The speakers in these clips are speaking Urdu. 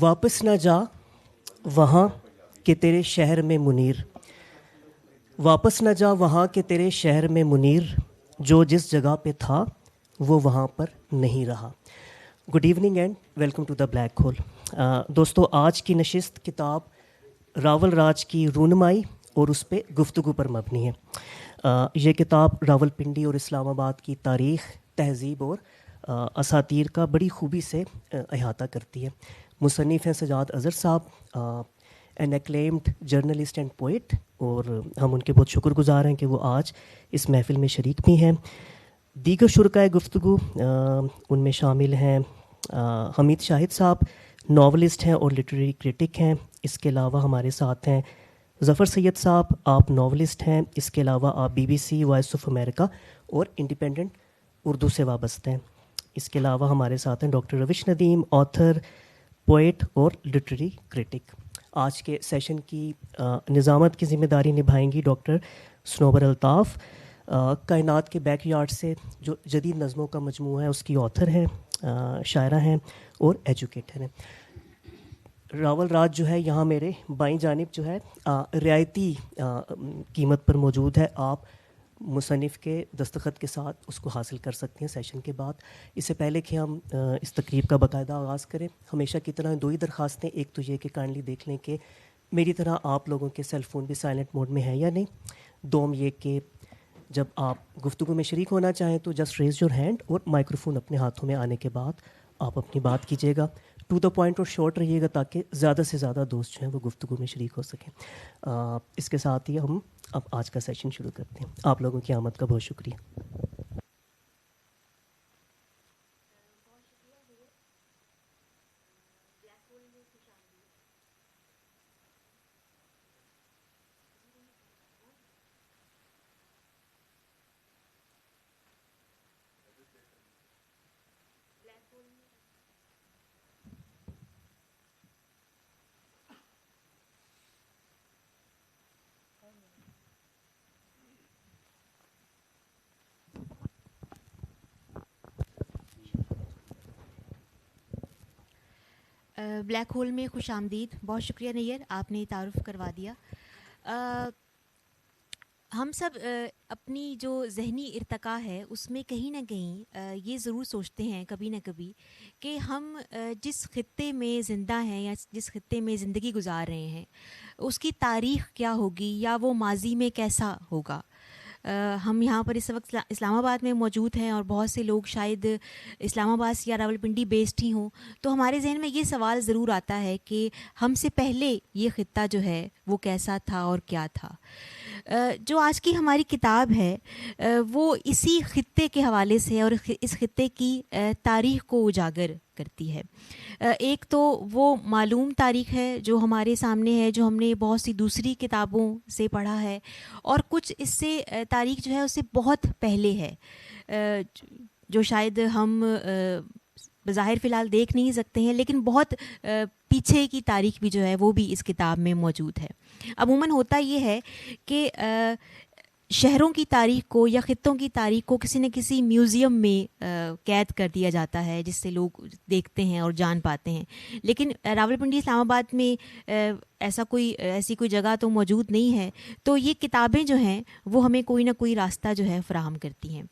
واپس نہ جا وہاں کہ تیرے شہر میں منیر، واپس نہ جا وہاں کہ تیرے شہر میں منیر، جو جس جگہ پہ تھا وہ وہاں پر نہیں رہا۔ Good evening and welcome to the black hole. دوستو، آج کی نشست کتاب راول راج کی رونمائی اور اس پہ گفتگو پر مبنی ہے۔ یہ کتاب راول پنڈی اور اسلام آباد کی تاریخ، تہذیب اور اساطیر کا بڑی خوبی سے احاطہ کرتی ہے۔ مصنف ہیں سجاد اظہر صاحب، این ایکلیمڈ جرنلسٹ اینڈ پوئٹ، اور ہم ان کے بہت شکر گزار ہیں کہ وہ آج اس محفل میں شریک بھی ہیں۔ دیگر شرکائے گفتگو ان میں شامل ہیں حمید شاہد صاحب، ناولسٹ ہیں اور لٹریری کرٹک ہیں۔ اس کے علاوہ ہمارے ساتھ ہیں ظفر سید صاحب، آپ ناولسٹ ہیں، اس کے علاوہ آپ B B C, voice of America اور انڈیپینڈنٹ اردو سے وابستہ ہیں۔ اس کے علاوہ ہمارے ساتھ ہیں ڈاکٹر روش ندیم، آتھر، پوئٹ اور لٹریری کرٹک۔ آج کے سیشن کی نظامت کی ذمہ داری نبھائیں گی ڈاکٹر سنوبر الطاف، کائنات کے بیک یارڈ سے جو جدید نظموں کا مجموعہ ہے اس کی آتھر ہیں، شاعرہ ہیں اور ایجوکیٹر ہیں۔ راول راج جو ہے یہاں میرے بائیں جانب جو ہے رعایتی قیمت پر موجود ہے۔ آپ مصنف کے دستخط کے ساتھ اس کو حاصل کر سکتے ہیں سیشن کے بعد۔ اس سے پہلے کہ ہم اس تقریب کا باقاعدہ آغاز کریں، ہمیشہ کی طرح دو ہی درخواستیں۔ ایک تو یہ کہ کائنڈلی دیکھ لیں کہ میری طرح آپ لوگوں کے سیل فون بھی سائلنٹ موڈ میں ہے یا نہیں۔ دوم یہ کہ جب آپ گفتگو میں شریک ہونا چاہیں تو جسٹ ریز یور ہینڈ، اور مائکروفون اپنے ہاتھوں میں آنے کے بعد آپ اپنی بات کیجیے گا۔ ٹو دا پوائنٹ اور شارٹ رہیے گا تاکہ زیادہ سے زیادہ دوست جو ہیں وہ گفتگو میں شریک ہو سکیں۔ اس کے ساتھ ہی ہم اب آج کا سیشن شروع کرتے ہیں۔ آپ لوگوں کی آمد کا بہت شکریہ۔ بلیک ہول میں خوش آمدید۔ بہت شکریہ نیئر، آپ نے تعارف کروا دیا۔ ہم سب اپنی جو ذہنی ارتقاء ہے اس میں کہیں نہ کہیں یہ ضرور سوچتے ہیں کبھی نہ کبھی کہ ہم جس خطے میں زندہ ہیں یا جس خطے میں زندگی گزار رہے ہیں اس کی تاریخ کیا ہوگی یا وہ ماضی میں کیسا ہوگا۔ ہم یہاں پر اس وقت اسلام آباد میں موجود ہیں اور بہت سے لوگ شاید اسلام آباد سے یا راول پنڈی بیسڈ ہی ہوں، تو ہمارے ذہن میں یہ سوال ضرور آتا ہے کہ ہم سے پہلے یہ خطہ جو ہے وہ کیسا تھا اور کیا تھا۔ جو آج کی ہماری کتاب ہے وہ اسی خطے کے حوالے سے اور اس خطے کی تاریخ کو اجاگر کرتی ہے۔ ایک تو وہ معلوم تاریخ ہے جو ہمارے سامنے ہے، جو ہم نے بہت سی دوسری کتابوں سے پڑھا ہے، اور کچھ اس سے تاریخ جو ہے اس سے بہت پہلے ہے جو شاید ہم بظاہر فی الحال دیکھ نہیں سکتے ہیں، لیکن بہت پیچھے کی تاریخ بھی جو ہے وہ بھی اس کتاب میں موجود ہے۔ عموماً ہوتا یہ ہے کہ شہروں کی تاریخ کو یا خطوں کی تاریخ کو کسی نہ کسی میوزیم میں قید کر دیا جاتا ہے جس سے لوگ دیکھتے ہیں اور جان پاتے ہیں، لیکن راول پنڈی اسلام آباد میں ایسی کوئی جگہ تو موجود نہیں ہے، تو یہ کتابیں جو ہیں وہ ہمیں کوئی نہ کوئی راستہ جو ہے فراہم کرتی ہیں۔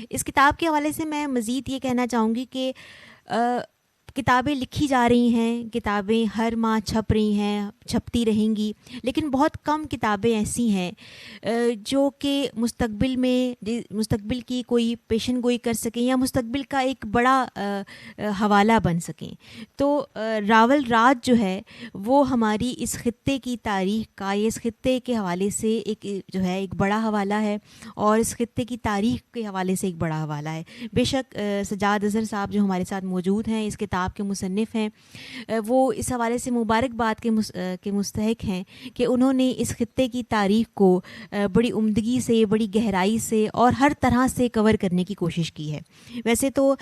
اس کتاب کے حوالے سے میں مزید یہ کہنا چاہوں گی کہ کتابیں لکھی جا رہی ہیں، کتابیں ہر ماہ چھپ رہی ہیں، چھپتی رہیں گی، لیکن بہت کم کتابیں ایسی ہیں جو کہ مستقبل کی کوئی پیشن گوئی کر سکیں یا مستقبل کا ایک بڑا حوالہ بن سکیں۔ تو راول راج جو ہے وہ ہماری اس خطے کی تاریخ کا، یہ اس خطے کے حوالے سے ایک بڑا حوالہ ہے، اور اس خطے کی تاریخ کے حوالے سے ایک بڑا حوالہ ہے۔ بے شک سجاد اظہر صاحب جو ہمارے ساتھ موجود ہیں، اس کتاب کے مصنف ہیں، وہ اس حوالے سے مبارکباد کے مستحق ہیں کہ انہوں نے اس خطے کی تاریخ کو بڑی عمدگی سے، بڑی گہرائی سے اور ہر طرح سے کور کرنے کی کوشش کی ہے۔ ویسے تو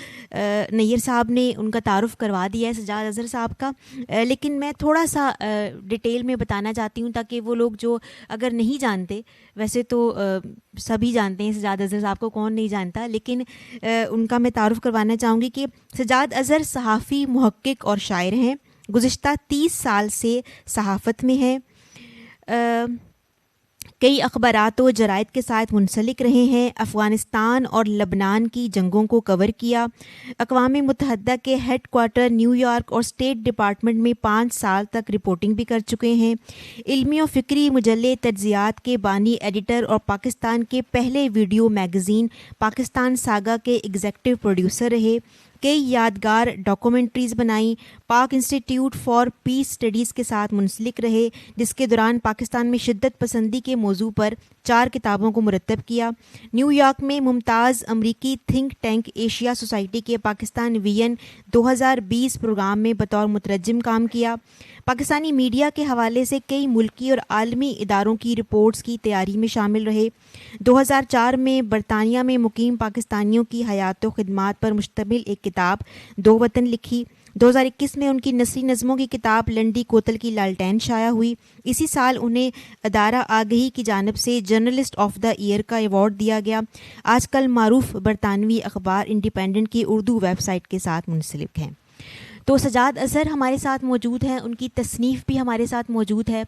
نیئر صاحب نے ان کا تعارف کروا دیا ہے، سجاد اظہر صاحب کا، لیکن میں تھوڑا سا ڈیٹیل میں بتانا چاہتی ہوں تاکہ وہ لوگ جو اگر نہیں جانتے، ویسے تو سبھی جانتے ہیں سجاد اظہر صاحب کو، کون نہیں جانتا، لیکن ان کا میں تعارف کروانا چاہوں گی کہ سجاد اظہر صحافی، محقق اور شاعر ہیں۔ گزشتہ 30 سال سے صحافت میں ہیں، کئی اخبارات و جرائد کے ساتھ منسلک رہے ہیں، افغانستان اور لبنان کی جنگوں کو کور کیا، اقوام متحدہ کے ہیڈ کوارٹر نیو یارک اور اسٹیٹ ڈپارٹمنٹ میں 5 سال تک رپورٹنگ بھی کر چکے ہیں، علمی و فکری مجلے تجزیات کے بانی ایڈیٹر اور پاکستان کے پہلے ویڈیو میگزین پاکستان ساگا کے ایگزیکٹو پروڈیوسر رہے، کئی یادگار ڈاکومنٹریز بنائیں، پاک انسٹیٹیوٹ فار پیس اسٹڈیز کے ساتھ منسلک رہے جس کے دوران پاکستان میں شدت پسندی کے موضوع پر 4 کتابوں کو مرتب کیا، نیو یارک میں ممتاز امریکی تھنک ٹینک ایشیا سوسائٹی کے پاکستان ویژن 2020 پروگرام میں بطور مترجم کام کیا، پاکستانی میڈیا کے حوالے سے کئی ملکی اور عالمی اداروں کی رپورٹس کی تیاری میں شامل رہے، 2004 میں برطانیہ میں مقیم پاکستانیوں کی حیات و خدمات پر مشتمل ایک کتاب دو وطن لکھی، 2021 میں ان کی نثری نظموں کی کتاب لنڈی کوتل کی لالٹین شائع ہوئی، اسی سال انہیں ادارہ آگہی کی جانب سے جرنلسٹ آف دا ایئر کا ایوارڈ دیا گیا، آج کل معروف برطانوی اخبار انڈیپینڈنٹ کی اردو ویب سائٹ کے ساتھ منسلک ہیں۔ تو سجاد اظہر ہمارے ساتھ موجود ہیں، ان کی تصنیف بھی ہمارے ساتھ موجود ہے۔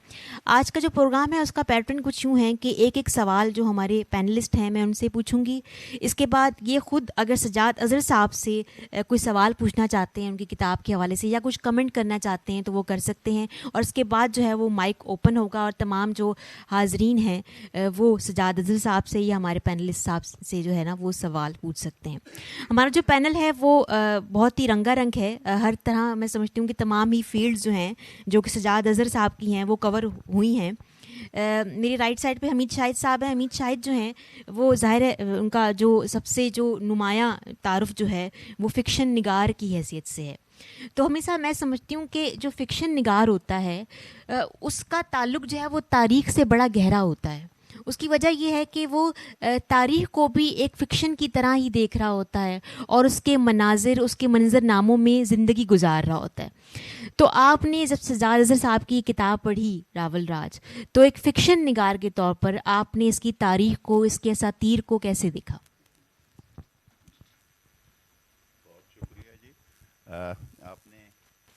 آج کا جو پروگرام ہے اس کا پیٹرن کچھ یوں ہے کہ ایک ایک سوال جو ہمارے پینلسٹ ہیں میں ان سے پوچھوں گی، اس کے بعد یہ خود اگر سجاد اظہر صاحب سے کوئی سوال پوچھنا چاہتے ہیں ان کی کتاب کے حوالے سے یا کچھ کمنٹ کرنا چاہتے ہیں تو وہ کر سکتے ہیں، اور اس کے بعد جو ہے وہ مائک اوپن ہوگا اور تمام جو حاضرین ہیں وہ سجاد اظہر صاحب سے یا ہمارے پینلسٹ صاحب سے جو ہے نا وہ سوال پوچھ سکتے ہیں۔ ہمارا جو پینل ہے وہ بہت ہی رنگا رنگ ہے، ہر طرح میں سمجھتی ہوں کہ تمام ہی فیلڈز جو ہیں جو کہ سجاد اظہر صاحب کی ہیں وہ کور ہوئی ہیں۔ میری رائٹ سائڈ پہ حمید شاہد صاحب ہیں، حمید شاہد جو ہیں وہ ظاہر ہے ان کا جو سب سے جو نمایاں تعارف جو ہے وہ فکشن نگار کی حیثیت سے ہے، تو ہمیشہ میں سمجھتی ہوں کہ جو فکشن نگار ہوتا ہے اس کا تعلق جو ہے وہ تاریخ سے بڑا گہرا ہوتا ہے۔ اس کی وجہ یہ ہے کہ وہ تاریخ کو بھی ایک فکشن کی طرح ہی دیکھ رہا ہوتا ہے اور اس کے مناظر، اس کے منظر ناموں میں زندگی گزار رہا ہوتا ہے۔ تو آپ نے جب سجاد اظہر صاحب کی کتاب پڑھی راول راج، تو ایک فکشن نگار کے طور پر آپ نے اس کی تاریخ کو، اس کے اساطیر کو کیسے دیکھا؟ بہت شکریہ جی۔ آپ نے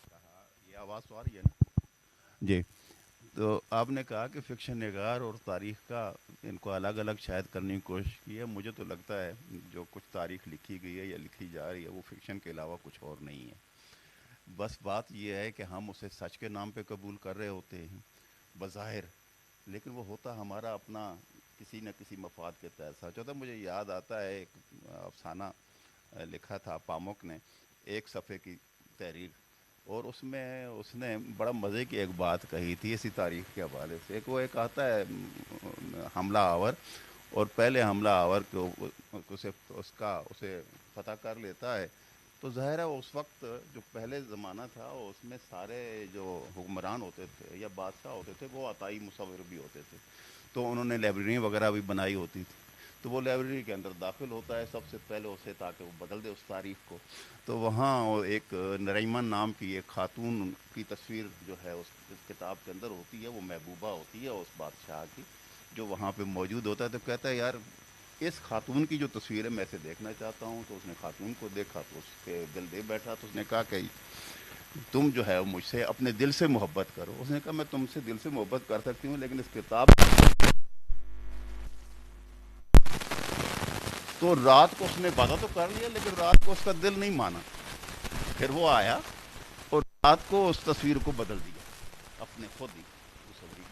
کہا، یہ آواز تو آ رہی ہے نا جی؟ تو آپ نے کہا کہ فکشن نگار اور تاریخ کا ان کو الگ الگ شاید کرنے کی کوشش کی ہے۔ مجھے تو لگتا ہے جو کچھ تاریخ لکھی گئی ہے یا لکھی جا رہی ہے وہ فکشن کے علاوہ کچھ اور نہیں ہے۔ بس بات یہ ہے کہ ہم اسے سچ کے نام پہ قبول کر رہے ہوتے ہیں بظاہر، لیکن وہ ہوتا ہمارا اپنا کسی نہ کسی مفاد کے تحت سچ ہوتا ہے۔ مجھے یاد آتا ہے ایک افسانہ لکھا تھا پامک نے، 1 صفحے کی تحریر، اور اس میں اس نے بڑا مزے کی ایک بات کہی تھی اسی تاریخ کے حوالے سے۔ ایک آتا ہے حملہ آور، اور پہلے حملہ آور کو اسے فتح کر لیتا ہے، تو ظاہر ہے اس وقت جو پہلے زمانہ تھا اس میں سارے جو حکمران ہوتے تھے یا بادشاہ ہوتے تھے وہ عطائی مصور بھی ہوتے تھے، تو انہوں نے لائبریری وغیرہ بھی بنائی ہوتی تھی، تو وہ لائبریری کے اندر داخل ہوتا ہے سب سے پہلے اسے، تاکہ وہ بدل دے اس تاریخ کو۔ تو وہاں ایک نریمن نام کی ایک خاتون کی تصویر جو ہے اس کتاب کے اندر ہوتی ہے، وہ محبوبہ ہوتی ہے اس بادشاہ کی جو وہاں پہ موجود ہوتا ہے۔ تو کہتا ہے یار اس خاتون کی جو تصویر ہے میں اسے دیکھنا چاہتا ہوں۔ تو اس نے خاتون کو دیکھا تو اس کے دل دے بیٹھا، تو اس نے کہا کہ تم جو ہے مجھ سے اپنے دل سے محبت کرو۔ اس نے کہا میں تم سے دل سے محبت کر سکتی ہوں لیکن اس کتاب، تو رات کو اس نے وعدہ تو کر لیا لیکن رات کو اس کا دل نہیں مانا۔ پھر وہ آیا اور رات کو اس تصویر کو بدل دیا اپنے خود ہی،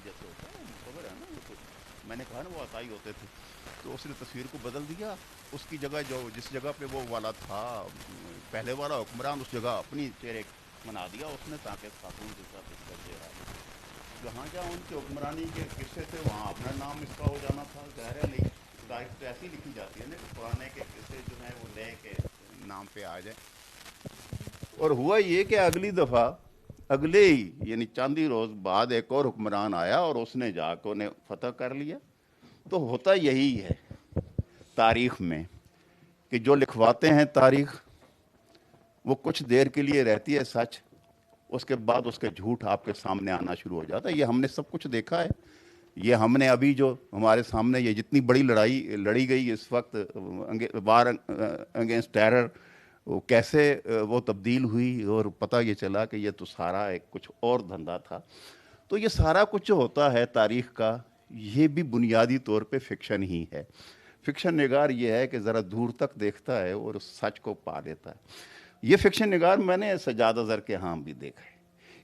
جیسے ہوتا ہے مصور ہے نا، تو میں نے کہا نا وہ عطائی ہوتے تھے، تو اس نے تصویر کو بدل دیا، اس کی جگہ جس جگہ پہ وہ والا تھا پہلے والا حکمران، اس جگہ اپنی چہرے بنا دیا اس نے، تاکہ خاتون کے ساتھ اس کا چہرہ جہاں جہاں ان کے حکمرانی کے قصے تھے وہاں اپنا نام اس کا ہو جانا تھا۔ ظاہر ہے نہیں، تاریخ تو ایسی لکھی جاتی ہے نا کہ پرانے کے قصے جو ہیں وہ نئے کے نام پہ آ جائیں۔ اور ہوا یہ کہ اگلی دفعہ اگلے ہی یعنی چاند ہی روز بعد ایک اور حکمران آیا اور اس نے جا کے انہیں فتح کر لیا۔ تو ہوتا یہی ہے تاریخ میں کہ جو لکھواتے ہیں تاریخ وہ کچھ دیر کے لیے رہتی ہے سچ، اس کے بعد اس کے جھوٹ آپ کے سامنے آنا شروع ہو جاتا ہے۔ یہ ہم نے سب کچھ دیکھا ہے، یہ ہم نے ابھی جو ہمارے سامنے یہ جتنی بڑی لڑائی لڑی گئی اس وقت وار اگینسٹ ٹیرر، وہ کیسے وہ تبدیل ہوئی اور پتہ یہ چلا کہ یہ تو سارا ایک کچھ اور دھندا تھا. تو یہ سارا کچھ جو ہوتا ہے تاریخ کا یہ بھی بنیادی طور پہ فکشن ہی ہے. فکشن نگار یہ ہے کہ ذرا دور تک دیکھتا ہے اور اس سچ کو پا لیتا ہے. یہ فکشن نگار میں نے سجاد اظہر کے ہاں بھی دیکھا ہے.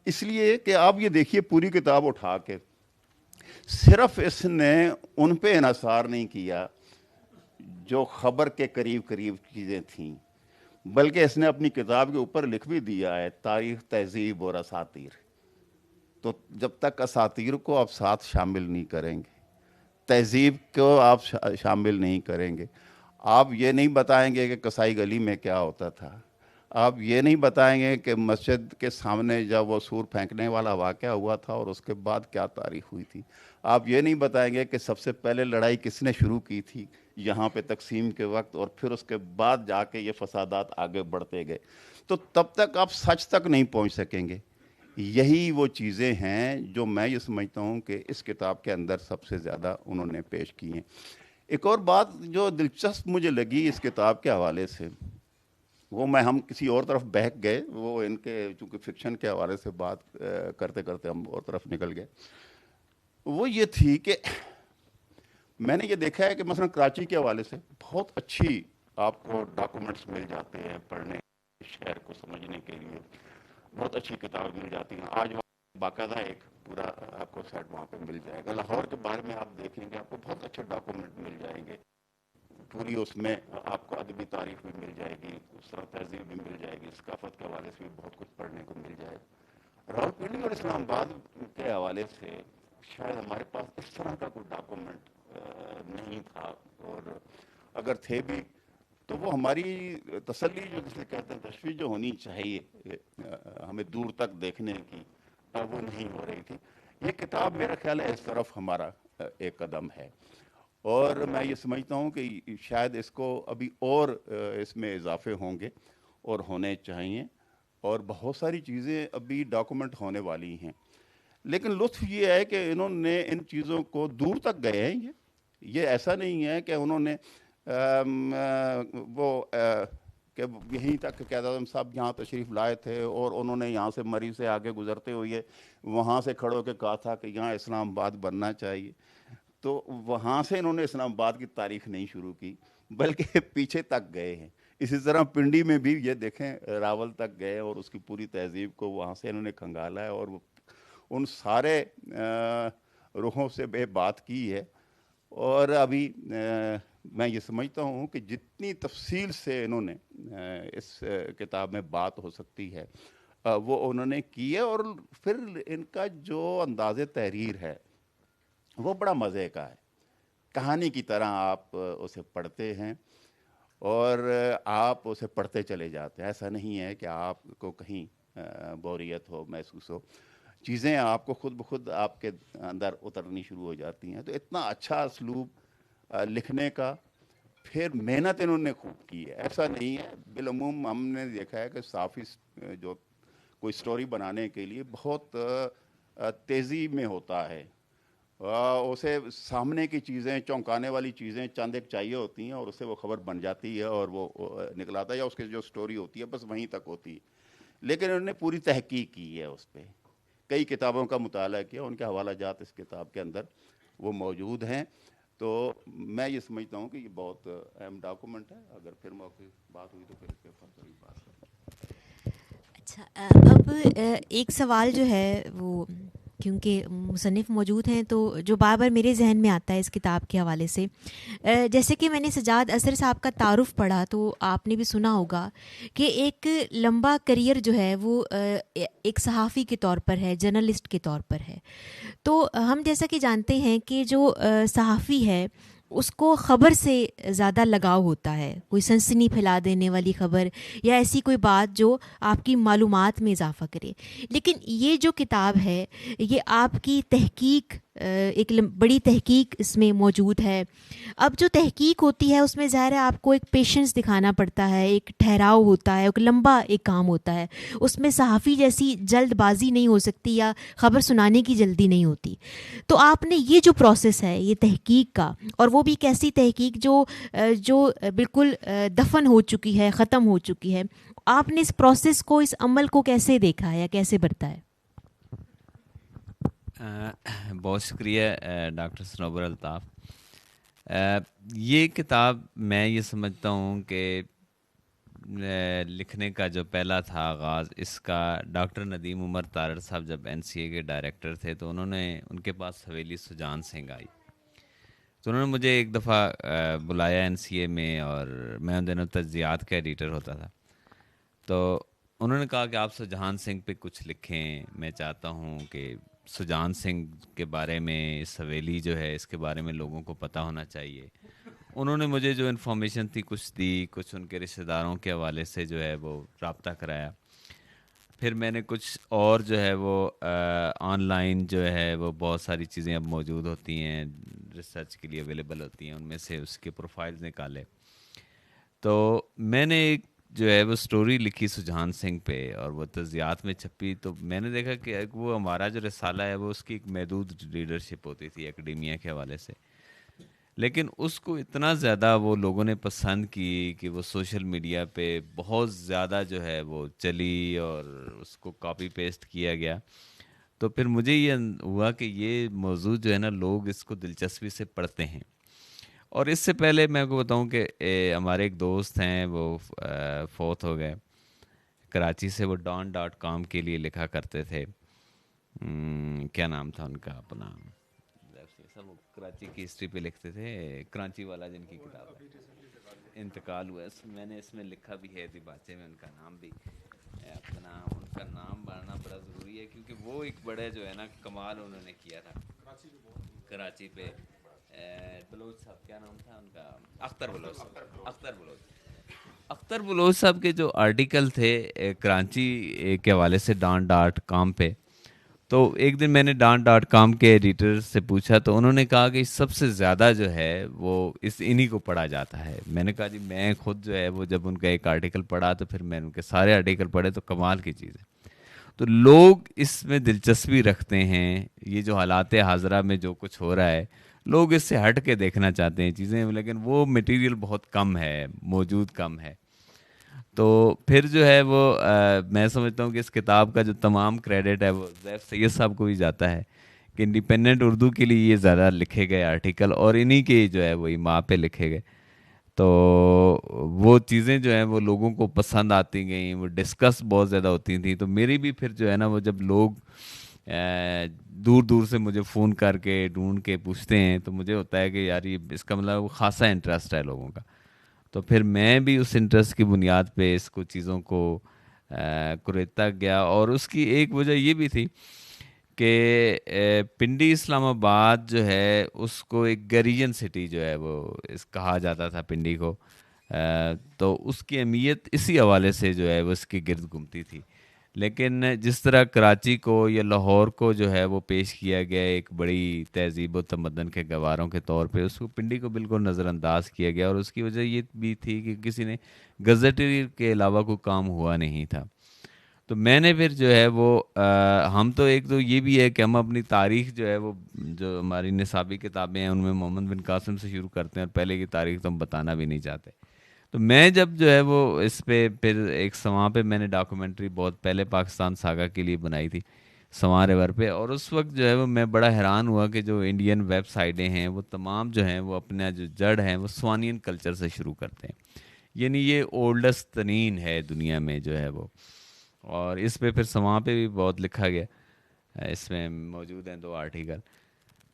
اس لیے کہ آپ یہ دیکھیے پوری کتاب اٹھا کے صرف اس نے ان پہ انحصار نہیں کیا جو خبر کے قریب قریب چیزیں تھیں، بلکہ اس نے اپنی کتاب کے اوپر لکھ بھی دیا ہے تاریخ، تہذیب اور اساطیر. تو جب تک اساطیر کو آپ ساتھ شامل نہیں کریں گے، تہذیب کو آپ شامل نہیں کریں گے، آپ یہ نہیں بتائیں گے کہ قصائی گلی میں کیا ہوتا تھا، آپ یہ نہیں بتائیں گے کہ مسجد کے سامنے جب وہ سور پھینکنے والا واقعہ ہوا تھا اور اس کے بعد کیا تاریخ ہوئی تھی، آپ یہ نہیں بتائیں گے کہ سب سے پہلے لڑائی کس نے شروع کی تھی یہاں پہ تقسیم کے وقت، اور پھر اس کے بعد جا کے یہ فسادات آگے بڑھتے گئے، تو تب تک آپ سچ تک نہیں پہنچ سکیں گے. یہی وہ چیزیں ہیں جو میں یہ سمجھتا ہوں کہ اس کتاب کے اندر سب سے زیادہ انہوں نے پیش کی ہیں. ایک اور بات جو دلچسپ مجھے لگی اس کتاب کے حوالے سے، وہ ہم کسی اور طرف بہک گئے، وہ ان کے چونکہ فکشن کے حوالے سے بات کرتے کرتے ہم اور طرف نکل گئے. وہ یہ تھی کہ میں نے یہ دیکھا ہے کہ مثلا کراچی کے حوالے سے بہت اچھی آپ کو ڈاکومنٹس مل جاتے ہیں پڑھنے، شہر کو سمجھنے کے لیے بہت اچھی کتاب مل جاتی ہیں. آج باقاعدہ ایک پورا آپ کو سیٹ وہاں پہ مل جائے گا. لاہور کے بارے میں آپ دیکھیں گے آپ کو بہت اچھے ڈاکومنٹ مل جائیں گے پوری، اس میں آپ کو ادبی تاریخ بھی مل جائے گی، اس طرح تہذیب بھی مل جائے گی، ثقافت کے حوالے سے بھی بہت کچھ پڑھنے کو مل جائے گا. راولپنڈی اور اسلام آباد کے حوالے سے شاید ہمارے پاس اس طرح کا کوئی ڈاکومنٹ نہیں تھا، اور اگر تھے بھی تو وہ ہماری تسلی جو جسے کہتے ہیں تشویش جو ہونی چاہیے ہمیں دور تک دیکھنے کی، وہ نہیں ہو رہی تھی. یہ کتاب میرا خیال ہے اس طرف ہمارا ایک قدم ہے، اور میں یہ سمجھتا ہوں کہ شاید اس کو ابھی اور اس میں اضافے ہوں گے اور ہونے چاہیے، اور بہت ساری چیزیں ابھی ڈاکومنٹ ہونے والی ہیں. لیکن لطف یہ ہے کہ انہوں نے ان چیزوں کو دور تک گئے ہیں. یہ ایسا نہیں ہے کہ انہوں نے وہ کہ یہیں تک قائد اعظم صاحب یہاں تشریف لائے تھے اور انہوں نے یہاں سے مری سے آگے گزرتے ہوئے وہاں سے کھڑے ہو کے کہا تھا کہ یہاں اسلام آباد بننا چاہیے، تو وہاں سے انہوں نے اسلام آباد کی تاریخ نہیں شروع کی بلکہ پیچھے تک گئے ہیں. اسی طرح پنڈی میں بھی یہ دیکھیں راول تک گئے اور اس کی پوری تہذیب کو وہاں سے انہوں نے کھنگالا ہے، اور ان سارے رخوں سے بے بات کی ہے. اور ابھی میں یہ سمجھتا ہوں کہ جتنی تفصیل سے انہوں نے اس کتاب میں بات ہو سکتی ہے وہ انہوں نے کی ہے، اور پھر ان کا جو انداز تحریر ہے وہ بڑا مزے کا ہے. کہانی کی طرح آپ اسے پڑھتے ہیں اور آپ اسے پڑھتے چلے جاتے ہیں. ایسا نہیں ہے کہ آپ کو کہیں بوریت ہو محسوس ہو، چیزیں آپ کو خود بخود آپ کے اندر اترنی شروع ہو جاتی ہیں. تو اتنا اچھا اسلوب لکھنے کا، پھر محنت انہوں نے خوب کی ہے. ایسا نہیں ہے، بالعموم ہم نے دیکھا ہے کہ صحافی جو کوئی سٹوری بنانے کے لیے بہت تیزی میں ہوتا ہے، اسے سامنے کی چیزیں، چونکانے والی چیزیں چند ایک چاہیے ہوتی ہیں اور اسے وہ خبر بن جاتی ہے اور وہ نکلاتا ہے، یا اس کی جو سٹوری ہوتی ہے بس وہیں تک ہوتی ہے. لیکن انہوں نے پوری تحقیق کی ہے، اس پہ کئی کتابوں کا مطالعہ کیا، ان کے حوالہ جات اس کتاب کے اندر وہ موجود ہیں. تو میں یہ سمجھتا ہوں کہ یہ بہت اہم ڈاکومنٹ ہے. اگر پھر موقع بات ہوئی تو پھر اس کے فضل بات کریں. اچھا، اب ایک سوال جو ہے وہ کیونکہ مصنف موجود ہیں تو جو بار بار میرے ذہن میں آتا ہے اس کتاب کے حوالے سے، جیسے کہ میں نے سجاد اظہر صاحب کا تعارف پڑھا تو آپ نے بھی سنا ہوگا کہ ایک لمبا کریئر جو ہے وہ ایک صحافی کے طور پر ہے، جرنلسٹ کے طور پر ہے. تو ہم جیسا کہ جانتے ہیں کہ جو صحافی ہے اس کو خبر سے زیادہ لگاؤ ہوتا ہے، کوئی سنسنی پھیلا دینے والی خبر یا ایسی کوئی بات جو آپ کی معلومات میں اضافہ کرے. لیکن یہ جو کتاب ہے یہ آپ کی تحقیق ایک بڑی تحقیق اس میں موجود ہے. اب جو تحقیق ہوتی ہے اس میں ظاہر ہے آپ کو ایک پیشنس دکھانا پڑتا ہے, ایک ٹھہراؤ ہوتا ہے, ایک لمبا ایک کام ہوتا ہے. اس میں صحافی جیسی جلد بازی نہیں ہو سکتی یا خبر سنانے کی جلدی نہیں ہوتی. تو آپ نے یہ جو پروسیس ہے یہ تحقیق کا, اور وہ بھی ایک ایسی تحقیق جو بالکل دفن ہو چکی ہے, ختم ہو چکی ہے, آپ نے اس پروسیس کو, اس عمل کو کیسے دیکھا ہے یا کیسے برتا ہے؟ بہت شکریہ ڈاکٹر صنوبر الطاف. یہ کتاب میں یہ سمجھتا ہوں کہ لکھنے کا جو پہلا تھا آغاز اس کا ڈاکٹر ندیم عمر تارڑ صاحب جب NCA کے ڈائریکٹر تھے تو ان کے پاس حویلی سجان سنگھ آئی, تو انہوں نے مجھے ایک دفعہ بلایا NCA میں, اور میں ان دنوں تجزیات کا ایڈیٹر ہوتا تھا. تو انہوں نے کہا کہ آپ سجان سنگھ پہ کچھ لکھیں, میں چاہتا ہوں کہ سجان سنگھ کے بارے میں, اس حویلی جو ہے اس کے بارے میں لوگوں کو پتہ ہونا چاہیے. انہوں نے مجھے جو انفارمیشن تھی کچھ دی, کچھ ان کے رشتہ داروں کے حوالے سے جو ہے وہ رابطہ کرایا. پھر میں نے کچھ اور جو ہے وہ آن لائن جو ہے وہ بہت ساری چیزیں اب موجود ہوتی ہیں, ریسرچ کے لیے اویلیبل ہوتی ہیں, ان میں سے اس کے پروفائلز نکالے. تو میں نے ایک جو ہے وہ سٹوری لکھی سجان سنگھ پہ, اور وہ تجزیات میں چھپی. تو میں نے دیکھا کہ وہ ہمارا جو رسالہ ہے وہ اس کی ایک محدود ریڈرشپ ہوتی تھی اکیڈیمیا کے حوالے سے, لیکن اس کو اتنا زیادہ وہ لوگوں نے پسند کی کہ وہ سوشل میڈیا پہ بہت زیادہ جو ہے وہ چلی, اور اس کو کاپی پیسٹ کیا گیا. تو پھر مجھے یہ ہوا کہ یہ موضوع جو ہے نا لوگ اس کو دلچسپی سے پڑھتے ہیں. اور اس سے پہلے میں کو بتاؤں کہ ہمارے ایک دوست ہیں وہ فوت ہو گئے کراچی سے, وہ don.com کے لیے لکھا کرتے تھے. کیا نام تھا ان کا اپنا, سب وہ کراچی کی ہسٹری پہ لکھتے تھے, کراچی والا جن کی کتاب ہے, انتقال ہوا. میں نے اس میں لکھا بھی ہے دیباچے میں ان کا نام بھی, اپنا ان کا نام بنانا بڑا ضروری ہے کیونکہ وہ ایک بڑے جو ہے نا کمال انہوں نے کیا تھا کراچی پہ. بلوچ صاحب, کیا نام تھا ان کا, اختر بلوچ صاحب. اختر بلوچ صاحب کے جو آرٹیکل تھے کراچی کے حوالے سے don.com پہ, تو ایک دن میں نے don.com کے ایڈیٹر سے پوچھا تو انہوں نے کہا کہ سب سے زیادہ جو ہے وہ انہی کو پڑھا جاتا ہے. میں نے کہا جی میں خود جو ہے وہ جب ان کا ایک آرٹیکل پڑھا تو پھر میں ان کے سارے آرٹیکل پڑھے, تو کمال کی چیز ہے. تو لوگ اس میں دلچسپی رکھتے ہیں, یہ جو حالات حاضرہ میں جو کچھ ہو رہا ہے لوگ اس سے ہٹ کے دیکھنا چاہتے ہیں چیزیں, لیکن وہ میٹیریل بہت کم ہے, موجود کم ہے. تو پھر جو ہے وہ میں سمجھتا ہوں کہ اس کتاب کا جو تمام کریڈٹ ہے وہ زیف سید صاحب کو بھی جاتا ہے کہ انڈیپینڈنٹ اردو کے لیے یہ زیادہ لکھے گئے آرٹیکل, اور انہی کے جو ہے وہ ایما پہ لکھے گئے. تو وہ چیزیں جو ہیں وہ لوگوں کو پسند آتی گئیں, وہ ڈسکس بہت زیادہ ہوتی تھیں. تو میری بھی پھر جو ہے نا وہ جب لوگ دور دور سے مجھے فون کر کے ڈھونڈ کے پوچھتے ہیں تو مجھے ہوتا ہے کہ یار یہ اس کا مطلب خاصا انٹرسٹ ہے لوگوں کا. تو پھر میں بھی اس انٹرسٹ کی بنیاد پہ اس کو چیزوں کو کریتا گیا. اور اس کی ایک وجہ یہ بھی تھی کہ پنڈی اسلام آباد جو ہے اس کو ایک گریجن سٹی جو ہے وہ کہا جاتا تھا پنڈی کو, تو اس کی اہمیت اسی حوالے سے جو ہے وہ اس کی گرد گھومتی تھی. لیکن جس طرح کراچی کو یا لاہور کو جو ہے وہ پیش کیا گیا ایک بڑی تہذیب و تمدن کے گواروں کے طور پہ, اس کو پنڈی کو بالکل نظر انداز کیا گیا. اور اس کی وجہ یہ بھی تھی کہ کسی نے گزٹری کے علاوہ کوئی کام ہوا نہیں تھا. تو میں نے پھر جو ہے وہ ہم تو ایک تو یہ بھی ہے کہ ہم اپنی تاریخ جو ہے وہ جو ہماری نصابی کتابیں ہیں ان میں محمد بن قاسم سے شروع کرتے ہیں, اور پہلے کی تاریخ تو ہم بتانا بھی نہیں چاہتے. تو میں جب جو ہے وہ اس پہ پھر ایک سواں پہ میں نے ڈاکومنٹری بہت پہلے پاکستان ساگا کے لیے بنائی تھی سواں ریور پہ, اور اس وقت جو ہے وہ میں بڑا حیران ہوا کہ جو انڈین ویب سائٹیں ہیں وہ تمام جو ہیں وہ اپنا جو جڑ ہیں وہ سوانین کلچر سے شروع کرتے ہیں. یعنی یہ اولڈسٹ ترین ہے دنیا میں جو ہے وہ, اور اس پہ پھر سواں پہ بھی بہت لکھا گیا, اس میں موجود ہیں 2 آرٹیکل.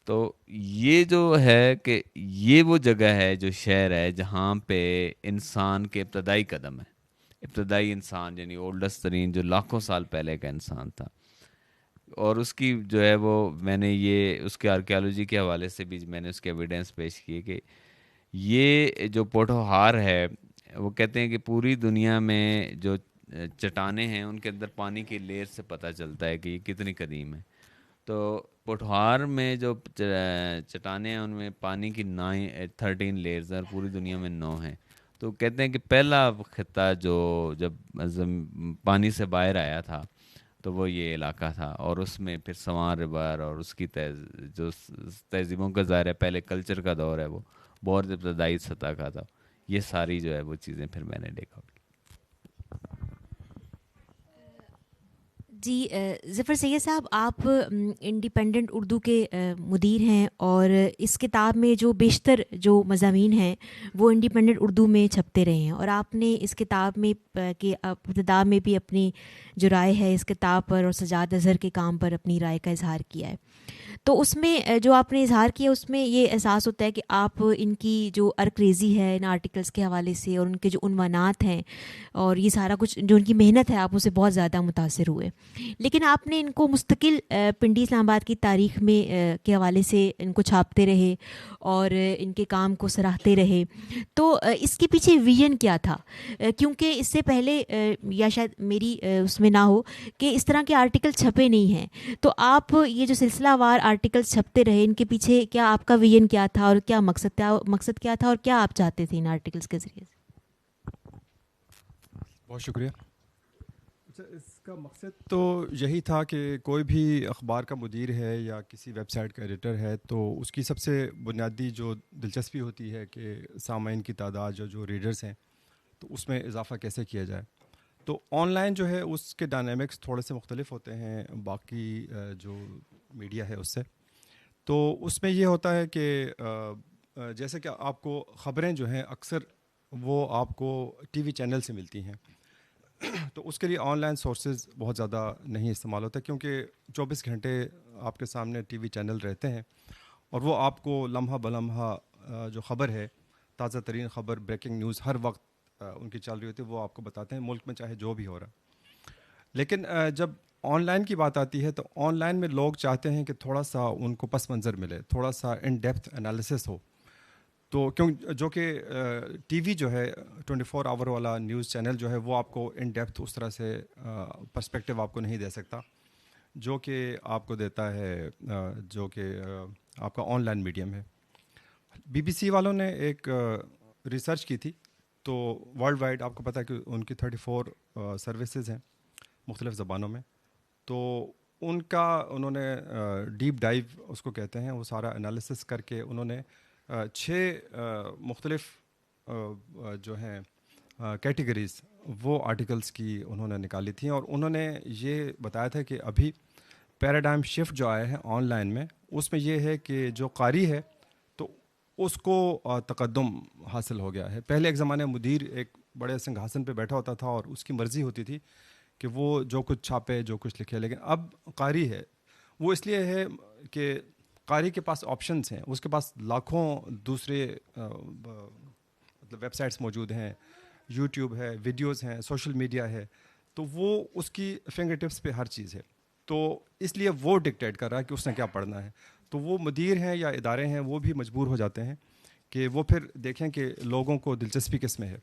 تو یہ جو ہے کہ یہ وہ جگہ ہے جو شہر ہے جہاں پہ انسان کے ابتدائی قدم ہے, ابتدائی انسان یعنی اولڈسٹ ترین جو لاکھوں سال پہلے کا انسان تھا. اور اس کی جو ہے وہ میں نے یہ اس کے آرکیالوجی کے حوالے سے بھی میں نے اس کے ایویڈنس پیش کیے کہ یہ جو پوٹوہار ہے وہ کہتے ہیں کہ پوری دنیا میں جو چٹانیں ہیں ان کے اندر پانی کی لیئر سے پتہ چلتا ہے کہ یہ کتنی قدیم ہے. تو پٹھوار میں جو چٹانیں ہیں ان میں پانی کی 13 لیئرز ہیں اور پوری دنیا میں 9 ہیں. تو کہتے ہیں کہ پہلا خطہ جو جب پانی سے باہر آیا تھا تو وہ یہ علاقہ تھا, اور اس میں پھر سوان ریور اور اس کی جو تہذیبوں کا ظاہر ہے پہلے کلچر کا دور ہے وہ بہت ابتدائی سطح کا تھا. یہ ساری جو ہے وہ چیزیں پھر میں نے دیکھا. جی ظفر سید صاحب, آپ انڈیپینڈنٹ اردو کے مدیر ہیں, اور اس کتاب میں جو بیشتر جو مضامین ہیں وہ انڈیپینڈنٹ اردو میں چھپتے رہے ہیں, اور آپ نے اس کتاب میں کے ابتدا میں بھی اپنی جو رائے ہے اس کتاب پر اور سجاد اظہر کے کام پر اپنی رائے کا اظہار کیا ہے. تو اس میں جو آپ نے اظہار کیا اس میں یہ احساس ہوتا ہے کہ آپ ان کی جو ارکریزی ہے ان آرٹیکلس کے حوالے سے اور ان کے جو عنوانات ہیں اور یہ سارا کچھ جو ان کی محنت ہے آپ اسے بہت زیادہ متاثر ہوئے, لیکن آپ نے ان کو مستقل پنڈی اسلام آباد کی تاریخ میں کے حوالے سے ان کو چھاپتے رہے اور ان کے کام کو سراہتے رہے. تو اس کے پیچھے ویژن کیا تھا؟ کیونکہ اس سے پہلے یا شاید میری اس میں نہ ہو کہ اس طرح کے آرٹیکل چھپے نہیں ہیں, تو آپ یہ جو سلسلہ وار آرٹیکل چھپتے رہے ان کے پیچھے کیا آپ کا ویژن کیا تھا اور کیا مقصد کیا تھا اور کیا آپ چاہتے تھے ان آرٹیکلس کے ذریعے سے؟ بہت شکریہ. اچھا, اس کا مقصد تو یہی تھا کہ کوئی بھی اخبار کا مدیر ہے یا کسی ویب سائٹ کا ایڈیٹر ہے تو اس کی سب سے بنیادی جو دلچسپی ہوتی ہے کہ سامعین کی تعداد جو ریڈرز ہیں تو اس میں اضافہ کیسے کیا جائے. تو آن لائن جو ہے اس کے ڈائنامکس تھوڑے سے مختلف ہوتے ہیں باقی جو میڈیا ہے اس سے. تو اس میں یہ ہوتا ہے کہ جیسے کہ آپ کو خبریں جو ہیں اکثر وہ آپ کو ٹی وی چینل سے ملتی ہیں, تو اس کے لیے آن لائن سورسز بہت زیادہ نہیں استعمال ہوتا کیونکہ 24 گھنٹے آپ کے سامنے ٹی وی چینل رہتے ہیں اور وہ آپ کو لمحہ بلمحہ جو خبر ہے, تازہ ترین خبر, بریکنگ نیوز ہر وقت ان کی چل رہی ہوتی ہے, وہ آپ کو بتاتے ہیں ملک میں چاہے جو بھی ہو رہا. لیکن جب آن لائن کی بات آتی ہے تو آن لائن میں لوگ چاہتے ہیں کہ تھوڑا سا ان کو پس منظر ملے, تھوڑا سا ان ڈیپتھ انالیسس ہو. تو جو کہ ٹی وی جو ہے 24 آور والا نیوز چینل جو ہے وہ آپ کو ان ڈیپتھ اس طرح سے پرسپیکٹیو آپ کو نہیں دے سکتا جو کہ آپ کو دیتا ہے جو کہ آپ کا آن لائن میڈیم ہے. بی بی سی والوں نے ایک ریسرچ کی تھی, تو ورلڈ وائڈ آپ کو پتہ ہے کہ ان کی 34 سروسز ہیں مختلف زبانوں میں. تو انہوں نے ڈیپ ڈائیو اس کو کہتے ہیں, وہ سارا انالیسس کر کے انہوں نے 6 مختلف جو ہیں کیٹیگریز وہ آرٹیکلس کی انہوں نے نکالی تھیں, اور انہوں نے یہ بتایا تھا کہ ابھی پیراڈائم شفٹ جو آیا ہے آن لائن میں اس میں یہ ہے کہ جو قاری ہے تو اس کو تقدم حاصل ہو گیا ہے. پہلے ایک زمانے میں مدیر ایک بڑے سنگھاسن پہ بیٹھا ہوتا تھا اور اس کی مرضی ہوتی تھی کہ وہ جو کچھ چھاپے جو کچھ لکھے, لیکن اب قاری ہے وہ اس لیے ہے کہ قاری کے پاس آپشنس ہیں, اس کے پاس لاکھوں دوسرے مطلب ویب سائٹس موجود ہیں, یوٹیوب ہے, ویڈیوز ہیں, سوشل میڈیا ہے, تو وہ اس کی فنگر ٹپس پہ ہر چیز ہے. تو اس لیے وہ ڈکٹیٹ کر رہا ہے کہ اس نے کیا پڑھنا ہے. تو وہ مدیر ہیں یا ادارے ہیں وہ بھی مجبور ہو جاتے ہیں کہ وہ پھر دیکھیں کہ لوگوں کو دلچسپی کس میں ہے.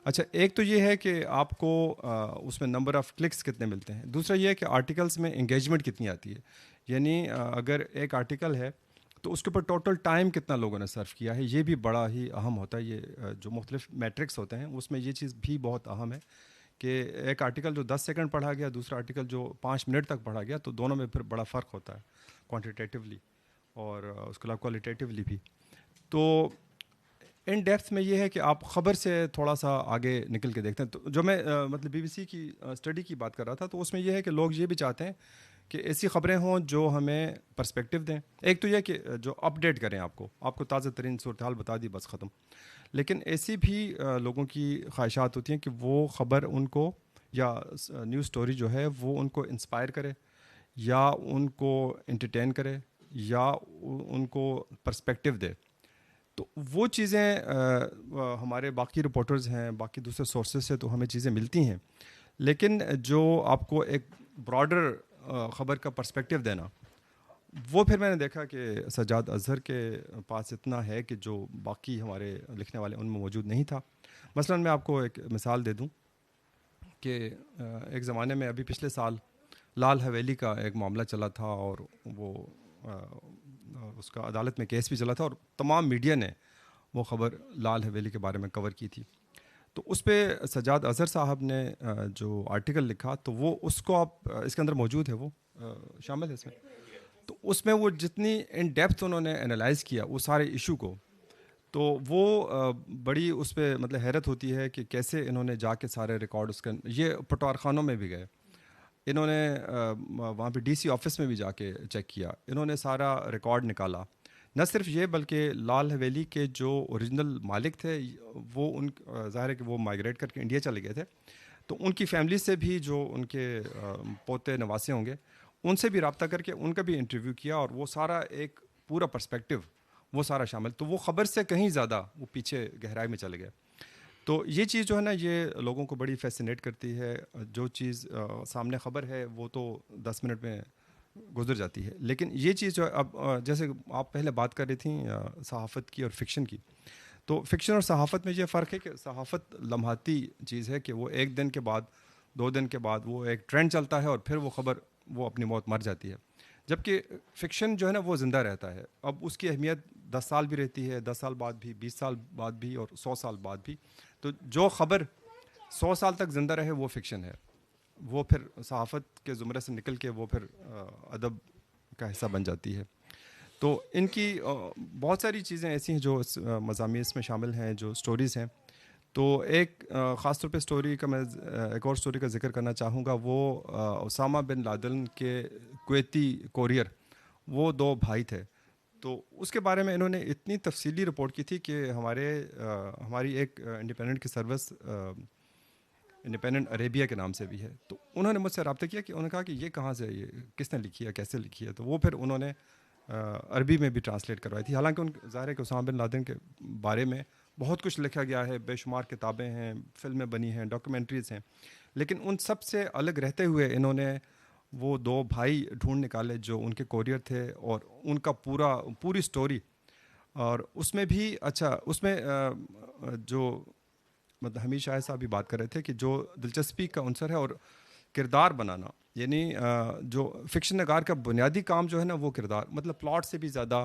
اچھا, ایک تو یہ ہے کہ آپ کو اس میں نمبر آف کلکس کتنے ملتے ہیں. دوسرا یہ ہے کہ آرٹیکلس میں انگیجمنٹ کتنی آتی ہے, یعنی اگر ایک آرٹیکل ہے تو اس کے اوپر ٹوٹل ٹائم کتنا لوگوں نے صرف کیا ہے, یہ بھی بڑا ہی اہم ہوتا ہے. یہ جو مختلف میٹرکس ہوتے ہیں اس میں یہ چیز بھی بہت اہم ہے کہ ایک آرٹیکل جو 10 سیکنڈ پڑھا گیا, دوسرا آرٹیکل جو 5 منٹ تک پڑھا گیا, تو دونوں میں پھر بڑا فرق ہوتا ہے کوانٹیٹیولی اور اس کے علاوہ کوالٹیٹیولی بھی. تو ان ڈیپتھ میں یہ ہے کہ آپ خبر سے تھوڑا سا آگے نکل کے دیکھتے ہیں. تو جو میں مطلب بی بی سی کی اسٹڈی کی بات کر رہا تھا, تو اس میں یہ ہے کہ لوگ یہ بھی چاہتے ہیں کہ ایسی خبریں ہوں جو ہمیں پرسپیکٹیو دیں. ایک تو یہ کہ جو اپ ڈیٹ کریں, آپ کو تازہ ترین صورتحال بتا دی بس ختم. لیکن ایسی بھی لوگوں کی خواہشات ہوتی ہیں کہ وہ خبر ان کو یا نیوز سٹوری جو ہے وہ ان کو انسپائر کرے یا ان کو انٹرٹین کرے یا ان کو پرسپیکٹیو دے. تو وہ چیزیں ہمارے باقی رپورٹرز ہیں, باقی دوسرے سورسز سے تو ہمیں چیزیں ملتی ہیں, لیکن جو آپ کو ایک براڈر خبر کا پرسپیکٹیو دینا, وہ پھر میں نے دیکھا کہ سجاد اظہر کے پاس اتنا ہے کہ جو باقی ہمارے لکھنے والے ان میں موجود نہیں تھا. مثلا میں آپ کو ایک مثال دے دوں کہ ایک زمانے میں ابھی پچھلے سال لال حویلی کا ایک معاملہ چلا تھا, اور وہ اس کا عدالت میں کیس بھی چلا تھا اور تمام میڈیا نے وہ خبر لال حویلی کے بارے میں کور کی تھی. تو اس پہ سجاد اظہر صاحب نے جو آرٹیکل لکھا تو وہ اس کو آپ اس کے اندر موجود ہے, وہ شامل ہے اس میں. تو اس میں وہ جتنی ان ڈیپتھ انہوں نے انالائز کیا وہ سارے ایشو کو, تو وہ بڑی اس پہ مطلب حیرت ہوتی ہے کہ کیسے انہوں نے جا کے سارے ریکارڈ اس کے, یہ پٹوار خانوں میں بھی گئے, انہوں نے وہاں پہ ڈی سی آفس میں بھی جا کے چیک کیا, انہوں نے سارا ریکارڈ نکالا. نہ صرف یہ بلکہ لال حویلی کے جو اوریجنل مالک تھے وہ ان ظاہر ہے کہ وہ مائیگریٹ کر کے انڈیا چلے گئے تھے, تو ان کی فیملی سے بھی جو ان کے پوتے نواسے ہوں گے ان سے بھی رابطہ کر کے ان کا بھی انٹرویو کیا, اور وہ سارا ایک پورا پرسپیکٹیو وہ سارا شامل. تو وہ خبر سے کہیں زیادہ وہ پیچھے گہرائی میں چلے گئے. تو یہ چیز جو ہے نا یہ لوگوں کو بڑی فیسینیٹ کرتی ہے. جو چیز سامنے خبر ہے وہ تو 10 منٹ میں گزر جاتی ہے, لیکن یہ چیز جو اب جیسے آپ پہلے بات کر رہی تھیں صحافت کی اور فکشن کی, تو فکشن اور صحافت میں یہ فرق ہے کہ صحافت لمحاتی چیز ہے کہ وہ ایک دن کے بعد 2 دن کے بعد وہ ایک ٹرینڈ چلتا ہے اور پھر وہ خبر وہ اپنی موت مر جاتی ہے, جبکہ فکشن جو ہے نا وہ زندہ رہتا ہے. اب اس کی اہمیت 10 سال بھی رہتی ہے, 10 سال بعد بھی, 20 سال بعد بھی اور 100 سال بعد بھی. تو جو خبر 100 سال تک زندہ رہے وہ فکشن ہے, وہ پھر صحافت کے زمرے سے نکل کے وہ پھر ادب کا حصہ بن جاتی ہے. تو ان کی بہت ساری چیزیں ایسی ہیں جو مضامین اس میں شامل ہیں, جو سٹوریز ہیں. تو ایک خاص طور پہ سٹوری کا میں ایک اور سٹوری کا ذکر کرنا چاہوں گا, وہ اسامہ بن لادن کے کویتی کوریئر, وہ 2 بھائی تھے. تو اس کے بارے میں انہوں نے اتنی تفصیلی رپورٹ کی تھی کہ ہماری ایک انڈیپینڈنٹ کی سروس انڈیپینڈنٹ عربیہ کے نام سے بھی ہے. تو انہوں نے مجھ سے رابطہ کیا کہ انہوں نے کہا کہ یہ کہاں سے, یہ کس نے لکھی ہے, کیسے لکھی ہے. تو وہ پھر انہوں نے عربی میں بھی ٹرانسلیٹ کروائی تھی. حالانکہ ان ظاہر ہے کہ اسامہ بن لادن کے بارے میں بہت کچھ لکھا گیا ہے, بے شمار کتابیں ہیں, فلمیں بنی ہیں, ڈاکیومنٹریز ہیں, لیکن ان سب سے الگ رہتے ہوئے انہوں نے وہ 2 بھائی ڈھونڈ نکالے جو ان کے کوریئر تھے, اور ان کا پوری سٹوری. اور اس میں بھی اچھا اس میں جو مطلب حمید شاہ صاحب بھی بات کر رہے تھے کہ جو دلچسپی کا عنصر ہے اور کردار بنانا, یعنی جو فکشن نگار کا بنیادی کام جو ہے نا وہ کردار, مطلب پلاٹ سے بھی زیادہ,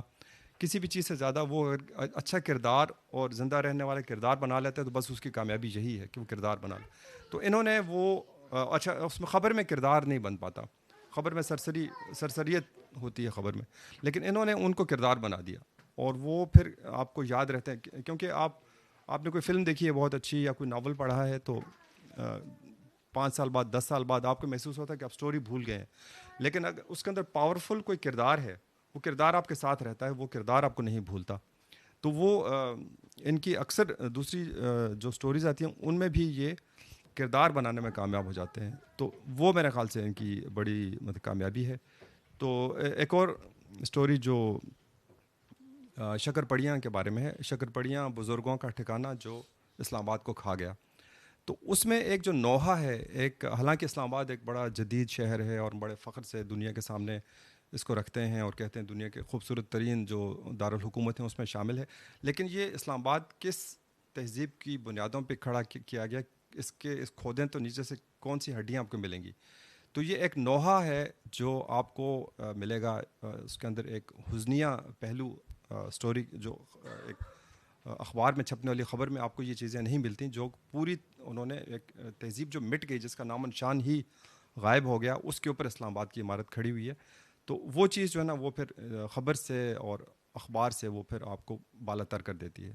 کسی بھی چیز سے زیادہ وہ اچھا کردار اور زندہ رہنے والا کردار بنا لیتا ہے. تو بس اس کی کامیابی یہی ہے کہ وہ کردار بنا لے. تو انہوں نے وہ اچھا اس میں خبر میں کردار نہیں بن پاتا, خبر میں سرسریت ہوتی ہے خبر میں, لیکن انہوں نے ان کو کردار بنا دیا, اور وہ پھر آپ کو یاد رہتے ہیں. کیونکہ آپ نے کوئی فلم دیکھی ہے بہت اچھی یا کوئی ناول پڑھا ہے تو 5 سال بعد 10 سال بعد آپ کو محسوس ہوتا ہے کہ آپ سٹوری بھول گئے ہیں, لیکن اگر اس کے اندر پاورفل کوئی کردار ہے وہ کردار آپ کے ساتھ رہتا ہے, وہ کردار آپ کو نہیں بھولتا. تو وہ ان کی اکثر دوسری جو سٹوریز آتی ہیں ان میں بھی یہ کردار بنانے میں کامیاب ہو جاتے ہیں. تو وہ میرے خیال سے ان کی بڑی مطلب کامیابی ہے. تو ایک اور سٹوری جو شکر پڑیاں کے بارے میں ہے, شکر پڑیاں بزرگوں کا ٹھکانہ جو اسلام آباد کو کھا گیا. تو اس میں ایک جو نوحہ ہے, ایک حالانکہ اسلام آباد ایک بڑا جدید شہر ہے اور بڑے فخر سے دنیا کے سامنے اس کو رکھتے ہیں اور کہتے ہیں دنیا کے خوبصورت ترین جو دارالحکومت ہیں اس میں شامل ہے, لیکن یہ اسلام آباد کس تہذیب کی بنیادوں پہ کھڑا کیا گیا, اس کھودیں تو نیچے سے کون سی ہڈیاں آپ کو ملیں گی. تو یہ ایک نوحہ ہے جو آپ کو ملے گا. اس کے اندر ایک حزنیہ پہلو سٹوری, جو ایک اخبار میں چھپنے والی خبر میں آپ کو یہ چیزیں نہیں ملتی, جو پوری انہوں نے ایک تہذیب جو مٹ گئی, جس کا نام و نشان ہی غائب ہو گیا, اس کے اوپر اسلام آباد کی عمارت کھڑی ہوئی ہے. تو وہ چیز جو ہے نا وہ پھر خبر سے اور اخبار سے وہ پھر آپ کو بالا تر کر دیتی ہے.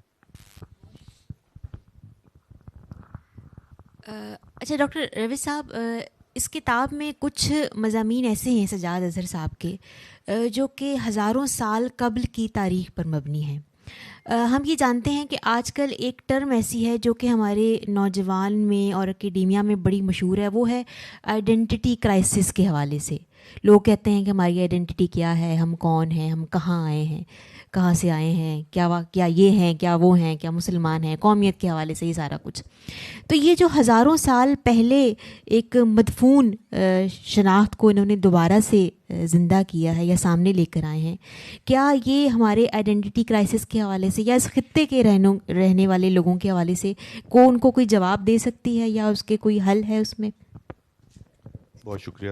اچھا ڈاکٹر روش صاحب, اس کتاب میں کچھ مضامین ایسے ہیں سجاد اظہر صاحب کے جو کہ ہزاروں سال قبل کی تاریخ پر مبنی ہیں. ہم یہ جانتے ہیں کہ آج کل ایک ٹرم ایسی ہے جو کہ ہمارے نوجوان میں اور اکیڈیمیا میں بڑی مشہور ہے, وہ ہے آئیڈینٹی کرائسس کے حوالے سے. لوگ کہتے ہیں کہ ہماری آئیڈینٹی کیا ہے, ہم کون ہیں, ہم کہاں آئے ہیں, کہاں سے آئے ہیں, کیا یہ ہیں, کیا وہ ہیں, کیا مسلمان ہیں, قومیت کے حوالے سے یہ سارا کچھ. تو یہ جو ہزاروں سال پہلے ایک مدفون شناخت کو انہوں نے دوبارہ سے زندہ کیا ہے یا سامنے لے کر آئے ہیں, کیا یہ ہمارے آئیڈینٹی کرائسس کے حوالے سے یا اس خطے کے رہنے والے لوگوں کے حوالے سے ان کو کوئی جواب دے سکتی ہے یا اس کے کوئی حل ہے اس میں؟ بہت شکریہ.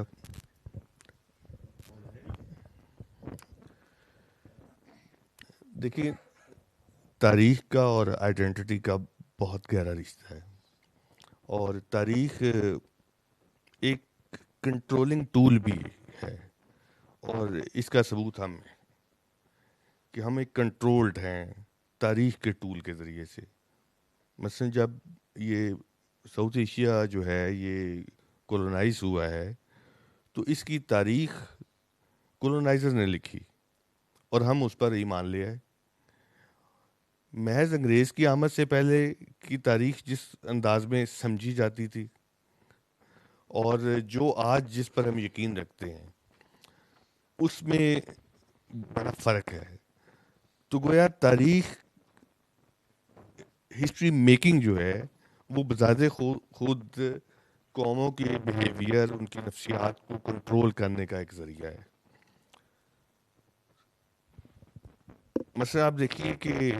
دیکھیے تاریخ کا اور آئیڈینٹی کا بہت گہرا رشتہ ہے، اور تاریخ ایک کنٹرولنگ ٹول بھی ہے، اور اس کا ثبوت ہم ہیں کہ ہم ایک کنٹرولڈ ہیں تاریخ کے ٹول کے ذریعے سے. مثلا جب یہ ساؤتھ ایشیا جو ہے یہ کولونائز ہوا ہے تو اس کی تاریخ کولونائزر نے لکھی اور ہم اس پر ایمان لے آئے. محض انگریز کی آمد سے پہلے کی تاریخ جس انداز میں سمجھی جاتی تھی اور جو آج جس پر ہم یقین رکھتے ہیں اس میں بڑا فرق ہے. تو گویا تاریخ ہسٹری میکنگ جو ہے وہ بذات خود قوموں کے بیہیویئر، ان کی نفسیات کو کنٹرول کرنے کا ایک ذریعہ ہے. مثلا آپ دیکھیے کہ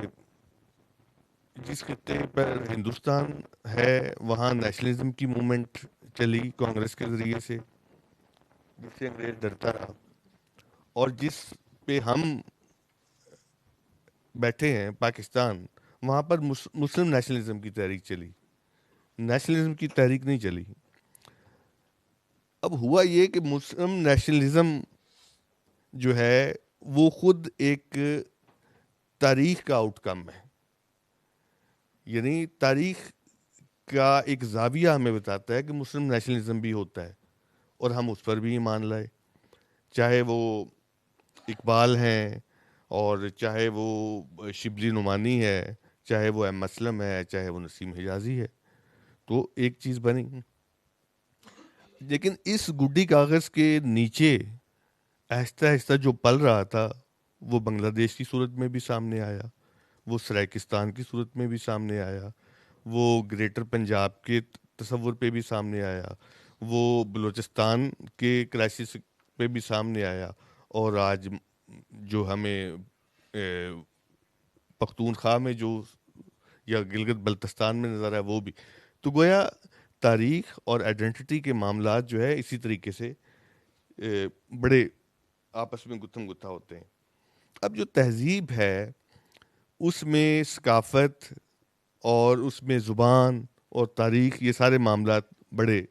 جس خطے پر ہندوستان ہے وہاں نیشنلزم کی موومنٹ چلی کانگریس کے ذریعے سے، جس سے انگریز ڈرتا رہا، اور جس پہ ہم بیٹھے ہیں پاکستان، وہاں پر مسلم نیشنلزم کی تحریک چلی، نیشنلزم کی تحریک نہیں چلی. اب ہوا یہ کہ مسلم نیشنلزم جو ہے وہ خود ایک تاریخ کا آؤٹ کم ہے، یعنی تاریخ کا ایک زاویہ ہمیں بتاتا ہے کہ مسلم نیشنلزم بھی ہوتا ہے، اور ہم اس پر بھی ایمان لائے، چاہے وہ اقبال ہیں، اور چاہے وہ شبلی نعمانی ہے، چاہے وہ ایم اسلم ہے، چاہے وہ نسیم حجازی ہے. تو ایک چیز بنی. لیکن اس گڈی کاغذ کے نیچے آہستہ آہستہ جو پل رہا تھا وہ بنگلہ دیش کی صورت میں بھی سامنے آیا، وہ سرائکستان کی صورت میں بھی سامنے آیا، وہ گریٹر پنجاب کے تصور پہ بھی سامنے آیا، وہ بلوچستان کے کرائسس پہ بھی سامنے آیا، اور آج جو ہمیں پختونخوا میں جو یا گلگت بلتستان میں نظر ہے وہ بھی. تو گویا تاریخ اور آئیڈینٹی کے معاملات جو ہے اسی طریقے سے بڑے آپس میں گتھم گتھا ہوتے ہیں. اب جو تہذیب ہے اس میں ثقافت اور اس میں زبان اور تاریخ، یہ سارے معاملات بڑے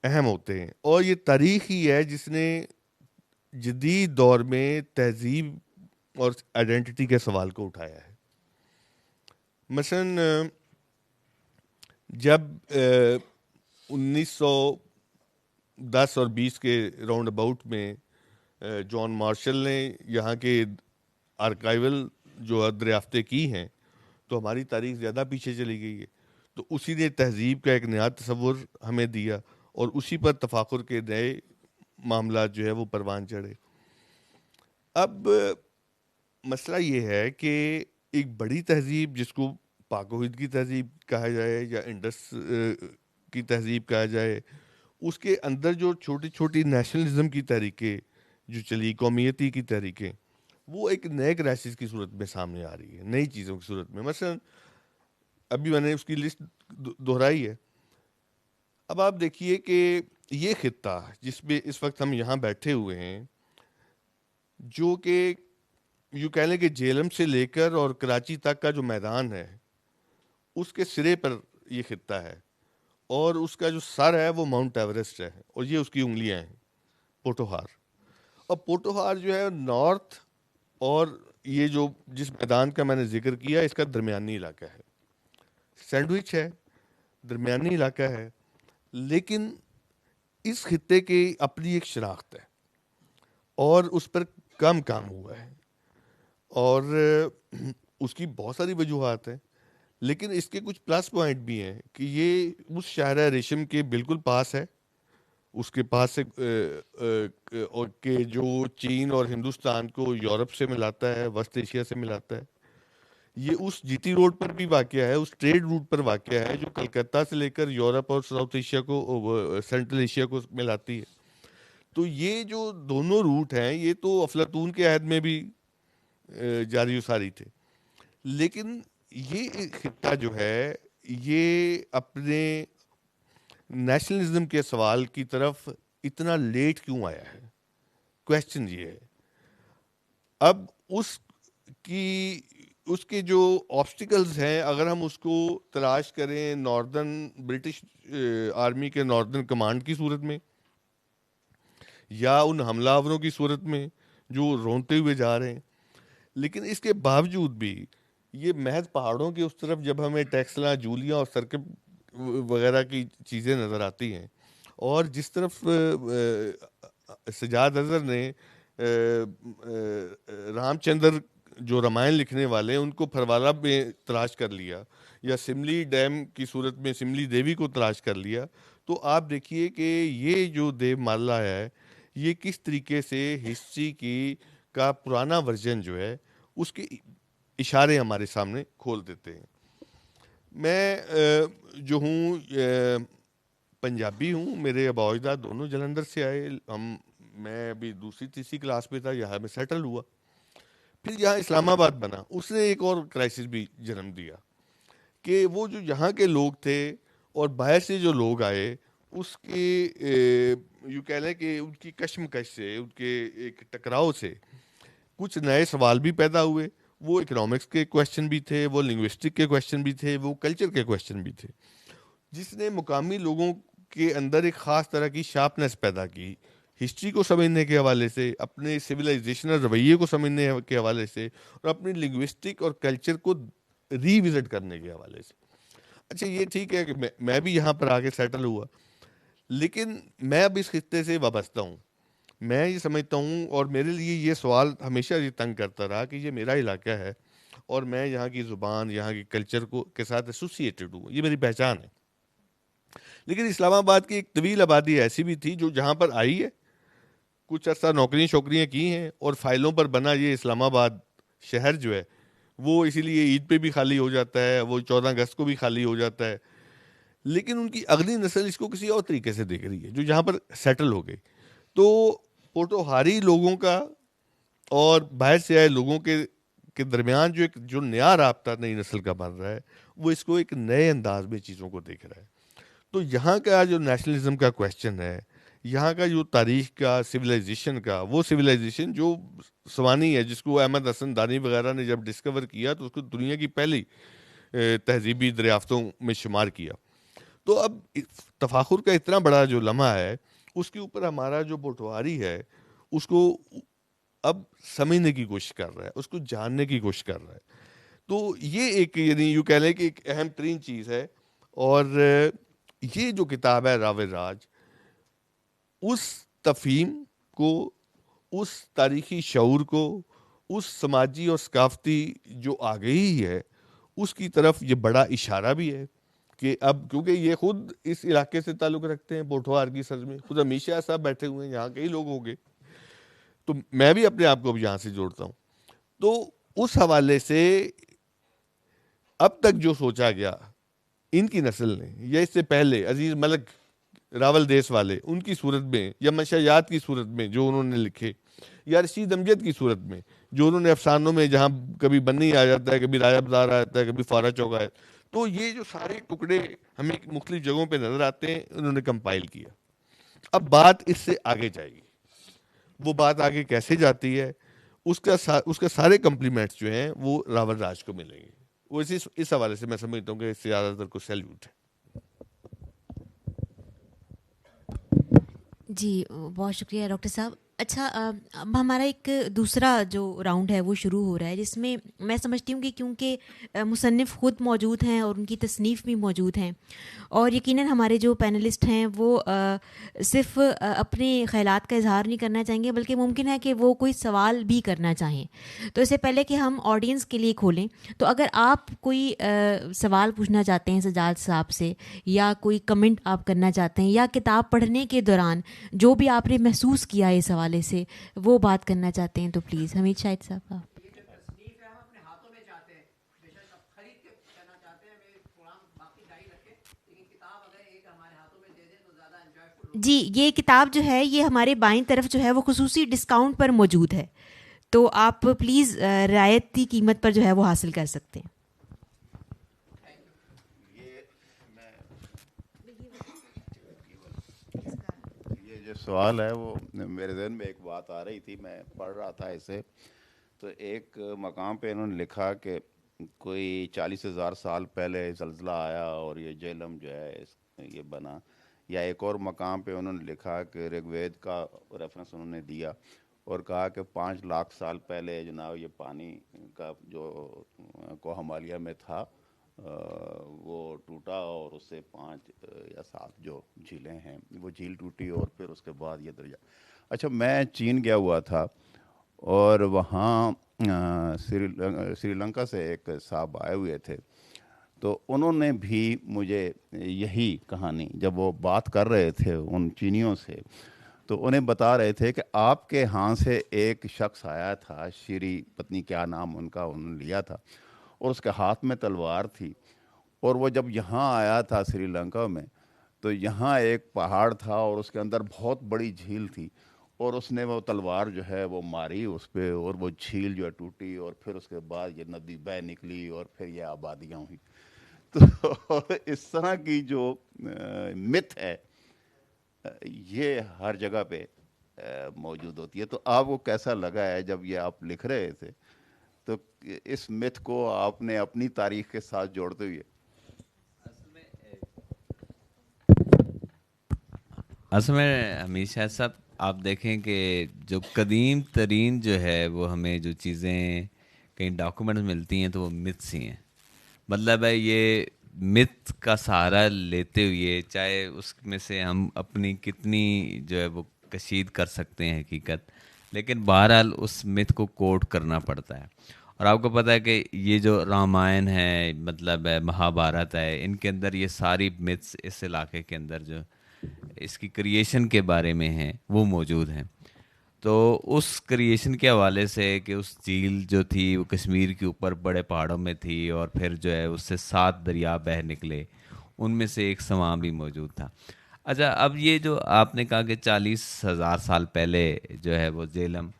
اہم ہوتے ہیں، اور یہ تاریخ ہی ہے جس نے جدید دور میں تہذیب اور آئیڈینٹی کے سوال کو اٹھایا ہے. مثلا جب 1910 اور 20 کے راؤنڈ اباؤٹ میں جان مارشل نے یہاں کے آرکائیول جو دریافتیں کی ہیں تو ہماری تاریخ زیادہ پیچھے چلی گئی ہے. تو اسی نے تہذیب کا ایک نیا تصور ہمیں دیا، اور اسی پر تفاخر کے نئے معاملات جو ہے وہ پروان چڑھے. اب مسئلہ یہ ہے کہ ایک بڑی تہذیب جس کو پاک و ہند کی تہذیب کہا جائے یا انڈس کی تہذیب کہا جائے، اس کے اندر جو چھوٹی چھوٹی نیشنلزم کی تحریکیں جو چلی، قومیتی کی تحریکیں، وہ ایک نئے کرائسس کی صورت میں سامنے آ رہی ہے، نئی چیزوں کی صورت میں. مثلا ابھی میں نے اس کی لسٹ دہرائی ہے. اب آپ دیکھیے کہ یہ خطہ جس میں اس وقت ہم یہاں بیٹھے ہوئے ہیں، جو کہ یوں کہہ لیں کہ جیلم سے لے کر اور کراچی تک کا جو میدان ہے اس کے سرے پر یہ خطہ ہے، اور اس کا جو سر ہے وہ ماؤنٹ ایوریسٹ ہے، اور یہ اس کی انگلیاں ہیں پوٹوہار. اور پوٹوہار جو ہے نارتھ اور یہ جو جس میدان کا میں نے ذکر کیا اس کا درمیانی علاقہ ہے، سینڈوچ ہے، درمیانی علاقہ ہے. لیکن اس خطے کی اپنی ایک شناخت ہے اور اس پر کم کام ہوا ہے، اور اس کی بہت ساری وجوہات ہیں. لیکن اس کے کچھ پلس پوائنٹ بھی ہیں کہ یہ اس شاہراہ ریشم کے بالکل پاس ہے، اس کے پاس سے کہ جو چین اور ہندوستان کو یورپ سے ملاتا ہے، وسط ایشیا سے ملاتا ہے. یہ اس جی ٹی روڈ پر بھی واقع ہے، اس ٹریڈ روٹ پر واقع ہے جو کلکتہ سے لے کر یورپ اور ساؤتھ ایشیا کو، سینٹرل ایشیا کو ملاتی ہے. تو یہ جو دونوں روٹ ہیں یہ تو افلاطون کے عہد میں بھی جاری و ساری تھے. لیکن یہ خطہ جو ہے یہ اپنے نیشنلزم کے سوال کی طرف اتنا لیٹ کیوں آیا ہے، کویسچن یہ ہے. اب اس کی اس کے جو آبسٹیکلز ہیں اگر ہم اس کو تلاش کریں ناردرن برٹش آرمی کے ناردرن کمانڈ کی صورت میں یا ان حملہ آوروں کی صورت میں جو رونتے ہوئے جا رہے ہیں، لیکن اس کے باوجود بھی یہ محض پہاڑوں کے اس طرف جب ہمیں ٹیکسلا جولیا اور سرکپ وغیرہ کی چیزیں نظر آتی ہیں، اور جس طرف سجاد اظہر نے رام چندر جو رامائن لکھنے والے ہیں ان کو پھروالا میں تلاش کر لیا، یا سملی ڈیم کی صورت میں سملی دیوی کو تلاش کر لیا، تو آپ دیکھیے کہ یہ جو دیو مالا ہے یہ کس طریقے سے ہسٹری کی کا پرانا ورژن جو ہے اس کے اشارے ہمارے سامنے کھول دیتے ہیں۔ میں جو ہوں پنجابی ہوں، میرے ابا و اجداد دونوں جلندھر سے آئے، میں ابھی دوسری تیسری کلاس میں تھا، یہاں میں سیٹل ہوا، پھر یہاں اسلام آباد بنا، اس نے ایک اور کرائسس بھی جنم دیا کہ وہ جو یہاں کے لوگ تھے اور باہر سے جو لوگ آئے اس کے یوں کہہ لیں کہ ان کی کشمکش سے، ان کے ایک ٹکراؤ سے کچھ نئے سوال بھی پیدا ہوئے، وہ اکنامکس کے کویشچن بھی تھے، وہ لنگوسٹک کے کویشچن بھی تھے، وہ کلچر کے کویشچن بھی تھے، جس نے مقامی لوگوں کے اندر ایک خاص طرح کی شارپنیس پیدا کی، ہسٹری کو سمجھنے کے حوالے سے، اپنے سویلائزیشنل رویے کو سمجھنے کے حوالے سے، اور اپنی لنگوسٹک اور کلچر کو ری وزٹ کرنے کے حوالے سے۔ اچھا یہ ٹھیک ہے کہ میں بھی یہاں پر آ کے سیٹل ہوا، لیکن میں اب اس خطے سے وابستہ ہوں، میں یہ سمجھتا ہوں، اور میرے لیے یہ سوال ہمیشہ یہ تنگ کرتا رہا کہ یہ میرا علاقہ ہے اور میں یہاں کی زبان، یہاں کی کلچر کے ساتھ ایسوسیٹڈ ہوں، یہ میری پہچان ہے۔ لیکن اسلام آباد کی ایک طویل آبادی ایسی بھی تھی جو جہاں پر آئی ہے، کچھ عرصہ نوکریاں شوکریاں کی ہیں، اور فائلوں پر بنا یہ اسلام آباد شہر جو ہے وہ اسی لیے عید پہ بھی خالی ہو جاتا ہے، وہ 14 اگست کو بھی خالی ہو جاتا ہے، لیکن ان کی اگلی نسل اس کو کسی اور طریقے سے دیکھ رہی ہے جو یہاں پر سیٹل ہو گئی۔ تو پوٹوہاری لوگوں کا اور باہر سے آئے لوگوں کے درمیان جو نیا رابطہ نئی نسل کا بن رہا ہے، وہ اس کو ایک نئے انداز میں چیزوں کو دیکھ رہا ہے۔ تو یہاں کا جو نیشنلزم کا کویشچن ہے، یہاں کا جو تاریخ کا، سویلائزیشن کا، وہ سویلائزیشن جو سوانی ہے، جس کو احمد حسن دانی وغیرہ نے جب ڈسکور کیا تو اس کو دنیا کی پہلی تہذیبی دریافتوں میں شمار کیا۔ تو اب تفاخر کا اتنا بڑا جو لمحہ ہے، اس کے اوپر ہمارا جو پوٹوہاری ہے اس کو اب سمجھنے کی کوشش کر رہا ہے، اس کو جاننے کی کوشش کر رہا ہے۔ تو یہ ایک یعنی یوں کہہ لیں کہ ایک اہم ترین چیز ہے، اور یہ جو کتاب ہے راول راج، اس تفہیم کو، اس تاریخی شعور کو، اس سماجی اور ثقافتی جو آگہی ہے اس کی طرف یہ بڑا اشارہ بھی ہے کہ اب کیونکہ یہ خود اس علاقے سے تعلق رکھتے ہیں، پوٹھوہار کی سرز میں خود ہمیشہ صاحب بیٹھے ہوئے ہیں، یہاں کئی لوگ ہوں گے، تو میں بھی اپنے آپ کو یہاں سے جوڑتا ہوں۔ تو اس حوالے سے اب تک جو سوچا گیا ان کی نسل نے، یا اس سے پہلے عزیز ملک راول دیس والے ان کی صورت میں، یا منشیات کی صورت میں جو انہوں نے لکھے، یا رشید امجد کی صورت میں جو انہوں نے افسانوں میں، جہاں کبھی بنی آ جاتا ہے، کبھی راجہ بازار آ جاتا ہے، کبھی فارا چوک آیا، تو یہ جو سارے ٹکڑے ہمیں مختلف جگہوں پہ نظر آتے ہیں، انہوں نے کمپائل کیا۔ اب بات اس سے آگے جائے گی، وہ بات آگے کیسے جاتی ہے، اس کا سارے کمپلیمنٹس جو ہیں وہ راول راج کو ملیں گے۔ وہ اس حوالے سے میں سمجھتا ہوں کہ اس سے زیادہ تر کو سیلیوٹ ہے۔ جی بہت شکریہ ڈاکٹر صاحب۔ اچھا اب ہمارا ایک دوسرا جو راؤنڈ ہے وہ شروع ہو رہا ہے، جس میں میں سمجھتی ہوں کہ کیونکہ مصنف خود موجود ہیں اور ان کی تصنیف بھی موجود ہیں، اور یقیناً ہمارے جو پینلسٹ ہیں وہ صرف اپنے خیالات کا اظہار نہیں کرنا چاہیں گے، بلکہ ممکن ہے کہ وہ کوئی سوال بھی کرنا چاہیں۔ تو اس سے پہلے کہ ہم آڈینس کے لیے کھولیں، تو اگر آپ کوئی سوال پوچھنا چاہتے ہیں سجاد صاحب سے، یا کوئی کمنٹ آپ کرنا چاہتے ہیں، یا کتاب پڑھنے کے دوران جو بھی آپ نے محسوس کیا اس حوالے سے وہ بات کرنا چاہتے ہیں، تو پلیز حمید شاہد صاحب آپ۔ جی یہ کتاب جو ہے یہ ہمارے بائیں طرف جو ہے وہ خصوصی ڈسکاؤنٹ پر موجود ہے، تو آپ پلیز رعایتی قیمت پر جو ہے وہ حاصل کر سکتے ہیں۔ یہ جو سوال ہے وہ میرے ذہن میں ایک بات آ رہی تھی، میں پڑھ رہا تھا اسے، تو ایک مقام پہ انہوں نے لکھا کہ کوئی 40,000 سال پہلے زلزلہ آیا اور یہ جہلم جو ہے یہ بنا. یا ایک اور مقام پہ انہوں نے لکھا کہ رگ وید کا ریفرنس انہوں نے دیا اور کہا کہ 5 لاکھ سال پہلے جناب یہ پانی کا جو کو ہمالیہ میں تھا وہ ٹوٹا اور اس سے 5 یا 7 جو جھیلیں ہیں وہ جھیل ٹوٹی اور پھر اس کے بعد یہ دریا. اچھا میں چین گیا ہوا تھا اور وہاں سری لنکا سے ایک صاحب آئے ہوئے تھے, تو انہوں نے بھی مجھے یہی کہانی جب وہ بات کر رہے تھے ان چینیوں سے, تو انہیں بتا رہے تھے کہ آپ کے ہاں سے ایک شخص آیا تھا, شری پتنی کیا نام ان کا انہوں نے لیا تھا, اور اس کے ہاتھ میں تلوار تھی, اور وہ جب یہاں آیا تھا سری لنکا میں تو یہاں ایک پہاڑ تھا اور اس کے اندر بہت بڑی جھیل تھی, اور اس نے وہ تلوار جو ہے وہ ماری اس پہ اور وہ جھیل جو ہے ٹوٹی اور پھر اس کے بعد یہ ندی بہہ نکلی اور پھر یہ آبادیاں ہوئی. تو اس طرح کی جو مت ہے یہ ہر جگہ پہ موجود ہوتی ہے. تو آپ کو کیسا لگا ہے جب یہ آپ لکھ رہے تھے تو اس مت کو آپ نے اپنی تاریخ کے ساتھ جوڑتے ہوئے؟ اصل میں ہمیشہ صاحب آپ دیکھیں کہ جو قدیم ترین جو ہے وہ ہمیں جو چیزیں کہیں ڈاکومنٹس ملتی ہیں تو وہ متس ہی ہیں. مطلب ہے یہ مت کا سہارا لیتے ہوئے چاہے اس میں سے ہم اپنی کتنی جو ہے وہ کشید کر سکتے ہیں حقیقت, لیکن بہرحال اس مت کو کوٹ کرنا پڑتا ہے. اور آپ کو پتہ ہے کہ یہ جو رامائن ہے, مطلب ہے مہابھارت ہے, ان کے اندر یہ ساری متس اس علاقے کے اندر جو اس کی کریشن کے بارے میں ہیں وہ موجود ہیں. تو اس کریشن کے حوالے سے کہ اس جھیل جو تھی وہ کشمیر کے اوپر بڑے پہاڑوں میں تھی اور پھر جو ہے اس سے 7 دریا بہہ نکلے, ان میں سے ایک سواں بھی موجود تھا. اچھا اب یہ جو آپ نے کہا کہ 40,000 سال پہلے جو ہے وہ جہلم,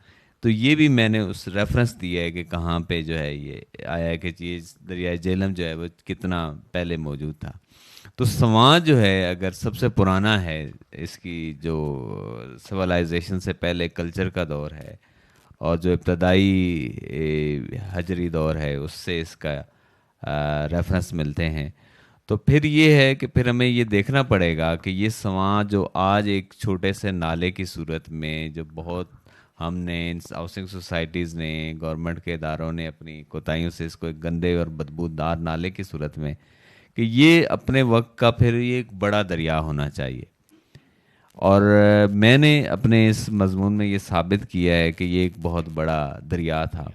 تو یہ بھی میں نے اس ریفرنس دیا ہے کہ کہاں پہ جو ہے یہ آیا ہے کہ یہ دریائے جہلم جو ہے وہ کتنا پہلے موجود تھا. تو سواں جو ہے اگر سب سے پرانا ہے, اس کی جو سولائزیشن سے پہلے کلچر کا دور ہے اور جو ابتدائی حجری دور ہے اس سے اس کا ریفرنس ملتے ہیں. تو پھر یہ ہے کہ پھر ہمیں یہ دیکھنا پڑے گا کہ یہ سواں جو آج ایک چھوٹے سے نالے کی صورت میں جو بہت ہم نے ہاؤسنگ سوسائٹیز نے, گورنمنٹ کے اداروں نے اپنی کوتاہیوں سے اس کو ایک گندے اور بدبودار نالے کی صورت میں, کہ یہ اپنے وقت کا پھر یہ ایک بڑا دریا ہونا چاہیے. اور میں نے اپنے اس مضمون میں یہ ثابت کیا ہے کہ یہ ایک بہت بڑا دریا تھا,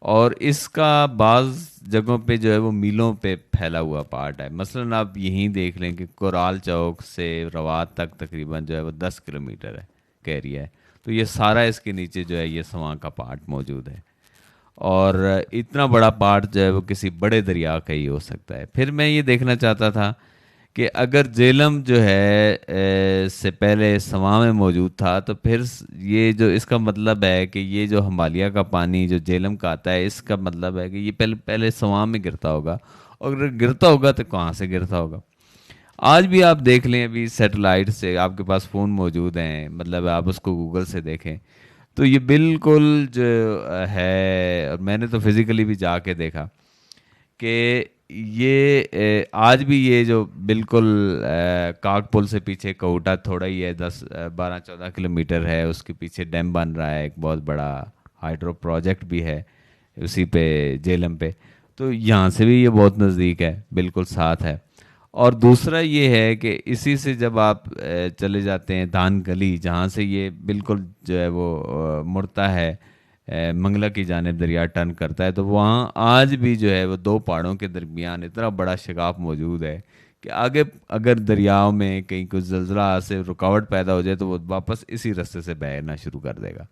اور اس کا بعض جگہوں پہ جو ہے وہ میلوں پہ پھیلا ہوا پارٹ ہے. مثلاً آپ یہیں دیکھ لیں کہ کورال چوک سے روات تک تقریباً جو ہے وہ 10 کلومیٹر ہے کا ایریا ہے, تو یہ سارا اس کے نیچے جو ہے یہ سواں کا پارٹ موجود ہے. اور اتنا بڑا پارٹ جو ہے وہ کسی بڑے دریا کا ہی ہو سکتا ہے. پھر میں یہ دیکھنا چاہتا تھا کہ اگر جہلم جو ہے سے پہلے سواں میں موجود تھا تو پھر یہ جو اس کا مطلب ہے کہ یہ جو ہمالیہ کا پانی جو جہلم کا آتا ہے, اس کا مطلب ہے کہ یہ پہلے سواں میں گرتا ہوگا, اور اگر گرتا ہوگا تو کہاں سے گرتا ہوگا. آج بھی آپ دیکھ لیں, ابھی سیٹلائٹ سے آپ کے پاس فون موجود ہیں, مطلب آپ اس کو گوگل سے دیکھیں تو یہ بالکل جو ہے, اور میں نے تو فزیکلی بھی جا کے دیکھا کہ یہ آج بھی یہ جو بالکل کاک پل سے پیچھے کوٹا تھوڑا ہی ہے, 12-14 کلومیٹر ہے, اس کے پیچھے ڈیم بن رہا ہے, ایک بہت بڑا ہائیڈرو پروجیکٹ بھی ہے اسی پہ جہلم پہ, تو یہاں سے بھی یہ بہت نزدیک ہے, بالکل ساتھ ہے. اور دوسرا یہ ہے کہ اسی سے جب آپ چلے جاتے ہیں دھان گلی, جہاں سے یہ بالکل جو ہے وہ مڑتا ہے منگلا کی جانب دریا ٹرن کرتا ہے, تو وہاں آج بھی جو ہے وہ 2 پہاڑوں کے درمیان اتنا بڑا شگاف موجود ہے کہ آگے اگر دریاؤں میں کہیں کچھ زلزلہ سے رکاوٹ پیدا ہو جائے تو وہ واپس اسی رستے سے بہنا شروع کر دے گا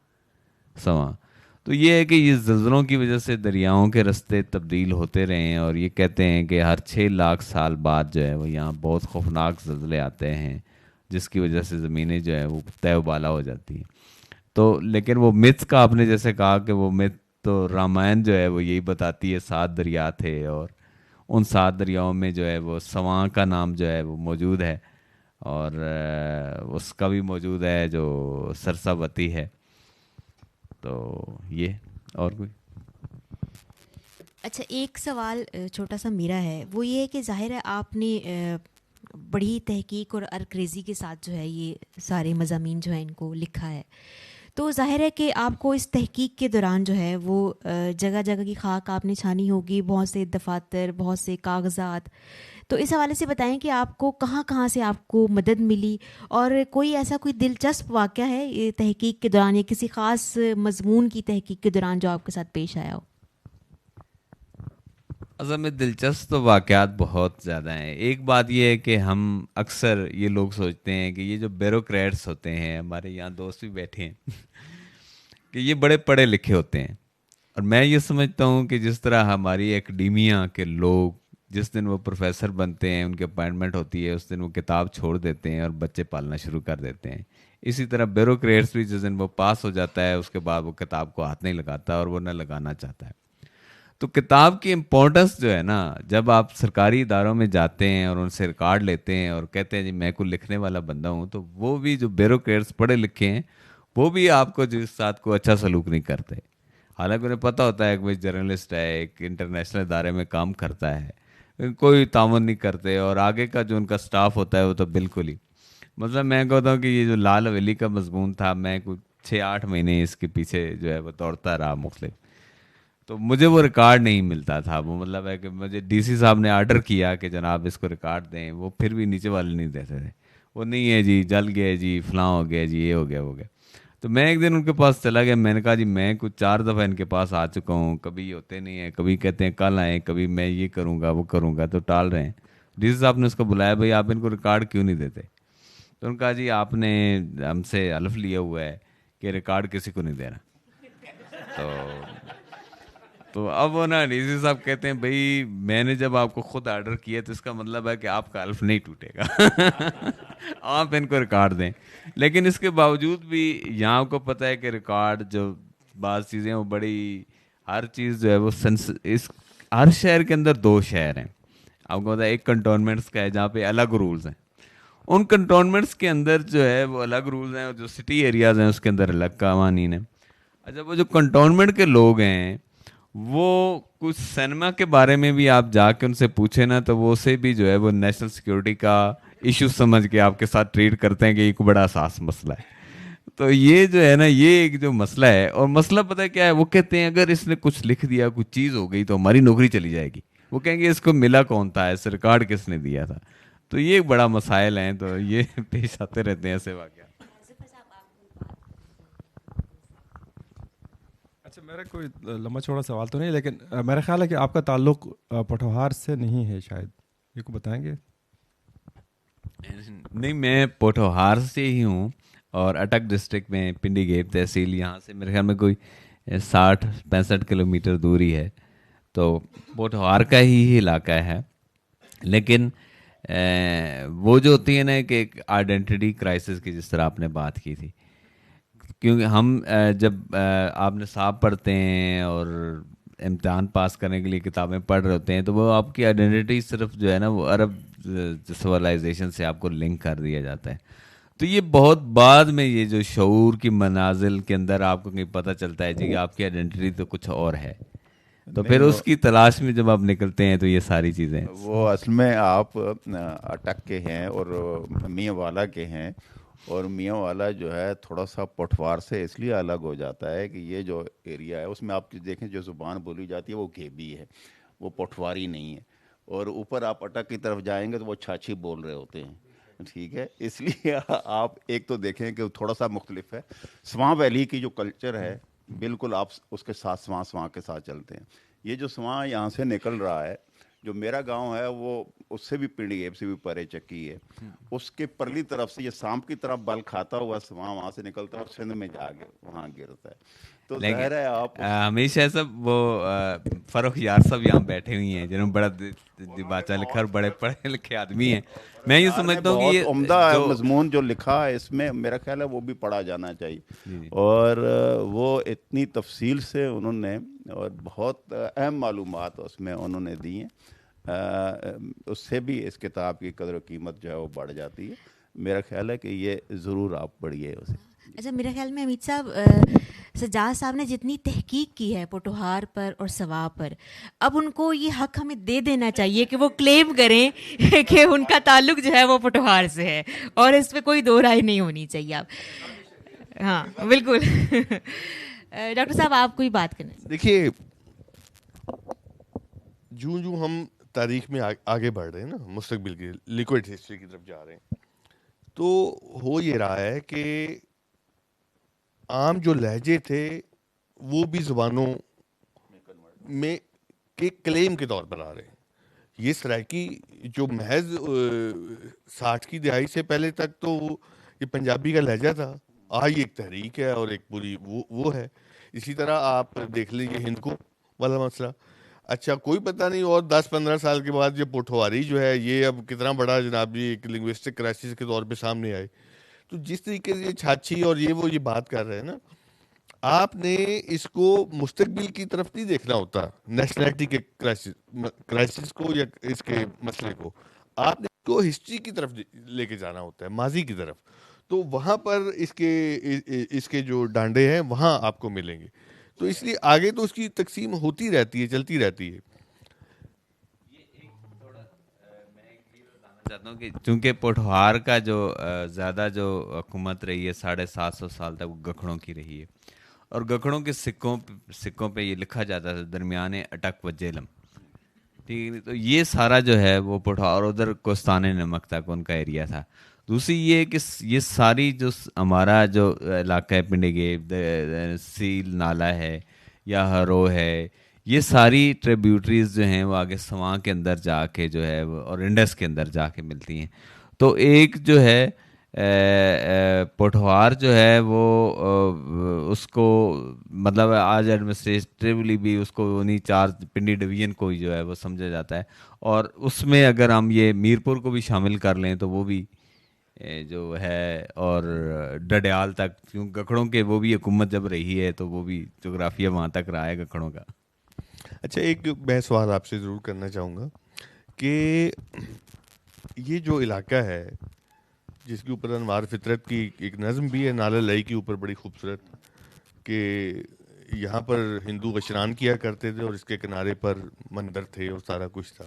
سواں. تو یہ ہے کہ یہ زلزلوں کی وجہ سے دریاؤں کے رستے تبدیل ہوتے رہے ہیں, اور یہ کہتے ہیں کہ ہر 6 لاکھ سال بعد جو ہے وہ یہاں بہت خوفناک زلزلے آتے ہیں, جس کی وجہ سے زمینیں جو ہے وہ تہ و بالا ہو جاتی ہیں. تو لیکن وہ متھ کا آپ نے جیسے کہا کہ وہ متھ تو رامائن جو ہے وہ یہی بتاتی ہے 7 دریا تھے, اور ان 7 دریاؤں میں جو ہے وہ سواں کا نام جو ہے وہ موجود ہے, اور اس کا بھی موجود ہے جو سرساوتی ہے. تو یہ اور کوئی؟ اچھا، ایک سوال چھوٹا سا میرا ہے، وہ یہ ہے کہ ظاہر ہے آپ نے بڑی تحقیق اور عرقریزی کے ساتھ جو ہے یہ سارے مضامین جو ہیں ان کو لکھا ہے، تو ظاہر ہے کہ آپ کو اس تحقیق کے دوران جو ہے وہ جگہ جگہ کی خاک آپ نے چھانی ہوگی، بہت سے دفاتر، بہت سے کاغذات، تو اس حوالے سے بتائیں کہ آپ کو کہاں کہاں سے آپ کو مدد ملی، اور کوئی ایسا کوئی دلچسپ واقعہ ہے یہ تحقیق کے دوران یا کسی خاص مضمون کی تحقیق کے دوران جو آپ کے ساتھ پیش آیا ہو؟ اصل میں دلچسپ تو واقعات بہت زیادہ ہیں. ایک بات یہ ہے کہ ہم اکثر یہ لوگ سوچتے ہیں کہ یہ جو بیوروکریٹس ہوتے ہیں، ہمارے یہاں دوست بھی بیٹھے ہیں کہ یہ بڑے پڑھے لکھے ہوتے ہیں، اور میں یہ سمجھتا ہوں کہ جس طرح ہماری ایکڈیمیا کے لوگ جس دن وہ پروفیسر بنتے ہیں، ان کی اپائنٹمنٹ ہوتی ہے، اس دن وہ کتاب چھوڑ دیتے ہیں اور بچے پالنا شروع کر دیتے ہیں، اسی طرح بیوروکریٹس بھی جس دن وہ پاس ہو جاتا ہے اس کے بعد وہ کتاب کو ہاتھ نہیں لگاتا اور وہ نہ لگانا چاہتا ہے. تو کتاب کی امپورٹنس جو ہے نا، جب آپ سرکاری اداروں میں جاتے ہیں اور ان سے ریکارڈ لیتے ہیں اور کہتے ہیں جی میں کوئی لکھنے والا بندہ ہوں، تو وہ بھی جو بیوروکریٹس پڑھے لکھے ہیں وہ بھی آپ کو جس ساتھ کو اچھا سلوک نہیں کرتے. حالانکہ انہیں پتہ ہوتا ہے کہ وہ جرنلسٹ ہے، ایک انٹرنیشنل ادارے میں کام کرتا ہے، کوئی تعاون نہیں کرتے، اور آگے کا جو ان کا سٹاف ہوتا ہے وہ تو بالکل ہی. مطلب میں کہتا ہوں کہ یہ جو لال حویلی کا مضمون تھا، میں کوئی 6-8 مہینے اس کے پیچھے جو ہے وہ دوڑتا رہا مختلف، تو مجھے وہ ریکارڈ نہیں ملتا تھا. وہ مطلب ہے کہ مجھے ڈی سی صاحب نے آرڈر کیا کہ جناب اس کو ریکارڈ دیں، وہ پھر بھی نیچے والے نہیں دیتے تھے. وہ نہیں ہے جی، جل گئے جی، فلاں ہو گیا جی، یہ ہو گیا وہ گیا. تو میں ایک دن ان کے پاس چلا گیا، میں نے کہا جی میں کچھ 4 دفعہ ان کے پاس آ چکا ہوں، کبھی ہوتے نہیں ہیں، کبھی کہتے ہیں کل آئیں، کبھی میں یہ کروں گا وہ کروں گا، تو ٹال رہے ہیں. ڈی سی صاحب نے اس کو بلایا، بھائی آپ ان کو ریکارڈ کیوں نہیں دیتے؟ تو انہوں نے کہا جی آپ نے ہم سے حلف لیا ہوا ہے کہ ریکارڈ کسی کو نہیں دینا. تو اب وہ نا ڈی سی صاحب کہتے ہیں بھائی میں نے جب آپ کو خود آرڈر کیا تو اس کا مطلب ہے کہ آپ کا حلف نہیں ٹوٹے گا آپ ان کو ریکارڈ دیں. لیکن اس کے باوجود بھی یہاں آپ کو پتہ ہے کہ ریکارڈ جو بعض چیزیں وہ بڑی، ہر چیز جو ہے وہ اس ہر شہر کے اندر 2 شہر ہیں. آپ کو پتہ ہے ایک کنٹونمنٹس کا ہے جہاں پہ الگ رولز ہیں، ان کنٹونمنٹس کے اندر جو ہے وہ الگ رولز ہیں، اور جو سٹی ایریاز ہیں اس کے اندر الگ قوانین ہیں. اچھا، وہ جو کنٹونمنٹ کے لوگ ہیں وہ کچھ سینما کے بارے میں بھی آپ جا کے ان سے پوچھیں نا، تو وہ اسے بھی جو ہے وہ نیشنل سیکیورٹی کا ایشو سمجھ کے آپ کے ساتھ ٹریٹ کرتے ہیں کہ یہ کوئی بڑا حساس مسئلہ ہے. تو یہ جو ہے نا یہ ایک جو مسئلہ ہے، اور مسئلہ پتہ ہے کیا ہے، وہ کہتے ہیں اگر اس نے کچھ لکھ دیا، کچھ چیز ہو گئی تو ہماری نوکری چلی جائے گی. وہ کہیں گے اس کو ملا کون تھا، اس ریکارڈ کس نے دیا تھا. تو یہ ایک بڑا مسائل ہیں، تو یہ پیش آتے رہتے ہیں ایسے واقعات. اچھا، میرا کوئی لمبا چوڑا سوال تو نہیں، لیکن میرا خیال ہے کہ آپ کا تعلق پوٹھوہار سے نہیں ہے، شاید یہ کو بتائیں گے؟ نہیں، میں پوٹھوہار سے ہی ہوں، اور اٹک ڈسٹرکٹ میں پنڈی گیپ تحصیل، یہاں سے میرے خیال میں کوئی 60-65 کلومیٹر دوری ہے. تو پوٹھوہار کا ہی علاقہ ہے. لیکن وہ جو ہوتی ہے نا کہ ایک آئیڈینٹی کرائسس کی جس طرح آپ نے بات کی تھی، کیونکہ ہم جب آپ نصاب پڑھتے ہیں اور امتحان پاس کرنے کے لیے کتابیں پڑھ رہے ہوتے ہیں، تو وہ آپ کی آئیڈینٹی صرف جو ہے نا وہ عرب سویلائزیشن سے آپ کو لنک کر دیا جاتا ہے. تو یہ بہت بعد میں یہ جو شعور کی منازل کے اندر آپ کو کہیں پتہ چلتا ہے جی کہ آپ کی آئیڈینٹی تو کچھ اور ہے. تو پھر اس کی تلاش میں جب آپ نکلتے ہیں تو یہ ساری چیزیں، وہ اصل میں آپ اٹک کے ہیں اور میاں والا کے ہیں، اور میاں والا جو ہے تھوڑا سا پٹوار سے اس لیے الگ ہو جاتا ہے کہ یہ جو ایریا ہے اس میں آپ دیکھیں جو زبان بولی جاتی ہے وہ گھیبی ہے، وہ پٹواری نہیں ہے. اور اوپر آپ اٹک کی طرف جائیں گے تو وہ چھاچھی بول رہے ہوتے ہیں. ٹھیک ہے، اس لیے آپ ایک تو دیکھیں کہ تھوڑا سا مختلف ہے. سواں ویلی کی جو کلچر ہے بالکل آپ اس کے ساتھ سواں کے ساتھ چلتے ہیں. یہ جو سواں یہاں سے نکل رہا ہے، جو میرا گاؤں ہے وہ اس سے بھی پنڈی گیپ سے بھی پرے چکی ہے، اس کے پرلی طرف سے یہ سام کی طرف بل کھاتا ہوا سواں وہاں سے نکلتا ہے اور سندھ میں جا کے وہاں گرتا ہے. تو ظاہر ہے آپ ہمیشہ سب وہ فروخ یار صاحب یہاں بیٹھے ہوئی ہیں جنہوں نے بڑا دباچہ لکھا اور بڑے پڑھے لکھے آدمی ہیں. میں یہ سمجھتا ہوں کہ بہت یہ عمدہ جو مضمون جو لکھا ہے اس میں میرا خیال ہے وہ بھی پڑھا جانا چاہیے. اور وہ اتنی تفصیل سے انہوں نے اور بہت اہم معلومات اس میں انہوں نے دی ہیں، اس سے بھی اس کتاب کی قدر و قیمت جو ہے وہ بڑھ جاتی ہے. میرا خیال ہے کہ یہ ضرور آپ پڑھیے اسے. اچھا، میرا خیال میں حمید صاحب سجاد صاحب نے جتنی تحقیق کی ہے پوٹھوہار پر اور سوا پر، اب ان کو یہ حق ہمیں دے دینا چاہیے کہ وہ کلیم کریں کہ ان کا تعلق جو ہے وہ پوٹھوہار سے ہے، اور اس پہ کوئی دو رائے نہیں ہونی چاہیے. آپ ہاں بالکل. ڈاکٹر صاحب آپ کوئی بات کریں. دیکھیے جو ہم تاریخ میں آگے بڑھ رہے ہیں نا، مستقبل کی لیکوڈ ہسٹری کی طرف جا رہے ہیں، تو ہو یہ رہا ہے کہ عام جو لہجے تھے وہ بھی زبانوں میں کے کلیم کے طور پر آ رہے ہیں. یہ سرائکی جو محض 60 کی دہائی سے پہلے تک تو یہ پنجابی کا لہجہ تھا، آج ایک تحریک ہے اور ایک پوری وہ ہے. اسی طرح آپ دیکھ لیجیے ہند کو والا مسئلہ. اچھا کوئی پتہ نہیں اور 10-15 سال کے بعد یہ پوٹھواری جو ہے یہ اب کتنا بڑا جناب جی ایک لنگوسٹک کرائسس کے طور پہ سامنے آئے. تو جس طریقے سے چھاچھی اور یہ بات کر رہے ہیں نا، آپ نے اس کو مستقبل کی طرف نہیں دیکھنا ہوتا، نیشنلٹی کے کرائسس کو یا اس کے مسئلے کو، آپ نے اس کو ہسٹری کی طرف لے کے جانا ہوتا ہے، ماضی کی طرف. تو وہاں پر اس کے جو ڈانڈے ہیں وہاں آپ کو ملیں گے. تو اس لیے آگے تو اس کی تقسیم ہوتی رہتی ہے، چلتی رہتی ہے. چاہتا ہوں کہ چونکہ پوٹھوہار کا جو زیادہ جو حکومت رہی ہے 750 سال تک وہ گکھڑوں کی رہی ہے، اور گکھڑوں کے سکوں پہ یہ لکھا جاتا تھا درمیان اٹک و جیلم. ٹھیک ہے، تو یہ سارا جو ہے وہ پوٹھوہار، ادھر کوستان نمک تک ان کا ایریا تھا. دوسری یہ کہ یہ ساری جو ہمارا جو علاقہ ہے پنڈگیب، سیل نالہ ہے یا ہرو ہے، یہ ساری ٹریبیوٹریز جو ہیں وہ آگے سواں کے اندر جا کے جو ہے اور انڈس کے اندر جا کے ملتی ہیں. تو ایک جو ہے پوٹھوہار جو ہے وہ اس کو مطلب آج ایڈمنسٹریٹیولی بھی اس کو انہیں 4 پنڈی ڈویژن کو ہی جو ہے وہ سمجھا جاتا ہے. اور اس میں اگر ہم یہ میرپور کو بھی شامل کر لیں تو وہ بھی جو ہے، اور ڈڈیال تک، کیوں گکھڑوں کے وہ بھی حکومت جب رہی ہے تو وہ بھی جغرافیہ وہاں تک رہا ہے گکھڑوں کا. اچھا ایک میں سوال آپ سے ضرور کرنا چاہوں گا کہ یہ جو علاقہ ہے جس کے اوپر انوار فطرت کی ایک نظم بھی ہے نالہ لئی کے اوپر بڑی خوبصورت، کہ یہاں پر ہندو اشران کیا کرتے تھے اور اس کے کنارے پر مندر تھے اور سارا کچھ تھا،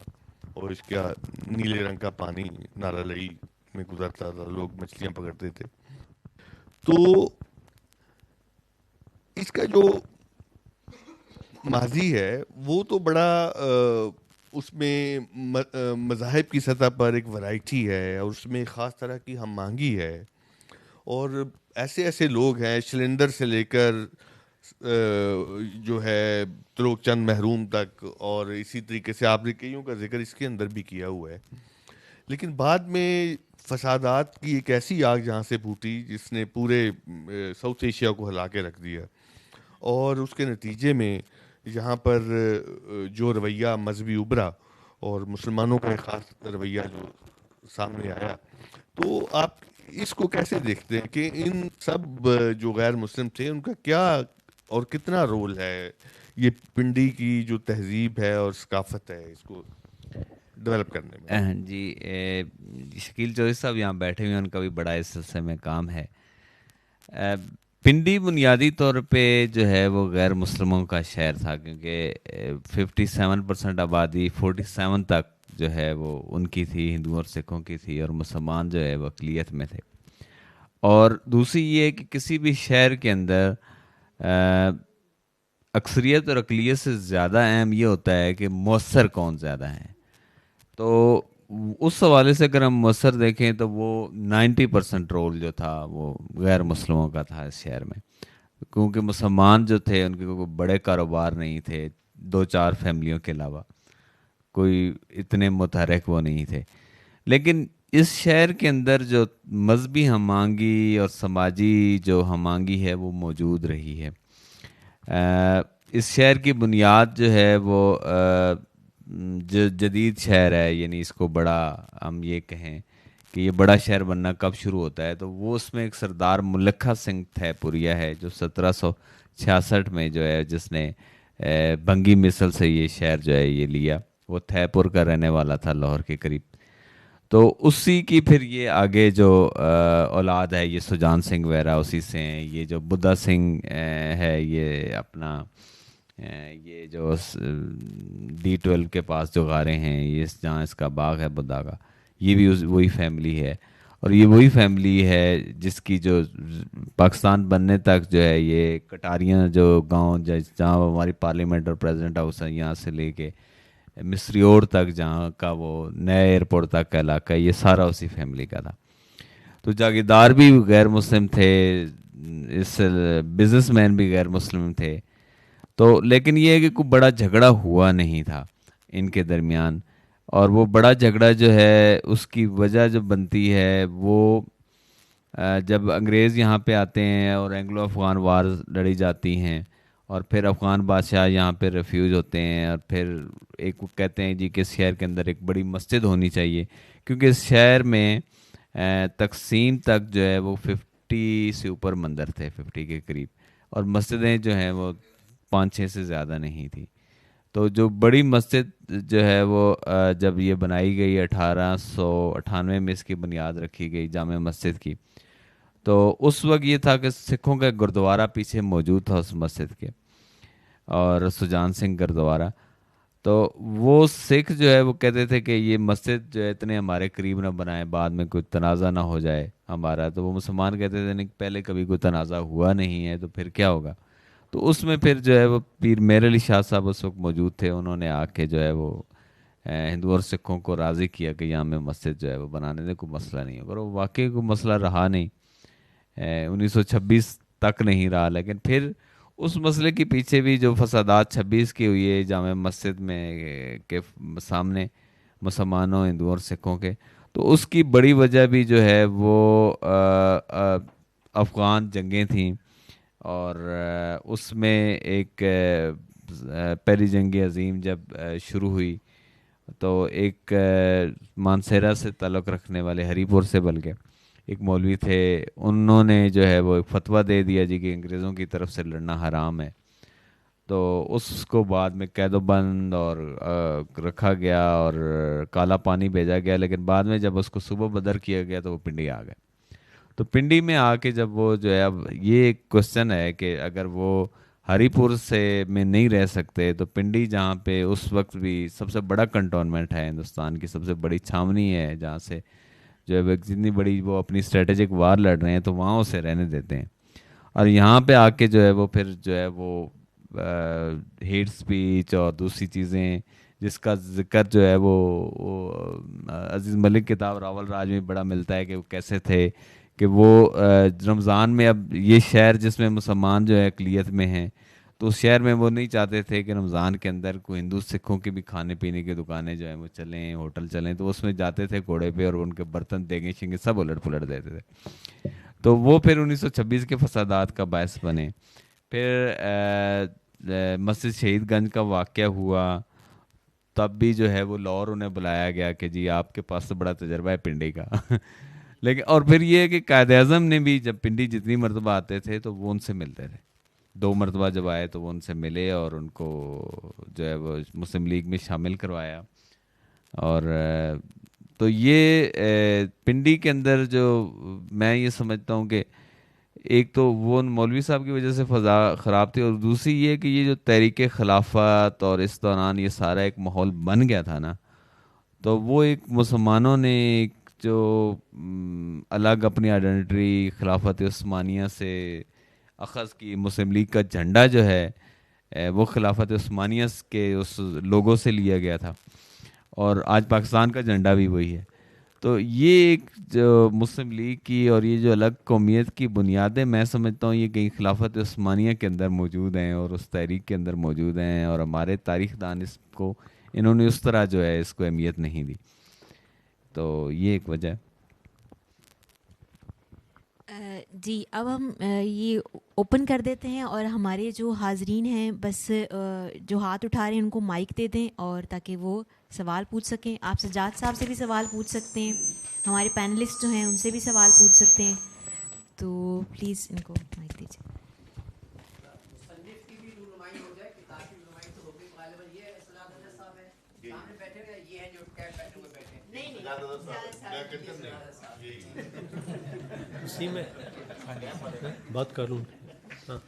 اور اس کا نیلے رنگ کا پانی نالہ لئی میں گزرتا تھا، لوگ مچھلیاں پکڑتے تھے. تو اس کا جو ماضی ہے وہ تو بڑا اس میں مذاہب کی سطح پر ایک ورائٹی ہے، اور اس میں خاص طرح کی ہم مانگی ہے، اور ایسے لوگ ہیں شلندر سے لے کر جو ہے تروک چند محروم تک، اور اسی طریقے سے آپ نے کئیوں کا ذکر اس کے اندر بھی کیا ہوا ہے. لیکن بعد میں فسادات کی ایک ایسی آگ جہاں سے پھوٹی جس نے پورے ساؤتھ ایشیا کو ہلا کے رکھ دیا، اور اس کے نتیجے میں یہاں پر جو رویہ مذہبی ابھرا اور مسلمانوں کا ایک خاص رویہ جو سامنے آیا، تو آپ اس کو کیسے دیکھتے ہیں کہ ان سب جو غیر مسلم تھے ان کا کیا اور کتنا رول ہے یہ پنڈی کی جو تہذیب ہے اور ثقافت ہے اس کو ڈیولپ کرنے میں؟ جی شکیل چودھری صاحب یہاں بیٹھے ہوئے ہیں، ان کا بھی بڑا اس سلسلے میں کام ہے. پنڈی بنیادی طور پہ جو ہے وہ غیر مسلموں کا شہر تھا، کیونکہ 57% آبادی 47 تک جو ہے وہ ان کی تھی، ہندوؤں اور سکھوں کی تھی، اور مسلمان جو ہے وہ اقلیت میں تھے. اور دوسری یہ کہ کسی بھی شہر کے اندر اکثریت اور اقلیت سے زیادہ اہم یہ ہوتا ہے کہ مؤثر کون زیادہ ہیں. تو اس حوالے سے اگر ہم مؤثر دیکھیں تو وہ 90% رول جو تھا وہ غیر مسلموں کا تھا اس شہر میں، کیونکہ مسلمان جو تھے ان کے کوئی بڑے کاروبار نہیں تھے، 2-4 فیملیوں کے علاوہ کوئی اتنے متحرک وہ نہیں تھے. لیکن اس شہر کے اندر جو مذہبی ہم آہنگی اور سماجی جو ہم آہنگی ہے وہ موجود رہی ہے. اس شہر کی بنیاد جو ہے وہ جو جدید شہر ہے، یعنی اس کو بڑا ہم یہ کہیں کہ یہ بڑا شہر بننا کب شروع ہوتا ہے، تو وہ اس میں ایک سردار ملکھا سنگھ تھے پوریا ہے جو 1766 میں جو ہے جس نے بنگی مثل سے یہ شہر جو ہے یہ لیا. وہ تھے پور کا رہنے والا تھا، لاہور کے قریب. تو اسی کی پھر یہ آگے جو اولاد ہے یہ سجان سنگھ وغیرہ اسی سے ہیں. یہ جو بدھا سنگھ ہے یہ اپنا یہ جو D12 کے پاس جو غاریں ہیں یہ جہاں اس کا باغ ہے بدھا کا, یہ بھی وہی فیملی ہے. اور یہ وہی فیملی ہے جس کی جو پاکستان بننے تک جو ہے یہ کٹاریاں جو گاؤں جہاں ہماری پارلیمنٹ اور پریزیڈنٹ ہاؤس ہے یہاں سے لے کے مصریور تک جہاں کا وہ نئے ایئرپورٹ تک کا علاقہ ہے یہ سارا اسی فیملی کا تھا. تو جاگیردار بھی غیر مسلم تھے, اس بزنس مین بھی غیر مسلم تھے. تو لیکن یہ ہے کہ کوئی بڑا جھگڑا ہوا نہیں تھا ان کے درمیان. اور وہ بڑا جھگڑا جو ہے اس کی وجہ جو بنتی ہے وہ جب انگریز یہاں پہ آتے ہیں اور اینگلو افغان وار لڑی جاتی ہیں اور پھر افغان بادشاہ یہاں پہ ریفیوز ہوتے ہیں اور پھر ایک وہ کہتے ہیں جی کہ اس شہر کے اندر ایک بڑی مسجد ہونی چاہیے, کیونکہ اس شہر میں تقسیم تک جو ہے وہ 50 سے اوپر مندر تھے, 50 کے قریب, اور مسجدیں جو ہیں وہ 5-6 سے زیادہ نہیں تھی. تو جو بڑی مسجد جو ہے وہ جب یہ بنائی گئی 1898 میں اس کی بنیاد رکھی گئی جامع مسجد کی, تو اس وقت یہ تھا کہ سکھوں کا گردوارہ پیچھے موجود تھا اس مسجد کے, اور سجان سنگھ گردوارہ. تو وہ سکھ جو ہے وہ کہتے تھے کہ یہ مسجد جو ہے اتنے ہمارے قریب نہ بنائیں, بعد میں کوئی تنازع نہ ہو جائے ہمارا. تو وہ مسلمان کہتے تھے نہیں, پہلے کبھی کوئی تنازع ہوا نہیں ہے تو پھر کیا ہوگا. تو اس میں پھر جو ہے وہ پیر میر علی شاہ صاحب اس وقت موجود تھے, انہوں نے آ کے جو ہے وہ ہندو اور سکھوں کو راضی کیا کہ یہاں میں مسجد جو ہے وہ بنانے دیں, کوئی مسئلہ نہیں ہوگا. اور وہ واقعی کوئی مسئلہ رہا نہیں, 1926 تک نہیں رہا. لیکن پھر اس مسئلے کے پیچھے بھی جو فسادات 26 کی ہوئی ہے جامع مسجد میں کے سامنے مسلمانوں, ہندوؤں اور سکھوں کے, تو اس کی بڑی وجہ بھی جو ہے وہ افغان جنگیں تھیں. اور اس میں ایک پہلی جنگ عظیم جب شروع ہوئی تو ایک مانسیرا سے تعلق رکھنے والے, ہری پور سے بلکہ ایک مولوی تھے, انہوں نے جو ہے وہ ایک فتویٰ دے دیا جی کہ انگریزوں کی طرف سے لڑنا حرام ہے. تو اس کو بعد میں قید و بند اور رکھا گیا اور کالا پانی بھیجا گیا. لیکن بعد میں جب اس کو صوبہ بدر کیا گیا تو وہ پنڈی آ گئے. تو پنڈی میں آ کے جب وہ جو ہے, اب یہ ایک کوشچن ہے کہ اگر وہ ہری پور سے میں نہیں رہ سکتے تو پنڈی جہاں پہ اس وقت بھی سب سے بڑا کنٹونمنٹ ہے, ہندوستان کی سب سے بڑی چھاونی ہے, جہاں سے جو ہے جتنی بڑی وہ اپنی اسٹریٹجک وار لڑ رہے ہیں تو وہاں اسے رہنے دیتے ہیں. اور یہاں پہ آ کے جو ہے وہ پھر جو ہے وہ ہیٹ سپیچ اور دوسری چیزیں جس کا ذکر جو ہے وہ عزیز ملک کتاب راول راج میں بڑا ملتا ہے کہ وہ کیسے تھے کہ وہ رمضان میں, اب یہ شہر جس میں مسلمان جو ہے اقلیت میں ہیں, تو اس شہر میں وہ نہیں چاہتے تھے کہ رمضان کے اندر کوئی ہندو سکھوں کی بھی کھانے پینے کی دکانیں جو ہیں وہ چلیں, ہوٹل چلیں. تو اس میں جاتے تھے گھوڑے پہ اور ان کے برتن دیگیں شنگیں سب الٹ پلٹ دیتے تھے. تو وہ پھر 1926 کے فسادات کا باعث بنے. پھر مسجد شہید گنج کا واقعہ ہوا, تب بھی جو ہے وہ لاہور انہیں بلایا گیا کہ جی آپ کے پاس تو بڑا تجربہ ہے پنڈی کا. لیکن اور پھر یہ ہے کہ قائد اعظم نے بھی جب پنڈی جتنی مرتبہ آتے تھے تو وہ ان سے ملتے تھے. 2 مرتبہ جب آئے تو وہ ان سے ملے اور ان کو جو ہے وہ مسلم لیگ میں شامل کروایا. اور تو یہ پنڈی کے اندر جو میں یہ سمجھتا ہوں کہ ایک تو وہ مولوی صاحب کی وجہ سے فضا خراب تھی, اور دوسری یہ کہ یہ جو تحریک خلافت اور اس دوران یہ سارا ایک ماحول بن گیا تھا نا, تو وہ ایک مسلمانوں نے ایک جو الگ اپنی آئیڈینٹی خلافت عثمانیہ سے اخذ کی. مسلم لیگ کا جھنڈا جو ہے وہ خلافت عثمانیہ کے اس لوگوں سے لیا گیا تھا, اور آج پاکستان کا جھنڈا بھی وہی ہے. تو یہ ایک جو مسلم لیگ کی اور یہ جو الگ قومیت کی بنیادیں میں سمجھتا ہوں یہ کہیں خلافت عثمانیہ کے اندر موجود ہیں اور اس تحریک کے اندر موجود ہیں, اور ہمارے تاریخ دان اس کو انہوں نے اس طرح جو ہے اس کو اہمیت نہیں دی. تو یہ ایک وجہ ہے. جی اب ہم یہ اوپن کر دیتے ہیں اور ہمارے جو حاضرین ہیں بس جو ہاتھ اٹھا رہے ہیں ان کو مائک دے دیں اور تاکہ وہ سوال پوچھ سکیں. آپ سجاد صاحب سے بھی سوال پوچھ سکتے ہیں, ہمارے پینلسٹ جو ہیں ان سے بھی سوال پوچھ سکتے ہیں. تو پلیز ان کو مائک دیجیے. اسی میں بات کروں. ہاں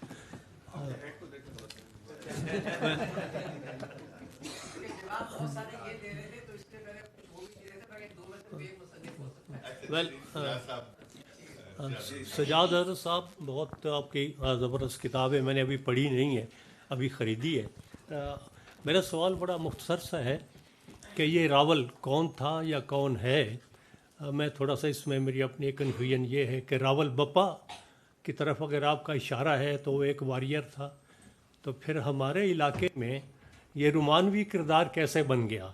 ویل سجاد حضرت صاحب بہت آپ کی زبردست کتاب ہے. میں نے ابھی پڑھی نہیں ہے, ابھی خریدی ہے. میرا سوال بڑا مختصر سا ہے کہ یہ راول کون تھا یا کون ہے. میں تھوڑا سا اس میں میری اپنی کنفیوژن یہ ہے کہ راول بپا کی طرف اگر آپ کا اشارہ ہے تو وہ ایک واریر تھا, تو پھر ہمارے علاقے میں یہ رومانوی کردار کیسے بن گیا؟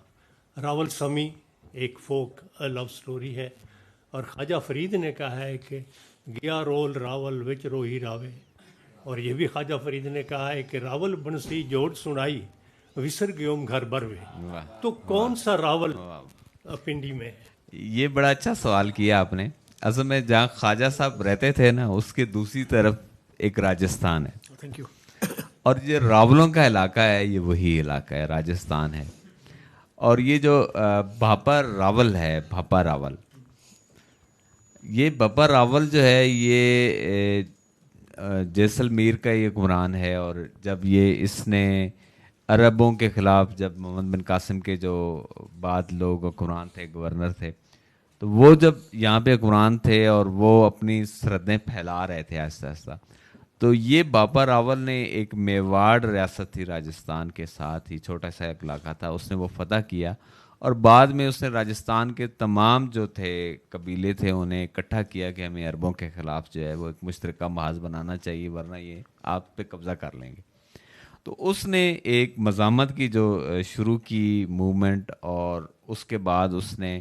راول سمی ایک فوک لو سٹوری ہے, اور خواجہ فرید نے کہا ہے کہ گیا رول راول وچ روہی راوے, اور یہ بھی خواجہ فرید نے کہا ہے کہ راول بنسی جوڑ سنائی وسر گیوم گھر بروے. تو کون سا راول پنڈی میں ہے؟ یہ بڑا اچھا سوال کیا آپ نے. اصل میں جہاں خواجہ صاحب رہتے تھے نا, اس کے دوسری طرف ایک راجستھان ہے. Thank you. اور یہ راولوں کا علاقہ ہے, یہ وہی علاقہ ہے, راجستھان ہے. اور یہ جو بھاپا راول ہے, بھاپا راول, یہ بپا راول جو ہے یہ جیسلمیر کا یہ حکمران ہے. اور جب یہ اس نے عربوں کے خلاف, جب محمد بن قاسم کے جو بعد لوگ حکمران تھے, گورنر تھے, تو وہ جب یہاں پہ حکمران تھے اور وہ اپنی سرحدیں پھیلا رہے تھے آہستہ آہستہ, تو یہ باپا راول نے ایک میواڑ ریاست تھی راجستھان کے ساتھ ہی, چھوٹا سا ایک علاقہ تھا, اس نے وہ فتح کیا. اور بعد میں اس نے راجستھان کے تمام جو تھے قبیلے تھے انہیں اکٹھا کیا کہ ہمیں عربوں کے خلاف جو ہے وہ ایک مشترکہ محاذ بنانا چاہیے, ورنہ یہ آپ پہ قبضہ کر لیں گے. تو اس نے ایک مزاحمت کی جو شروع کی موومنٹ, اور اس کے بعد اس نے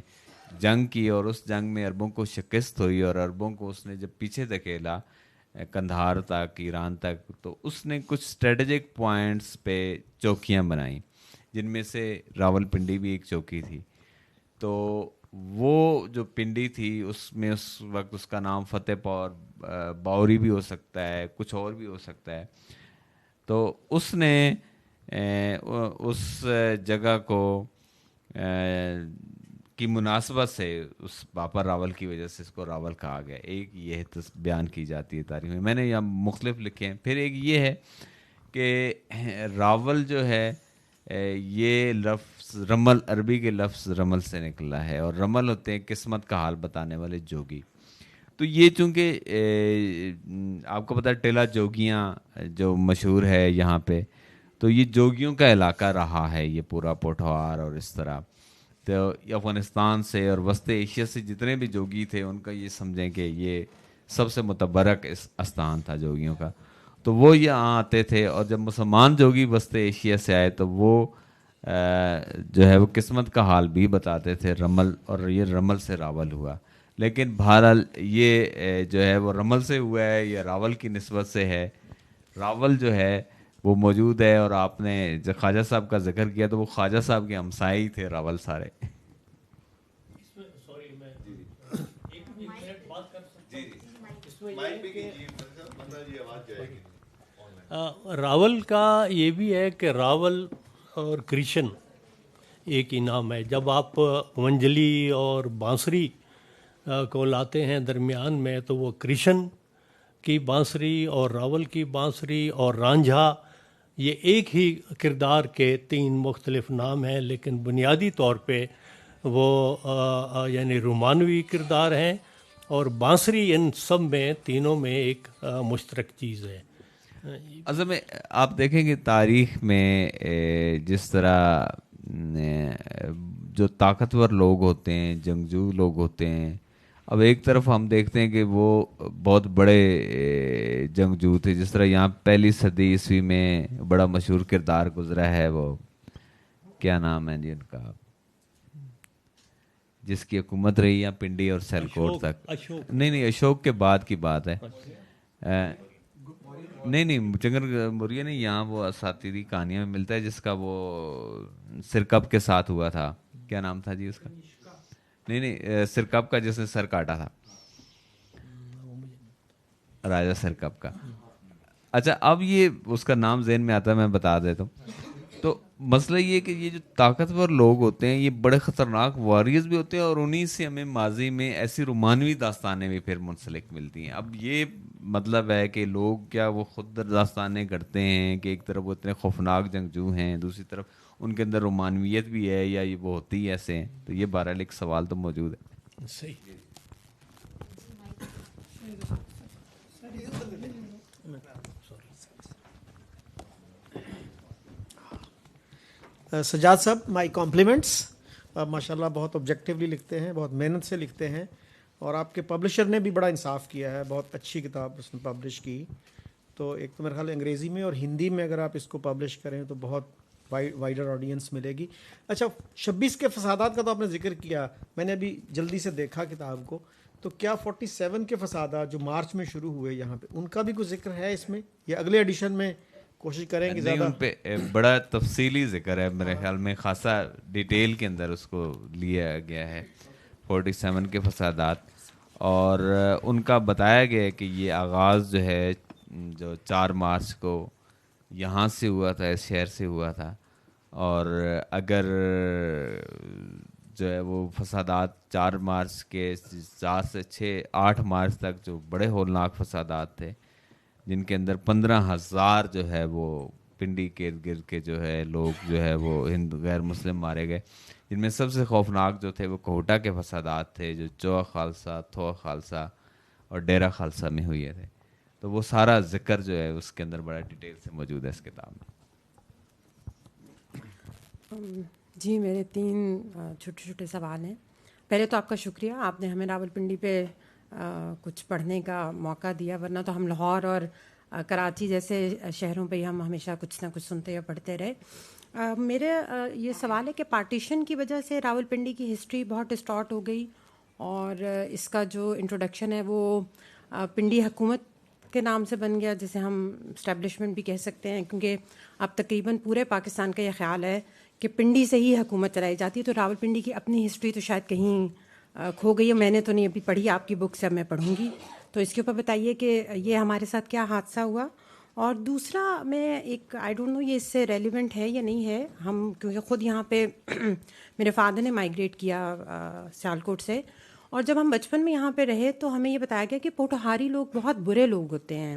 جنگ کی, اور اس جنگ میں عربوں کو شکست ہوئی, اور عربوں کو اس نے جب پیچھے دھکیلا کندھار تک, ایران تک, تو اس نے کچھ اسٹریٹجک پوائنٹس پہ چوکیاں بنائیں, جن میں سے راول پنڈی بھی ایک چوکی تھی. تو وہ جو پنڈی تھی اس میں اس وقت اس کا نام فتح پور باوری بھی ہو سکتا ہے, کچھ اور بھی ہو سکتا ہے. تو اس نے اس جگہ کو کی مناسبت سے اس باپا راول کی وجہ سے اس کو راول کہا گیا. ایک یہ بیان کی جاتی ہے تاریخ میں, میں نے یہاں مختلف لکھے ہیں. پھر ایک یہ ہے کہ راول جو ہے یہ لفظ رمل, عربی کے لفظ رمل سے نکلا ہے, اور رمل ہوتے ہیں قسمت کا حال بتانے والے جوگی. تو یہ چونکہ آپ کو پتہ ہے ٹیلا جوگیاں جو مشہور ہے یہاں پہ, تو یہ جوگیوں کا علاقہ رہا ہے یہ پورا پوٹھوار. اور اس طرح تو افغانستان سے اور وسط ایشیا سے جتنے بھی جوگی تھے ان کا یہ سمجھیں کہ یہ سب سے متبرک استان تھا جوگیوں کا. تو وہ یہاں آتے تھے, اور جب مسلمان جوگی وسط ایشیا سے آئے تو وہ جو ہے وہ قسمت کا حال بھی بتاتے تھے رمل, اور یہ رمل سے راول ہوا. لیکن بہرحال یہ جو ہے وہ رمل سے ہوا ہے یا راول کی نسبت سے ہے. راول جو ہے وہ موجود ہے, اور آپ نے جب خواجہ صاحب کا ذکر کیا تو وہ خواجہ صاحب کے ہمسائے ہی تھے راول سارے. راول کا یہ بھی ہے کہ راول اور کرشن ایک ہی نام ہے. جب آپ ونجلی اور بانسری کو لاتے ہیں درمیان میں تو وہ کرشن کی بانسری اور راول کی بانسری اور رانجھا یہ ایک ہی کردار کے تین مختلف نام ہیں, لیکن بنیادی طور پہ وہ یعنی رومانوی کردار ہیں, اور بانسری ان سب میں تینوں میں ایک مشترک چیز ہے. اصل میں آپ دیکھیں کہ تاریخ میں جس طرح جو طاقتور لوگ ہوتے ہیں, جنگجو لوگ ہوتے ہیں, اب ایک طرف ہم دیکھتے ہیں کہ وہ بہت بڑے جنگجو تھے. جس طرح یہاں پہلی صدی عیسوی میں بڑا مشہور کردار گزرا ہے, وہ کیا نام ہے جی ان کا, جس کی حکومت رہی یہاں پنڈی اور سیلکوٹ تک. نہیں اشوک کے بعد کی بات ہے. نہیں چنگر موریہ نہیں, یہاں وہ اساطیری کہانیاں میں ملتا ہے جس کا وہ سرکب کے ساتھ ہوا تھا. کیا نام تھا جی اس کا؟ نہیں سرکب کا جس نے سر کاٹا تھا, راجہ سرکب کا. اچھا اب یہ اس کا نام ذہن میں آتا ہے, میں بتا دیتا ہوں. تو مسئلہ یہ کہ یہ جو طاقتور لوگ ہوتے ہیں یہ بڑے خطرناک واریئرز بھی ہوتے ہیں, اور انہی سے ہمیں ماضی میں ایسی رومانوی داستانیں بھی پھر منسلک ملتی ہیں. اب یہ مطلب ہے کہ لوگ کیا وہ خود داستانیں کرتے ہیں کہ ایک طرف وہ اتنے خوفناک جنگجو ہیں, دوسری طرف ان کے اندر رومانویت بھی ہے, یا یہ وہ ہوتی ایسے ہیں؟ تو یہ بہرحال ایک سوال تو موجود ہے. صحیح. سجاد صاحب, مائی کمپلیمنٹس. آپ ماشاء اللہ بہت آبجیکٹیولی لکھتے ہیں, بہت محنت سے لکھتے ہیں, اور آپ کے پبلشر نے بھی بڑا انصاف کیا ہے, بہت اچھی کتاب اس نے پبلش کی. تو ایک تو میرے خیال انگریزی میں اور ہندی میں اگر آپ اس کو پبلش کریں تو بہت وائڈر آڈینس ملے گی. اچھا, 26 کے فسادات کا تو آپ نے ذکر کیا, میں نے ابھی جلدی سے دیکھا کتاب کو, تو کیا 47 کے فسادات جو مارچ میں شروع ہوئے یہاں پہ, ان کا بھی کوئی ذکر ہے اس میں, یا اگلے ایڈیشن میں کوشش کریں کہ زیادہ؟ ان پہ بڑا تفصیلی ذکر ہے میرے خیال میں, خاصا ڈیٹیل کے اندر اس کو لیا گیا ہے 47 کے فسادات, اور ان کا بتایا گیا ہے کہ یہ آغاز جو ہے جو 4 مارچ کو یہاں سے ہوا تھا, اس شہر سے ہوا تھا, اور اگر جو ہے وہ فسادات 4 مارچ کے 4 سے 6-8 مارچ تک جو بڑے ہولناک فسادات تھے, جن کے اندر 15,000 جو ہے وہ پنڈی کے ارد گرد کے جو ہے لوگ جو ہے وہ ہندو غیر مسلم مارے گئے, جن میں سب سے خوفناک جو تھے وہ کوہٹا کے فسادات تھے جو چوہ خالصہ, تھوہ خالصہ اور ڈیرہ خالصہ میں ہوئے تھے. تو وہ سارا ذکر جو ہے اس کے اندر بڑا ڈیٹیل سے موجود ہے اس کتاب میں. جی, میرے 3 چھوٹے چھوٹے سوال ہیں. پہلے تو آپ کا شکریہ, آپ نے ہمیں راولپنڈی پہ کچھ پڑھنے کا موقع دیا, ورنہ تو ہم لاہور اور کراچی جیسے شہروں پہ ہی ہم ہمیشہ کچھ نہ کچھ سنتے یا پڑھتے رہے. میرے یہ سوال ہے کہ پارٹیشن کی وجہ سے راولپنڈی کی ہسٹری بہت ڈسٹارٹ ہو گئی, اور اس کا جو انٹروڈکشن ہے وہ پنڈی حکومت کے نام سے بن گیا, جسے ہم اسٹیبلشمنٹ بھی کہہ سکتے ہیں, کیونکہ اب تقریباً پورے پاکستان کا یہ خیال ہے کہ پنڈی سے ہی حکومت چلائی جاتی ہے. تو راولپنڈی کی اپنی ہسٹری تو شاید کہیں کھو گئی ہے, میں نے تو نہیں ابھی پڑھی, آپ کی بک سے اب میں پڑھوں گی. تو اس کے اوپر بتائیے کہ یہ ہمارے ساتھ کیا حادثہ ہوا. اور دوسرا, میں ایک آئی ڈونٹ نو یہ اس سے ریلیونٹ ہے یا نہیں ہے, ہم کیونکہ خود یہاں پہ میرے فادر نے مائیگریٹ کیا سیالکوٹ سے, اور جب ہم بچپن میں یہاں پہ رہے تو ہمیں یہ بتایا گیا کہ پوٹوہاری لوگ بہت برے لوگ ہوتے ہیں.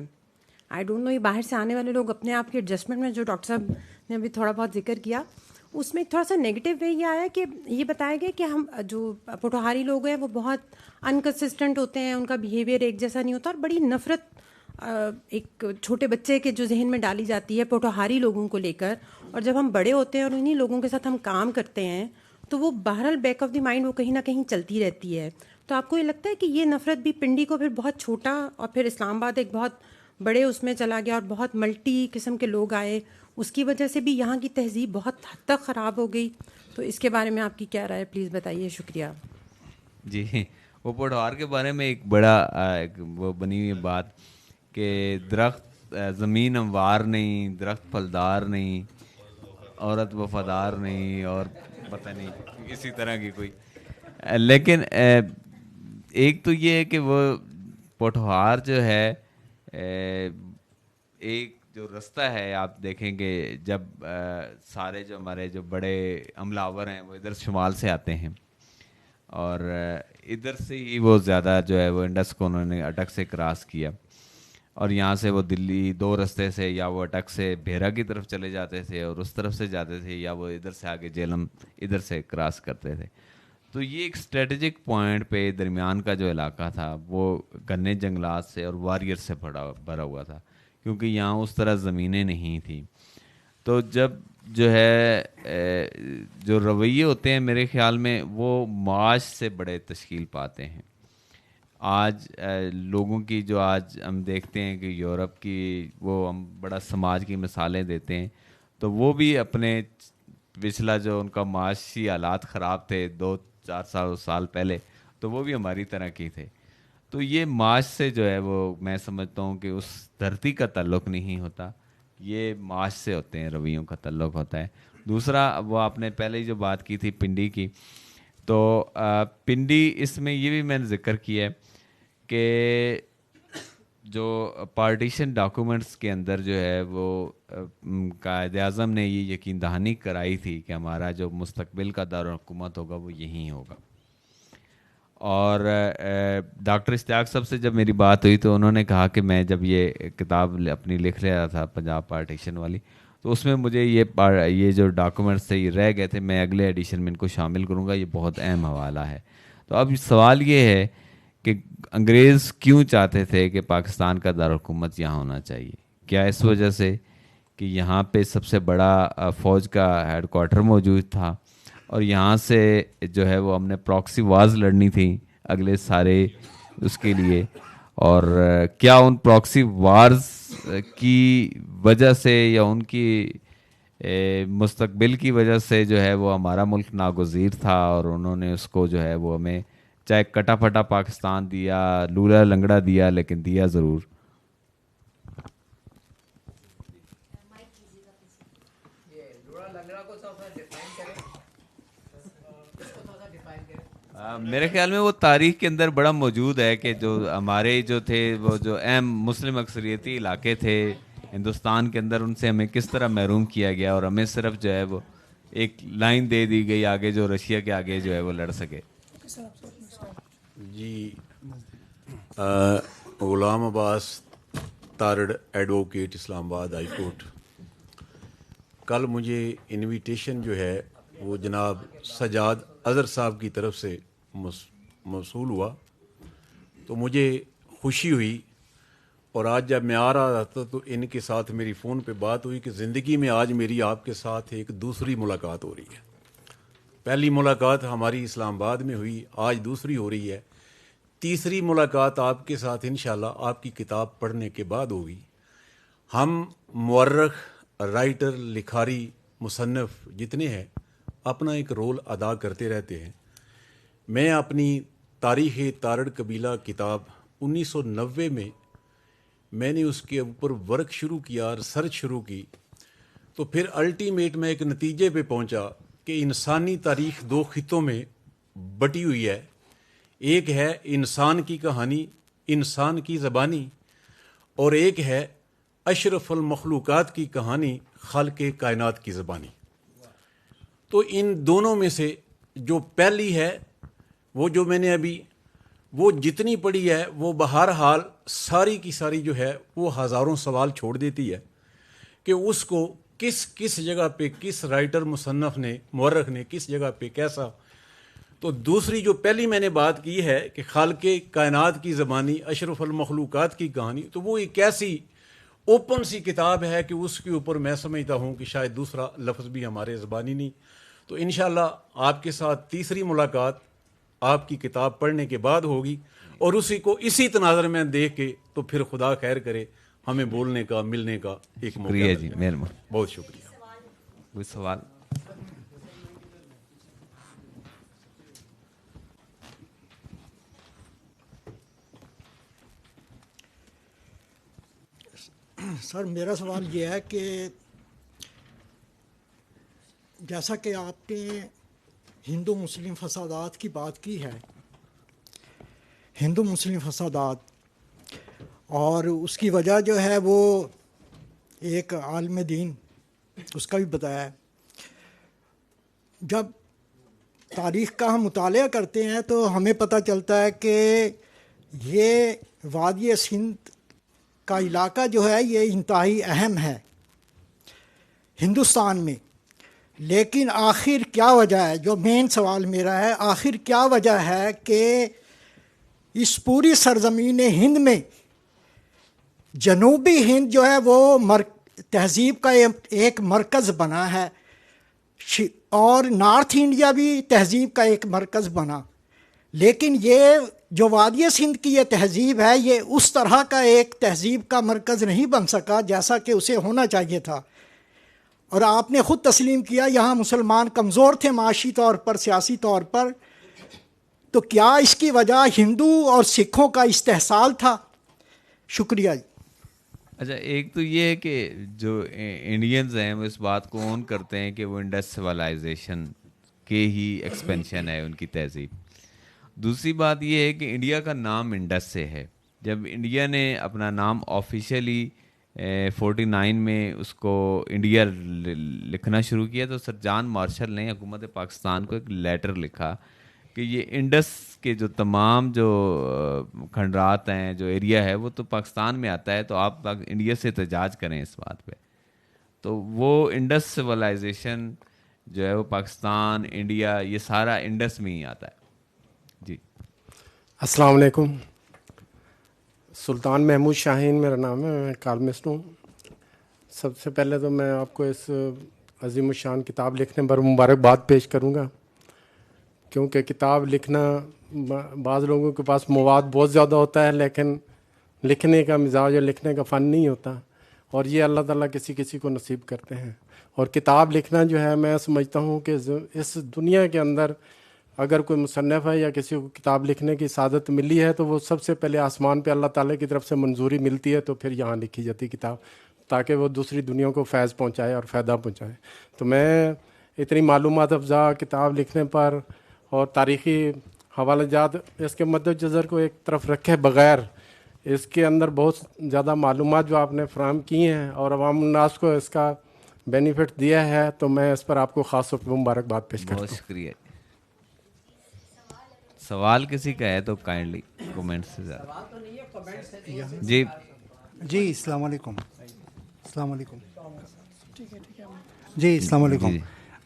آئی ڈونٹ نو یہ باہر سے آنے والے لوگ اپنے آپ کے ایڈجسٹمنٹ میں, جو ڈاکٹر صاحب نے ابھی تھوڑا بہت ذکر کیا, اس میں تھوڑا سا نیگیٹو وے یہ آیا کہ یہ بتایا گیا کہ ہم جو پوٹوہاری لوگ ہیں وہ بہت انکنسسٹنٹ ہوتے ہیں, ان کا بیہیویئر ایک جیسا نہیں ہوتا, اور بڑی نفرت ایک چھوٹے بچے کے جو ذہن میں ڈالی جاتی ہے پوٹوہاری لوگوں کو لے کر. اور جب ہم بڑے ہوتے ہیں اور انہی لوگوں کے ساتھ ہم کام کرتے ہیں تو وہ بہرحال بیک آف دی مائنڈ وہ کہیں نہ کہیں چلتی رہتی ہے. تو آپ کو یہ لگتا ہے کہ یہ نفرت بھی پنڈی کو پھر بہت چھوٹا, اور پھر اسلام آباد ایک بہت بڑے اس میں چلا گیا اور بہت ملٹی قسم کے لوگ آئے, اس کی وجہ سے بھی یہاں کی تہذیب بہت حد تک خراب ہو گئی؟ تو اس کے بارے میں آپ کی کیا رائے, پلیز بتائیے. شکریہ. جی, وہ پوٹوہار کے بارے میں ایک بڑا وہ بنی ہوئی بات کہ درخت زمین ہموار نہیں, درخت پھلدار نہیں, عورت وفادار نہیں, اور پتہ نہیں اسی طرح کی کوئی. لیکن ایک تو یہ ہے کہ وہ پوٹوہار جو ہے ایک جو رستہ ہے, آپ دیکھیں گے جب سارے جو ہمارے جو بڑے حملہ ہیں وہ ادھر شمال سے آتے ہیں, اور ادھر سے ہی وہ زیادہ جو ہے وہ انڈس کو انہوں نے اٹک سے کراس کیا, اور یہاں سے وہ دلی 2 رستے سے, یا وہ اٹک سے بھیرا کی طرف چلے جاتے تھے اور اس طرف سے جاتے تھے, یا وہ ادھر سے آگے جیلم ادھر سے کراس کرتے تھے. تو یہ ایک اسٹریٹجک پوائنٹ پہ درمیان کا جو علاقہ تھا وہ گھنے جنگلات سے اور واریئر سے بھرا ہوا تھا, کیونکہ یہاں اس طرح زمینیں نہیں تھیں. تو جب جو ہے جو رویے ہوتے ہیں میرے خیال میں وہ معاش سے بڑے تشکیل پاتے ہیں. آج لوگوں کی جو آج ہم دیکھتے ہیں کہ یورپ کی وہ ہم بڑا سماج کی مثالیں دیتے ہیں, تو وہ بھی اپنے پچھلا جو ان کا معاشی حالات خراب تھے 2-4 سال پہلے, تو وہ بھی ہماری طرح کی تھے. تو یہ معاش سے جو ہے وہ میں سمجھتا ہوں کہ اس دھرتی کا تعلق نہیں ہوتا, یہ معاش سے ہوتے ہیں, رویوں کا تعلق ہوتا ہے. دوسرا, وہ آپ نے پہلے ہی جو بات کی تھی پنڈی کی, تو پنڈی اس میں یہ بھی میں نے ذکر کیا ہے کہ جو پارٹیشن ڈاکومنٹس کے اندر جو ہے وہ قائد اعظم نے یہ یقین دہانی کرائی تھی کہ ہمارا جو مستقبل کا دارالحکومت ہوگا وہ یہیں ہوگا. اور ڈاکٹر اشتیاق صاحب سے جب میری بات ہوئی تو انہوں نے کہا کہ میں جب یہ کتاب اپنی لکھ رہا تھا پنجاب پارٹیشن والی, تو اس میں مجھے یہ جو ڈاکومنٹس تھے یہ رہ گئے تھے, میں اگلے ایڈیشن میں ان کو شامل کروں گا, یہ بہت اہم حوالہ ہے. تو اب سوال یہ ہے کہ انگریز کیوں چاہتے تھے کہ پاکستان کا دارالحکومت یہاں ہونا چاہیے؟ کیا اس وجہ سے کہ یہاں پہ سب سے بڑا فوج کا ہیڈ کوارٹر موجود تھا اور یہاں سے جو ہے وہ ہم نے پراکسی وارز لڑنی تھی اگلے سارے اس کے لیے, اور کیا ان پراکسی وارز کی وجہ سے یا ان کی مستقبل کی وجہ سے جو ہے وہ ہمارا ملک ناگزیر تھا اور انہوں نے اس کو جو ہے وہ ہمیں چاہے کٹا پھٹا پاکستان دیا, لولا لنگڑا دیا, لیکن دیا ضرور. میرے خیال میں وہ تاریخ کے اندر بڑا موجود ہے کہ جو ہمارے جو تھے وہ جو اہم مسلم اکثریتی علاقے تھے ہندوستان کے اندر, ان سے ہمیں کس طرح محروم کیا گیا اور ہمیں صرف جو ہے وہ ایک لائن دے دی گئی آگے جو رشیا کے آگے جو ہے وہ لڑ سکے. جی, غلام عباس تارڑ ایڈوکیٹ, اسلام آباد ہائی کورٹ. کل مجھے انویٹیشن جو ہے وہ جناب سجاد اظہر صاحب کی طرف سے موصول ہوا, تو مجھے خوشی ہوئی. اور آج جب میں آ رہا تھا تو ان کے ساتھ میری فون پہ بات ہوئی کہ زندگی میں آج میری آپ کے ساتھ ایک دوسری ملاقات ہو رہی ہے. پہلی ملاقات ہماری اسلام آباد میں ہوئی, آج دوسری ہو رہی ہے. تیسری ملاقات آپ کے ساتھ انشاءاللہ آپ کی کتاب پڑھنے کے بعد ہوگی. ہم مورخ, رائٹر, لکھاری, مصنف جتنے ہیں اپنا ایک رول ادا کرتے رہتے ہیں. میں اپنی تاریخ تارڑ قبیلہ کتاب 1990 میں نے اس کے اوپر ورک شروع کیا, ریسرچ شروع کی, تو پھر الٹیمیٹ میں ایک نتیجے پہ پہنچا کہ انسانی تاریخ دو خطوں میں بٹی ہوئی ہے. ایک ہے انسان کی کہانی, انسان کی زبانی, اور ایک ہے اشرف المخلوقات کی کہانی, خالق کائنات کی زبانی. تو ان دونوں میں سے جو پہلی ہے وہ جو میں نے ابھی وہ جتنی پڑھی ہے وہ بہرحال ساری کی ساری جو ہے وہ ہزاروں سوال چھوڑ دیتی ہے کہ اس کو کس جگہ پہ کس رائٹر مصنف نے, مورخ نے کس جگہ پہ کیسا. تو دوسری جو پہلی میں نے بات کی ہے کہ خالق کائنات کی زبانی, اشرف المخلوقات کی کہانی, تو وہ ایک ایسی اوپن سی کتاب ہے کہ اس کے اوپر میں سمجھتا ہوں کہ شاید دوسرا لفظ بھی ہمارے زبانی نہیں. تو انشاءاللہ آپ کے ساتھ تیسری ملاقات آپ کی کتاب پڑھنے کے بعد ہوگی, اور اسی کو اسی تناظر میں دیکھ کے تو پھر خدا خیر کرے ہمیں بولنے کا, ملنے کا ایک موقع. شکریہ جی, مہربانی, بہت شکریہ. کوئی سوال؟ سر میرا سوال یہ ہے کہ جیسا کہ آپ نے ہندو مسلم فسادات کی بات کی ہے, ہندو مسلم فسادات, اور اس کی وجہ جو ہے وہ ایک عالم دین اس کا بھی بتایا ہے. جب تاریخ کا ہم مطالعہ کرتے ہیں تو ہمیں پتہ چلتا ہے کہ یہ وادی سندھ کا علاقہ جو ہے یہ انتہائی اہم ہے ہندوستان میں. لیکن آخر کیا وجہ ہے, جو مین سوال میرا ہے, آخر کیا وجہ ہے کہ اس پوری سرزمین ہند میں جنوبی ہند جو ہے وہ تہذیب کا ایک مرکز بنا ہے, اور نارتھ انڈیا بھی تہذیب کا ایک مرکز بنا, لیکن یہ جو وادی سندھ کی یہ تہذیب ہے یہ اس طرح کا ایک تہذیب کا مرکز نہیں بن سکا جیسا کہ اسے ہونا چاہیے تھا. اور آپ نے خود تسلیم کیا یہاں مسلمان کمزور تھے معاشی طور پر, سیاسی طور پر, تو کیا اس کی وجہ ہندو اور سکھوں کا استحصال تھا؟ شکریہ جی. اچھا, ایک تو یہ ہے کہ جو انڈینز ہیں وہ اس بات کو اون کرتے ہیں کہ وہ انڈس سویلائزیشن کے ہی ایکسپینشن ہے ان کی تہذیب. دوسری بات یہ ہے کہ انڈیا کا نام انڈس سے ہے, جب انڈیا نے اپنا نام آفیشیلی 49 میں اس کو انڈیا لکھنا شروع کیا تو سر جان مارشل نے حکومت پاکستان کو ایک لیٹر لکھا کہ یہ انڈس کے جو تمام جو کھنڈرات ہیں, جو ایریا ہے, وہ تو پاکستان میں آتا ہے, تو آپ انڈیا سے احتجاج کریں اس بات پہ. تو وہ انڈس سویلائزیشن جو ہے وہ پاکستان, انڈیا, یہ سارا انڈس میں ہی آتا ہے. جی السلام علیکم. سلطان محمود شاہین میرا نام ہے, میں کالمسٹ ہوں. سب سے پہلے تو میں آپ کو اس عظیم الشان کتاب لکھنے پر مبارکباد پیش کروں گا, کیونکہ کتاب لکھنا بعض لوگوں کے پاس مواد بہت زیادہ ہوتا ہے لیکن لکھنے کا مزاج یا لکھنے کا فن نہیں ہوتا, اور یہ اللہ تعالیٰ کسی کسی کو نصیب کرتے ہیں. اور کتاب لکھنا جو ہے, میں سمجھتا ہوں کہ اس دنیا کے اندر اگر کوئی مصنف ہے یا کسی کو کتاب لکھنے کی سعادت ملی ہے تو وہ سب سے پہلے آسمان پہ اللہ تعالیٰ کی طرف سے منظوری ملتی ہے, تو پھر یہاں لکھی جاتی کتاب, تاکہ وہ دوسری دنیا کو فیض پہنچائے اور فائدہ پہنچائے. تو میں اتنی معلومات افزا کتاب لکھنے پر اور تاریخی حوالہ جات اس کے مد نظر کو ایک طرف رکھے بغیر, اس کے اندر بہت زیادہ معلومات جو آپ نے فراہم کی ہیں اور عوام الناس کو اس کا بینیفٹ دیا ہے, تو میں اس پر آپ کو خاص طور پر مبارکباد پیش کرتا ہوں. بہت شکریہ. سوال کسی کا ہے تو کائنڈلی کومنٹ سے زیادہ. جی جی السلام علیکم. السلام علیکم. جی السلام علیکم.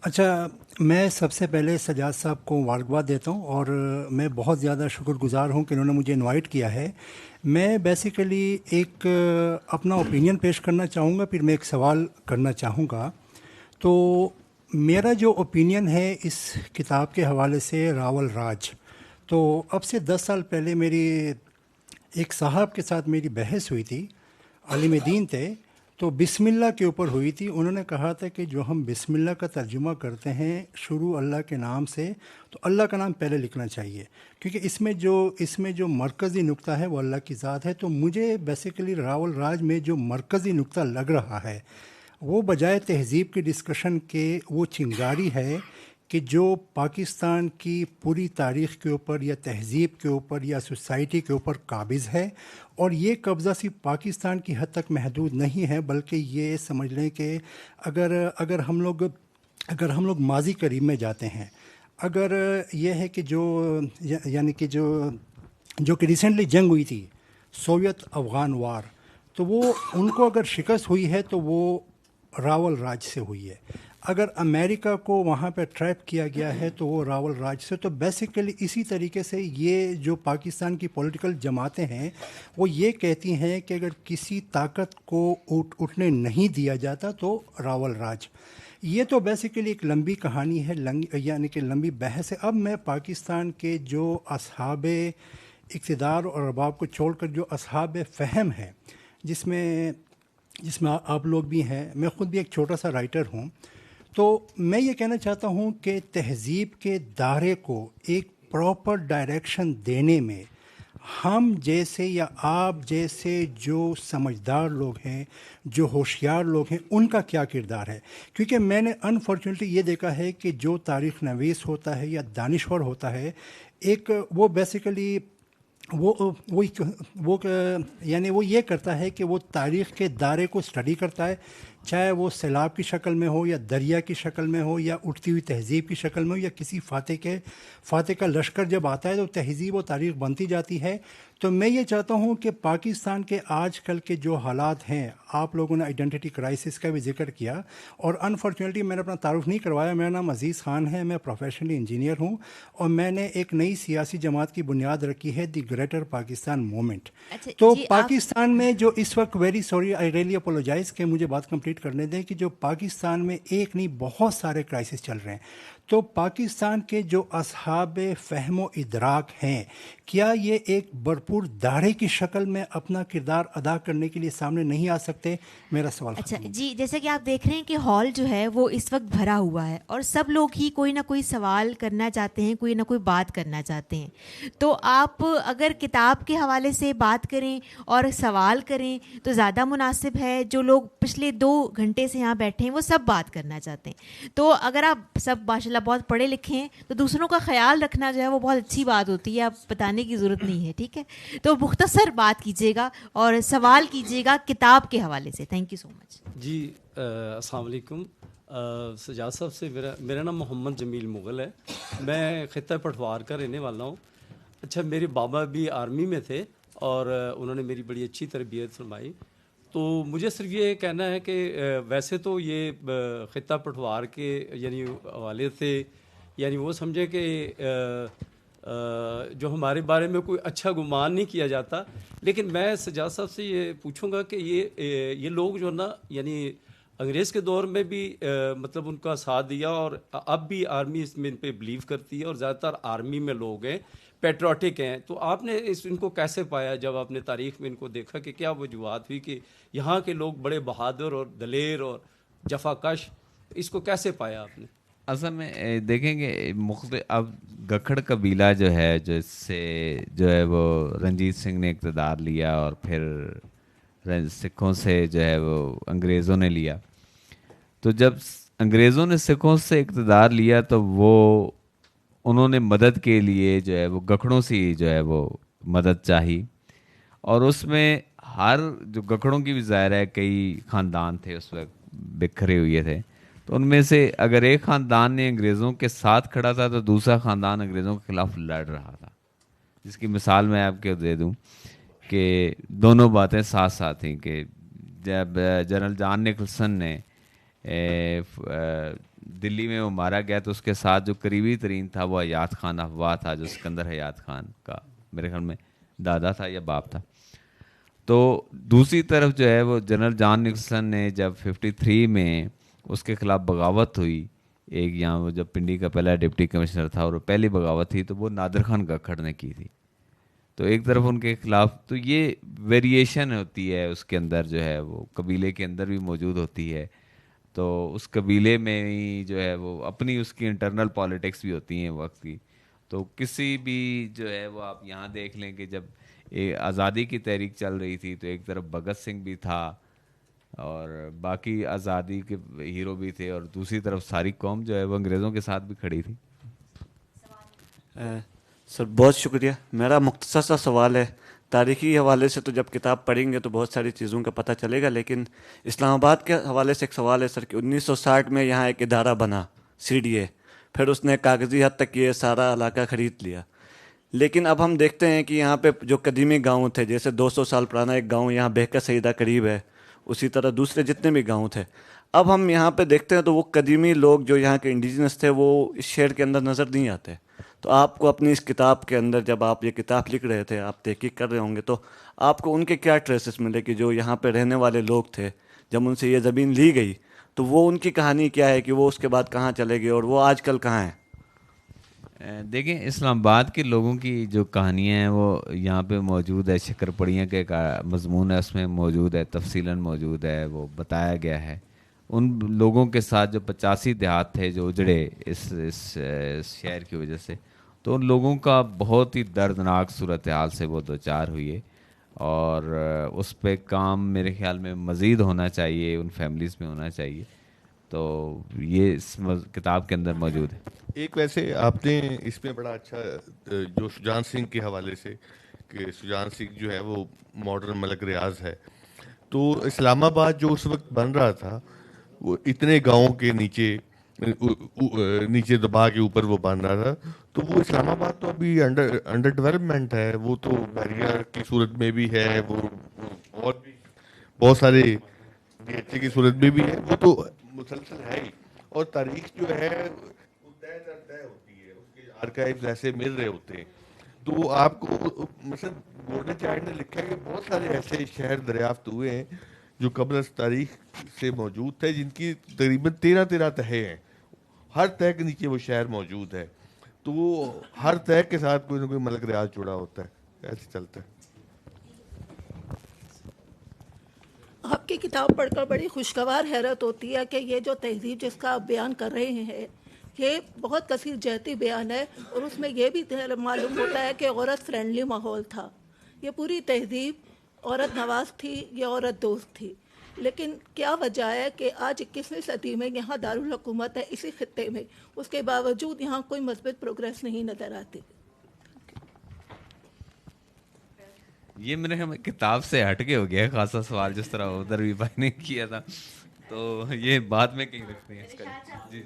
اچھا, میں سب سے پہلے سجاد صاحب کو مبارکباد دیتا ہوں, اور میں بہت زیادہ شکر گزار ہوں کہ انہوں نے مجھے انوائٹ کیا ہے. میں بیسیکلی ایک اپنا اوپینین پیش کرنا چاہوں گا, پھر میں ایک سوال کرنا چاہوں گا. تو میرا جو اوپینین ہے اس کتاب کے حوالے سے راول راج, تو اب سے 10 سال پہلے میری ایک صاحب کے ساتھ میری بحث ہوئی تھی, عالم دین تھے, تو بسم اللہ کے اوپر ہوئی تھی. انہوں نے کہا تھا کہ جو ہم بسم اللہ کا ترجمہ کرتے ہیں شروع اللہ کے نام سے, تو اللہ کا نام پہلے لکھنا چاہیے, کیونکہ اس میں جو مرکزی نقطہ ہے وہ اللہ کی ذات ہے. تو مجھے بیسیکلی راول راج میں جو مرکزی نقطہ لگ رہا ہے وہ بجائے تہذیب کی ڈسکشن کے وہ چنگاری ہے کہ جو پاکستان کی پوری تاریخ کے اوپر یا تہذیب کے اوپر یا سوسائٹی کے اوپر قابض ہے, اور یہ قبضہ صرف پاکستان کی حد تک محدود نہیں ہے, بلکہ یہ سمجھ لیں کہ اگر ہم لوگ ماضی قریب میں جاتے ہیں, اگر یہ ہے کہ یعنی کہ جو کہ ریسنٹلی جنگ ہوئی تھی سوویت افغان وار, تو وہ ان کو اگر شکست ہوئی ہے تو وہ راول راج سے ہوئی ہے. اگر امریکہ کو وہاں پہ ٹریپ کیا گیا ہے تو وہ راول راج سے. تو بیسیکلی اسی طریقے سے یہ جو پاکستان کی پولیٹیکل جماعتیں ہیں وہ یہ کہتی ہیں کہ اگر کسی طاقت کو اٹھنے نہیں دیا جاتا تو راول راج. یہ تو بیسیکلی ایک لمبی کہانی ہے, یعنی کہ لمبی بحث ہے. اب میں پاکستان کے جو اصحاب اقتدار اور ارباب کو چھوڑ کر جو اصحاب فہم ہیں, جس میں آپ لوگ بھی ہیں, میں خود بھی ایک چھوٹا سا رائٹر ہوں, تو میں یہ کہنا چاہتا ہوں کہ تہذیب کے دائرے کو ایک پراپر ڈائریکشن دینے میں ہم جیسے یا آپ جیسے جو سمجھدار لوگ ہیں, جو ہوشیار لوگ ہیں, ان کا کیا کردار ہے. کیونکہ میں نے انفارچونیٹلی یہ دیکھا ہے کہ جو تاریخ نویس ہوتا ہے یا دانشور ہوتا ہے, ایک وہ بیسیکلی وہ یعنی وہ یہ کرتا ہے کہ وہ تاریخ کے دائرے کو اسٹڈی کرتا ہے, چاہے وہ سیلاب کی شکل میں ہو یا دریا کی شکل میں ہو یا اٹھتی ہوئی تہذیب کی شکل میں ہو, یا کسی فاتح کا لشکر جب آتا ہے تو تہذیب و تاریخ بنتی جاتی ہے. تو میں یہ چاہتا ہوں کہ پاکستان کے آج کل کے جو حالات ہیں, آپ لوگوں نے آئیڈینٹی کرائسس کا بھی ذکر کیا, اور انفارچونیٹلی میں نے اپنا تعارف نہیں کروایا. میرا نام عزیز خان ہے, میں پروفیشنلی انجینئر ہوں, اور میں نے ایک نئی سیاسی جماعت کی بنیاد رکھی ہے, دی گریٹر پاکستان موومنٹ. تو پاکستان میں جو اس وقت, very sorry, I really apologise کہ مجھے بات کمپلیٹ کرنے دیں, کہ جو پاکستان میں ایک نہیں بہت سارے کرائسس چل رہے ہیں. تو پاکستان کے جو اصحاب فہم و ادراک ہیں, کیا یہ ایک بھرپور دائرے کی شکل میں اپنا کردار ادا کرنے کے لیے سامنے نہیں آ سکتے؟ میرا سوال. اچھا جی, جیسا کہ آپ دیکھ رہے ہیں کہ ہال جو ہے وہ اس وقت بھرا ہوا ہے, اور سب لوگ ہی کوئی نہ کوئی سوال کرنا چاہتے ہیں, کوئی نہ کوئی بات کرنا چاہتے ہیں. تو آپ اگر کتاب کے حوالے سے بات کریں اور سوال کریں تو زیادہ مناسب ہے. جو لوگ پچھلے 2 گھنٹے سے یہاں بیٹھے ہیں وہ سب بات کرنا چاہتے ہیں, تو اگر آپ سب ماشاء اللہ آپ بہت پڑھے لکھے ہیں تو دوسروں کا خیال رکھنا جو ہے وہ بہت اچھی بات ہوتی ہے, آپ بتانے کی ضرورت نہیں ہے, ٹھیک ہے. تو مختصر بات کیجیے گا اور سوال کیجیے گا کتاب کے حوالے سے. تھینک یو سو مچ. جی السلام علیکم. سجاد صاحب سے میرا نام محمد جمیل مغل ہے. میں خطہ پٹوار کا رہنے والا ہوں. اچھا, میرے بابا بھی آرمی میں تھے اور انہوں نے میری بڑی اچھی تربیت فرمائی. تو مجھے صرف یہ کہنا ہے کہ ویسے تو یہ خطہ پٹوار کے یعنی حوالے سے یعنی وہ سمجھے کہ جو ہمارے بارے میں کوئی اچھا گمان نہیں کیا جاتا, لیکن میں سجاد صاحب سے یہ پوچھوں گا کہ یہ لوگ جو نا یعنی انگریز کے دور میں بھی مطلب ان کا ساتھ دیا اور اب بھی آرمی اس میں ان پہ بلیو کرتی ہے اور زیادہ تر آرمی میں لوگ ہیں پیٹریوٹک ہیں. تو آپ نے ان کو کیسے پایا جب آپ نے تاریخ میں ان کو دیکھا کہ کیا وجوہات ہوئی کہ یہاں کے لوگ بڑے بہادر اور دلیر اور جفا کش, اس کو کیسے پایا آپ نے؟ اصل میں دیکھیں گے مختلف اب گکھڑ قبیلہ جو ہے جو اس سے جو ہے وہ رنجیت سنگھ نے اقتدار لیا اور پھر سکھوں سے جو ہے وہ انگریزوں نے لیا. تو جب انگریزوں نے سکھوں سے اقتدار لیا تو وہ انہوں نے مدد کے لیے جو ہے وہ گکھڑوں سے جو ہے وہ مدد چاہی, اور اس میں ہر جو گکھڑوں کی بھی ظاہر ہے کئی خاندان تھے اس وقت بکھرے ہوئے تھے, تو ان میں سے اگر ایک خاندان نے انگریزوں کے ساتھ کھڑا تھا تو دوسرا خاندان انگریزوں کے خلاف لڑ رہا تھا. جس کی مثال میں آپ کو دے دوں کہ دونوں باتیں ساتھ ساتھ تھیں کہ جب جنرل جان نکلسن نے دلی میں وہ مارا گیا تو اس کے ساتھ جو قریبی ترین تھا وہ حیات خان افواہ تھا, جو سکندر حیات خان کا میرے خیال میں دادا تھا یا باپ تھا. تو دوسری طرف جو ہے وہ جنرل جان نکلسن نے جب 53 میں اس کے خلاف بغاوت ہوئی, ایک یہاں وہ جب پنڈی کا پہلا ڈپٹی کمشنر تھا اور پہلی بغاوت تھی تو وہ نادر خان گکھڑ نے کی تھی. تو ایک طرف ان کے خلاف تو یہ ویریشن ہوتی ہے اس کے اندر جو ہے وہ قبیلے کے اندر بھی موجود ہوتی ہے. تو اس قبیلے میں ہی جو ہے وہ اپنی اس کی انٹرنل پالیٹکس بھی ہوتی ہیں وقت کی. تو کسی بھی جو ہے وہ آپ یہاں دیکھ لیں کہ جب آزادی کی تحریک چل رہی تھی تو ایک طرف بھگت سنگھ بھی تھا اور باقی آزادی کے ہیرو بھی تھے, اور دوسری طرف ساری قوم جو ہے وہ انگریزوں کے ساتھ بھی کھڑی تھی. سر بہت شکریہ. میرا مختصر سا سوال ہے. تاریخی حوالے سے تو جب کتاب پڑھیں گے تو بہت ساری چیزوں کا پتہ چلے گا, لیکن اسلام آباد کے حوالے سے ایک سوال ہے سر کہ 1960 میں یہاں ایک ادارہ بنا CDA, پھر اس نے کاغذی حد تک یہ سارا علاقہ خرید لیا. لیکن اب ہم دیکھتے ہیں کہ یہاں پہ جو قدیمی گاؤں تھے, جیسے 200 سال پرانا ایک گاؤں یہاں بہکہ سیدہ قریب ہے, اسی طرح دوسرے جتنے بھی گاؤں تھے, اب ہم یہاں پہ دیکھتے ہیں تو وہ قدیمی لوگ جو یہاں کے انڈیجنس تھے وہ اس شہر کے اندر نظر نہیں آتے. تو آپ کو اپنی اس کتاب کے اندر جب آپ یہ کتاب لکھ رہے تھے, آپ تحقیق کر رہے ہوں گے, تو آپ کو ان کے کیا ٹریسز ملے کہ جو یہاں پہ رہنے والے لوگ تھے جب ان سے یہ زمین لی گئی تو وہ ان کی کہانی کیا ہے کہ وہ اس کے بعد کہاں چلے گئے اور وہ آج کل کہاں ہیں؟ دیکھیں اسلام آباد کے لوگوں کی جو کہانیاں ہیں وہ یہاں پہ موجود ہے. شکر پڑیاں کا ایک مضمون ہے, اس میں موجود ہے, تفصیلاً موجود ہے, وہ بتایا گیا ہے. ان لوگوں کے ساتھ جو 85 دیہات تھے جو اجڑے اس شہر کی وجہ سے, تو ان لوگوں کا بہت ہی دردناک صورتحال سے وہ دوچار ہوئی ہے, اور اس پہ کام میرے خیال میں مزید ہونا چاہیے, ان فیملیز میں ہونا چاہیے. تو یہ اس کتاب کے اندر موجود ہے. ایک ویسے آپ نے اس میں بڑا اچھا جو شجاعت سنگھ کے حوالے سے کہ شجاعت سنگھ جو ہے وہ ماڈرن ملک ریاض ہے, تو اسلام آباد جو اس وقت بن رہا تھا وہ اتنے گاؤں کے نیچے دبا کے اوپر وہ بن رہا تھا, تو وہ اسلام آباد تو ابھی انڈر ڈیولپمنٹ ہے, وہ تو بیریا کی صورت میں بھی ہے, وہ اور بھی بہت سارے ڈی کی صورت میں بھی ہے, وہ تو مسلسل ہے ہی. اور تاریخ جو ہے وہ طے ہوتی ہے, اس کے آرکائیوز ایسے مل رہے ہوتے ہیں. تو آپ کو مثلا گورنر چائلڈ نے لکھا ہے کہ بہت سارے ایسے شہر دریافت ہوئے ہیں جو قبل از تاریخ سے موجود تھے, جن کی تقریباً 13 تہے ہیں, ہر تہہ کے نیچے وہ شہر موجود ہے. تو وہ ہر تہہ کے ساتھ کوئی نہ کوئی ملک ریاض جڑا ہوتا ہے, ایسے چلتا ہے. آپ کی کتاب پڑھ کر بڑی خوشگوار حیرت ہوتی ہے کہ یہ جو تہذیب جس کا آپ بیان کر رہے ہیں یہ بہت کثیر جہتی بیان ہے, اور اس میں یہ بھی معلوم ہوتا ہے کہ عورت فرینڈلی ماحول تھا. یہ پوری تہذیب عورت نواز تھی, یہ عورت دوست تھی. لیکن کیا وجہ ہے کہ آج 21ویں صدی میں یہاں دارالحکومت ہے اسی خطے میں، اس کے باوجود یہاں کوئی مثبت پروگریس نہیں نظر آتی؟ یہ میرے خیال میں کتاب سے ہٹ کے ہو گیا ہے خاصا سوال، جس طرح ادھر بھی بھائی نے کیا تھا، تو یہ بعد میں کہیں رکھتے ہیں اس کا. جی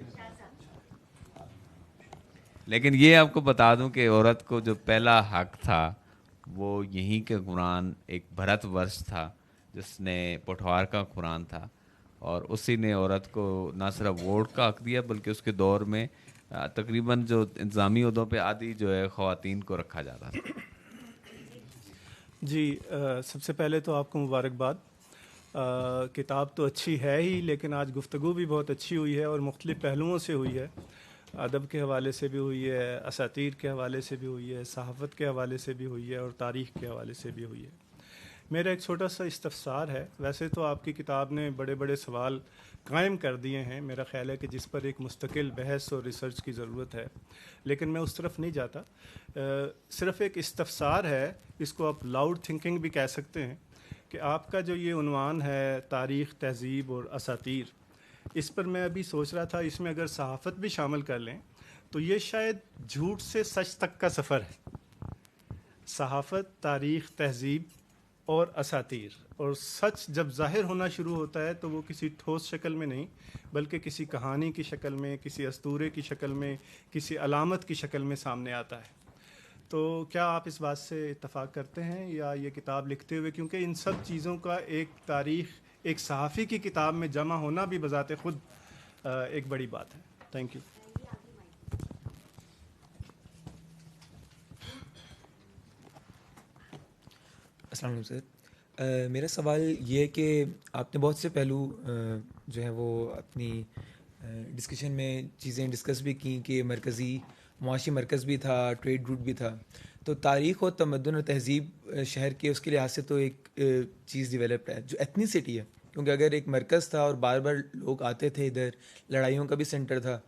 لیکن یہ آپ کو بتا دوں کہ عورت کو جو پہلا حق تھا وہ یہیں کے قرآن، ایک بھرت ورش تھا جس نے پٹھوار کا قرآن تھا، اور اسی نے عورت کو نہ صرف ووٹ کا حق دیا بلکہ اس کے دور میں تقریباً جو انتظامی عہدوں پہ آدھی جو ہے خواتین کو رکھا جاتا تھا. جی سب سے پہلے تو آپ کو مبارکباد. کتاب تو اچھی ہے ہی، لیکن آج گفتگو بھی بہت اچھی ہوئی ہے اور مختلف پہلوؤں سے ہوئی ہے. ادب کے حوالے سے بھی ہوئی ہے، اساطیر کے حوالے سے بھی ہوئی ہے، صحافت کے حوالے سے بھی ہوئی ہے، اور تاریخ کے حوالے سے بھی ہوئی ہے. میرا ایک چھوٹا سا استفسار ہے. ویسے تو آپ کی کتاب نے بڑے بڑے سوال قائم کر دیے ہیں، میرا خیال ہے کہ جس پر ایک مستقل بحث اور ریسرچ کی ضرورت ہے، لیکن میں اس طرف نہیں جاتا. صرف ایک استفسار ہے، اس کو آپ لاؤڈ تھنکنگ بھی کہہ سکتے ہیں، کہ آپ کا جو یہ عنوان ہے تاریخ، تہذیب اور اساطیر، اس پر میں ابھی سوچ رہا تھا اس میں اگر صحافت بھی شامل کر لیں تو یہ شاید جھوٹ سے سچ تک کا سفر ہے. صحافت، تاریخ، تہذیب اور اساطیر، اور سچ جب ظاہر ہونا شروع ہوتا ہے تو وہ کسی ٹھوس شکل میں نہیں بلکہ کسی کہانی کی شکل میں، کسی اسطورے کی شکل میں، کسی علامت کی شکل میں سامنے آتا ہے. تو کیا آپ اس بات سے اتفاق کرتے ہیں، یا یہ کتاب لکھتے ہوئے، کیونکہ ان سب چیزوں کا ایک تاریخ ایک صحافی کی کتاب میں جمع ہونا بھی بذات خود ایک بڑی بات ہے. Thank you. السلام علیکم سر. میرا سوال یہ ہے کہ آپ نے بہت سے پہلو جو ہیں وہ اپنی ڈسکشن میں چیزیں ڈسکس بھی کی، کہ مرکزی معاشی مرکز بھی تھا، ٹریڈ روٹ بھی تھا. تو تاریخ اور تمدن اور تہذیب شہر کے اس کے لحاظ سے تو ایک چیز ڈیولپڈ ہے جو ایتھنیسٹی ہے، کیونکہ اگر ایک مرکز تھا اور بار بار لوگ آتے تھے، ادھر لڑائیوں کا بھی سینٹر تھا،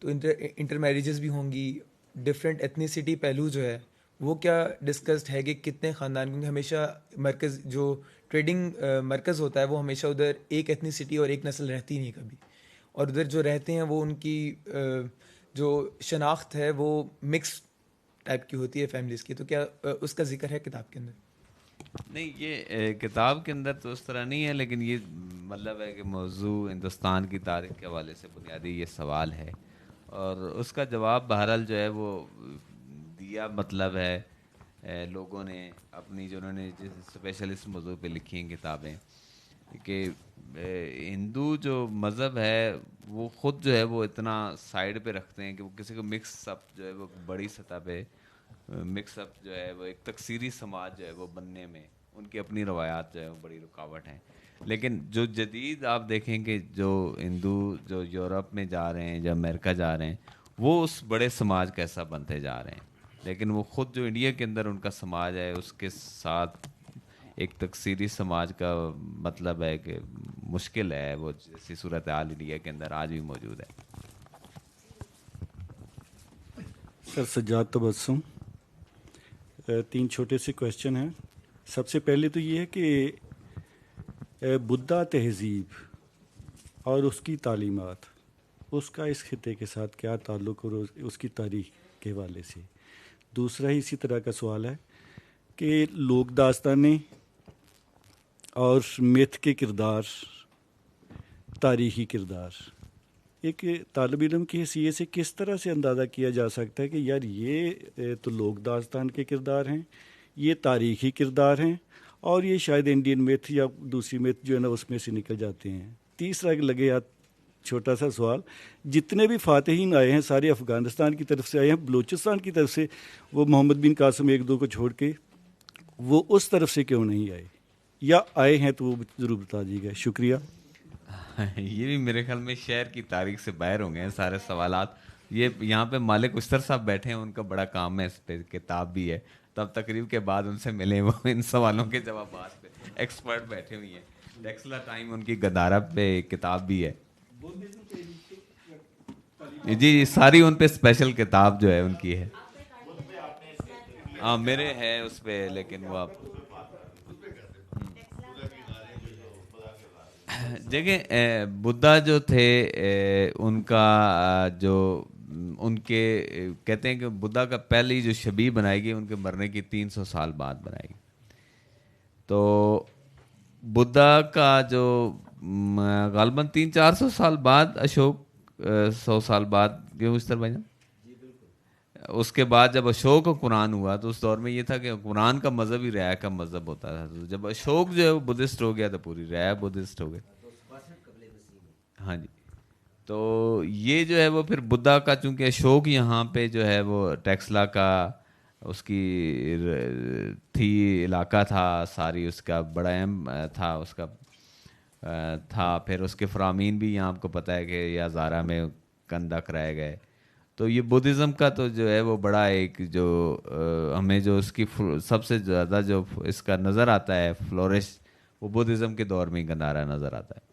تو انٹر میریجز بھی ہوں گی. ڈفرینٹ ایتھنیسٹی پہلو جو ہے وہ کیا ڈسکسڈ ہے کہ کتنے خاندان، کیونکہ ہمیشہ مرکز جو ٹریڈنگ مرکز ہوتا ہے وہ ہمیشہ ادھر ایک ایتھنیسٹی اور ایک نسل رہتی نہیں کبھی، اور ادھر جو رہتے ہیں وہ ان کی جو شناخت ہے وہ مکس ٹائپ کی ہوتی ہے فیملیز کی. تو کیا اس کا ذکر ہے کتاب کے اندر؟ نہیں، یہ کتاب کے اندر تو اس طرح نہیں ہے، لیکن یہ مطلب ہے کہ موضوع ہندوستان کی تاریخ کے حوالے سے بنیادی یہ سوال ہے، اور اس کا جواب بہرحال جو ہے وہ دیا. مطلب ہے لوگوں نے اپنی، جو انہوں نے اسپیشل اس موضوع پہ لکھی ہیں کتابیں، کہ ہندو جو مذہب ہے وہ خود جو ہے وہ اتنا سائڈ پہ رکھتے ہیں کہ وہ کسی کو مکس اپ جو ہے وہ بڑی سطح پہ مکس اپ جو ہے وہ ایک تکثیری سماج جو ہے وہ بننے میں ان کی اپنی روایات جو ہے وہ بڑی رکاوٹ ہیں. لیکن جو جدید آپ دیکھیں کہ جو ہندو جو یورپ میں جا رہے ہیں، جو امریکہ جا رہے ہیں، وہ اس بڑے سماج کا حصہ بنتے جا رہے ہیں، لیکن وہ خود جو انڈیا کے اندر ان کا سماج ہے اس کے ساتھ ایک تکثیری سماج کا مطلب ہے کہ مشکل ہے، وہ جیسی صورتحال انڈیا کے اندر آج بھی موجود ہے. سر سجاد تبسم، 3 چھوٹے سے کویشچن ہیں. سب سے پہلے تو یہ ہے کہ بدھا تہذیب اور اس کی تعلیمات، اس کا اس خطے کے ساتھ کیا تعلق اور اس کی تاریخ کے حوالے سے. دوسرا ہی اسی طرح کا سوال ہے کہ لوک داستانیں اور میتھ کے کردار، تاریخی کردار، ایک طالب علم کی حیثیت سے کس طرح سے اندازہ کیا جا سکتا ہے کہ یار یہ تو لوک داستان کے کردار ہیں، یہ تاریخی کردار ہیں، اور یہ شاید انڈین میتھ یا دوسری میتھ جو ہے نا اس میں سے نکل جاتے ہیں. تیسرا لگے ہاتھ چھوٹا سا سوال، جتنے بھی فاتحین آئے ہیں سارے افغانستان کی طرف سے آئے ہیں، بلوچستان کی طرف سے وہ محمد بن قاسم 1-2 کو چھوڑ کے وہ اس طرف سے کیوں نہیں آئے، یا آئے ہیں تو وہ ضرور بتا دیجیے گا. شکریہ. یہ بھی میرے خیال میں شہر کی تاریخ سے باہر ہوں گے ہیں سارے سوالات. یہ یہاں پہ مالک اشتر صاحب بیٹھے ہیں، ان کا بڑا کام ہے، اس پہ کتاب بھی ہے، تب تقریب کے بعد ان سے ملیں، وہ ان سوالوں کے جوابات پہ ایکسپرٹ بیٹھے ہوئی ہیں. ٹیکسلا ٹائم ان کی گدارہ پہ کتاب بھی ہے. جی ساری ان پہ اسپیشل کتاب جو ہے ان کی ہے. ہاں میرے ہے اس پہ، لیکن وہ آپ دیکھیں بدھا جو تھے ان کا جو ان کے کہتے ہیں کہ بدھا کا پہلی جو شبیہ بنائی گئی ان کے مرنے کی 300 سال بعد بنائی گئی. تو بدھا کا جو غالباً 300-400 سال بعد اشوک 100 سال بعد کیوں اس طرح بھائی اس کے بعد جب اشوک قرآن ہوا تو اس دور میں یہ تھا کہ قرآن کا مذہب ہی رعایا کا مذہب ہوتا تھا. تو جب اشوک جو ہے وہ بدھسٹ ہو گیا تو پوری رعایا بدھسٹ ہو گئی. ہاں جی. تو یہ جو ہے وہ پھر بدھا کا چونکہ اشوک یہاں پہ جو ہے وہ ٹیکسلا کا اس کی تھی علاقہ تھا ساری, اس کا بڑا اہم تھا اس کا تھا. پھر اس کے فرامین بھی یہاں آپ کو پتہ ہے کہ یہ ہزارہ میں کندہ کرائے گئے. تو یہ بدھزم کا تو جو ہے وہ بڑا ایک جو ہمیں جو اس کی سب سے زیادہ جو اس کا نظر آتا ہے فلورش وہ بدھزم کے دور میں ہی گندارا نظر آتا ہے.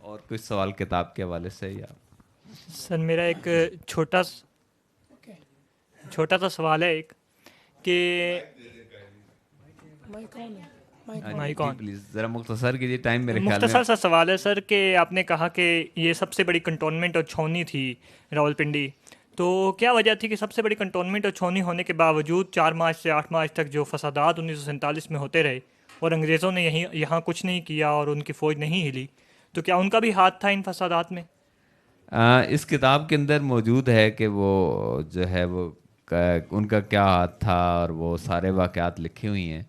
اور کوئی سوال کتاب کے حوالے سے یا سر میرا ایک چھوٹا سا سوال ہے ایک کہ پلیز ذرا مختصر کیجیے, ٹائم میرے خیال میں مختصر سا سوال ہے سر کہ آپ نے کہا کہ یہ سب سے بڑی کنٹونمنٹ اور چھاونی تھی راولپنڈی, تو کیا وجہ تھی کہ سب سے بڑی کنٹونمنٹ اور چھاونی ہونے کے باوجود 4 مارچ سے 8 مارچ تک جو فسادات 1947 میں ہوتے رہے اور انگریزوں نے یہاں کچھ نہیں کیا اور ان کی فوج نہیں ہلی, تو کیا ان کا بھی ہاتھ تھا ان فسادات میں؟ اس کتاب کے اندر موجود ہے کہ وہ جو ہے وہ ان کا کیا ہاتھ تھا اور وہ سارے واقعات لکھی ہوئی ہیں.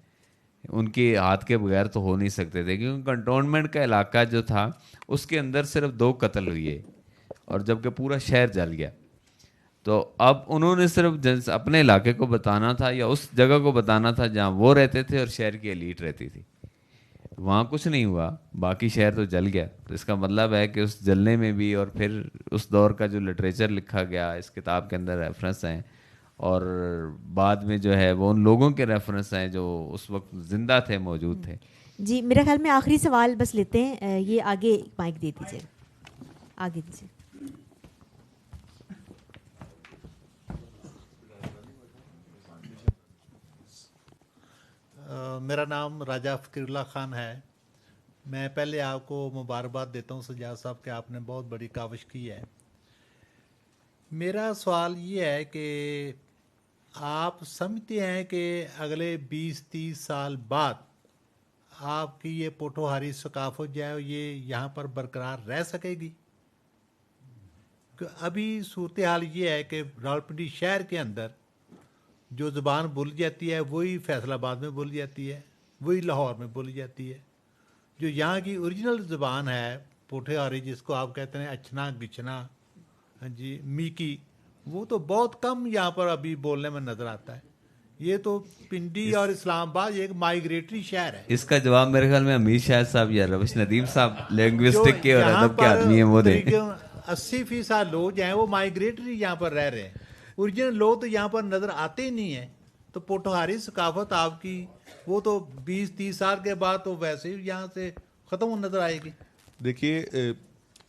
ان کے ہاتھ کے بغیر تو ہو نہیں سکتے تھے کیونکہ کنٹونمنٹ کا علاقہ جو تھا اس کے اندر صرف 2 قتل ہوئے اور جبکہ پورا شہر جل گیا. تو اب انہوں نے صرف اپنے علاقے کو بتانا تھا یا اس جگہ کو بتانا تھا جہاں وہ رہتے تھے اور شہر کی ایلیٹ رہتی تھی. وہاں کچھ نہیں ہوا, باقی شہر تو جل گیا. تو اس کا مطلب ہے کہ اس جلنے میں بھی اور پھر اس دور کا جو لٹریچر لکھا گیا اس کتاب کے اندر ریفرنس ہیں اور بعد میں جو ہے وہ ان لوگوں کے ریفرنس ہیں جو اس وقت زندہ تھے موجود تھے. جی میرا خیال میں آخری سوال بس لیتے ہیں, یہ آگے مائک دے دیجیے, آگے دیجیے. میرا نام راجہ فقیر اللہ خان ہے. میں پہلے آپ کو مبارکباد دیتا ہوں سجاد صاحب کہ آپ نے بہت بڑی کاوش کی ہے. میرا سوال یہ ہے کہ آپ سمجھتے ہیں کہ اگلے 20-30 سال بعد آپ کی یہ پوٹھوہاری ثقافت جو ہے یہ یہاں پر برقرار رہ سکے گی؟ ابھی صورتحال یہ ہے کہ راولپنڈی شہر کے اندر جو زبان بولی جاتی ہے وہی فیصل آباد میں بولی جاتی ہے, وہی لاہور میں بولی جاتی ہے. جو یہاں کی اوریجنل زبان ہے پوٹھوہاری جس کو آپ کہتے ہیں اچھنا گچھنا, ہاں جی, میکی, وہ تو بہت کم یہاں پر ابھی بولنے میں نظر آتا ہے. یہ تو پنڈی اور اسلام آباد ایک مائیگریٹری شہر ہے. اس کا جواب میرے خیال میں امیر شاہد صاحب یا روش ندیم صاحب لینگوسٹک کے اور ادب کے آدمی ہیں وہ دیں. 80% لوگ جو ہیں وہ مائیگریٹری یہاں پر رہ رہے ہیں, اوریجنل لوگ تو یہاں پر نظر آتے ہی نہیں ہیں. تو پوٹھوہاری ثقافت آپ کی وہ تو 20-30 سال کے بعد تو ویسے ہی یہاں سے ختم نظر آئے گی. دیکھیے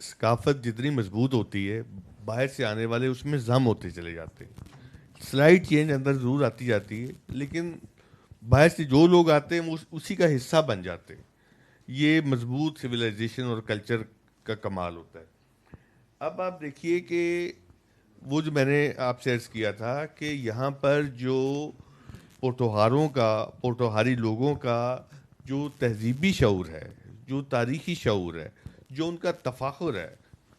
ثقافت جتنی مضبوط ہوتی ہے باہر سے آنے والے اس میں ضم ہوتے چلے جاتے ہیں. سلائٹ چینج اندر ضرور آتی جاتی ہے لیکن باہر سے جو لوگ آتے ہیں وہ اسی کا حصہ بن جاتے ہیں. یہ مضبوط سویلائزیشن اور کلچر کا کمال ہوتا ہے. اب آپ دیکھیے کہ وہ جو میں نے آپ سے عرض کیا تھا کہ یہاں پر جو پوٹھوہاری لوگوں کا جو تہذیبی شعور ہے, جو تاریخی شعور ہے, جو ان کا تفاخر ہے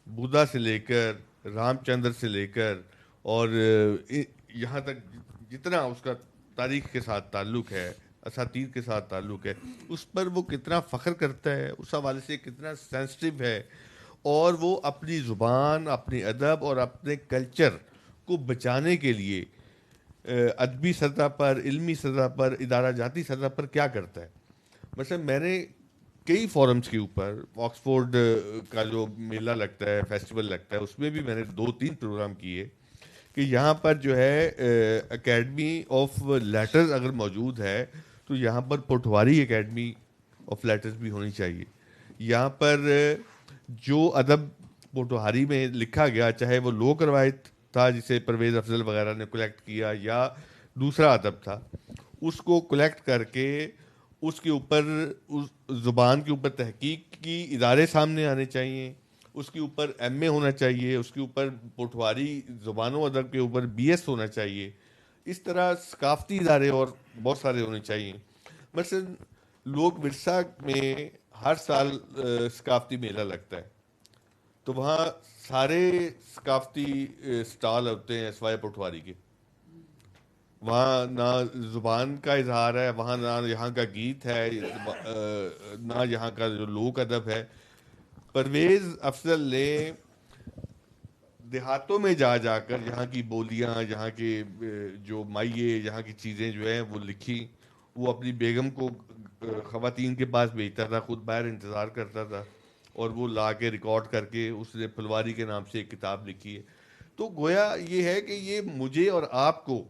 بدھا سے لے کر رام چندر سے لے کر اور یہاں تک جتنا اس کا تاریخ کے ساتھ تعلق ہے, اساطیر کے ساتھ تعلق ہے, اس پر وہ کتنا فخر کرتا ہے, اس حوالے سے کتنا سینسٹیو ہے, اور وہ اپنی زبان, اپنی ادب اور اپنے کلچر کو بچانے کے لیے ادبی سطح پر, علمی سطح پر, ادارہ جاتی سطح پر کیا کرتا ہے. مثلا میں نے کئی فورمز کے اوپر آکسفورڈ کا جو میلہ لگتا ہے, فیسٹیول لگتا ہے, اس میں بھی میں نے 2-3 پروگرام کیے کہ یہاں پر جو ہے اکیڈمی آف لیٹرز اگر موجود ہے تو یہاں پر پوٹھوہاری اکیڈمی آف لیٹرز بھی ہونی چاہیے. یہاں پر جو ادب پوٹھوہاری میں لکھا گیا, چاہے وہ لوک روایت تھا جسے پرویز افضل وغیرہ نے کلیکٹ کیا یا دوسرا ادب تھا, اس کو کلیکٹ کر کے اس کے اوپر اس زبان کے اوپر تحقیق کی ادارے سامنے آنے چاہیے, اس کے اوپر ایم اے ہونا چاہیے, اس کے اوپر پٹواری زبان و ادب کے اوپر بی ایس ہونا چاہیے. اس طرح ثقافتی ادارے اور بہت سارے ہونے چاہیے. مثلا لوک ورثہ میں ہر سال ثقافتی میلہ لگتا ہے, تو وہاں سارے ثقافتی اسٹال ہوتے ہیں سوائے پٹواری کے. وہاں نہ زبان کا اظہار ہے, وہاں نہ یہاں کا گیت ہے, نہ یہاں کا جو لوک ادب ہے. پرویز افضل نے دیہاتوں میں جا جا کر یہاں کی بولیاں, یہاں کے جو مائیے, یہاں کی چیزیں جو ہیں وہ لکھی. وہ اپنی بیگم کو خواتین کے پاس بھیجتا تھا, خود باہر انتظار کرتا تھا, اور وہ لا کے ریکارڈ کر کے اس نے پھلواری کے نام سے ایک کتاب لکھی ہے. تو گویا یہ ہے کہ یہ مجھے اور آپ کو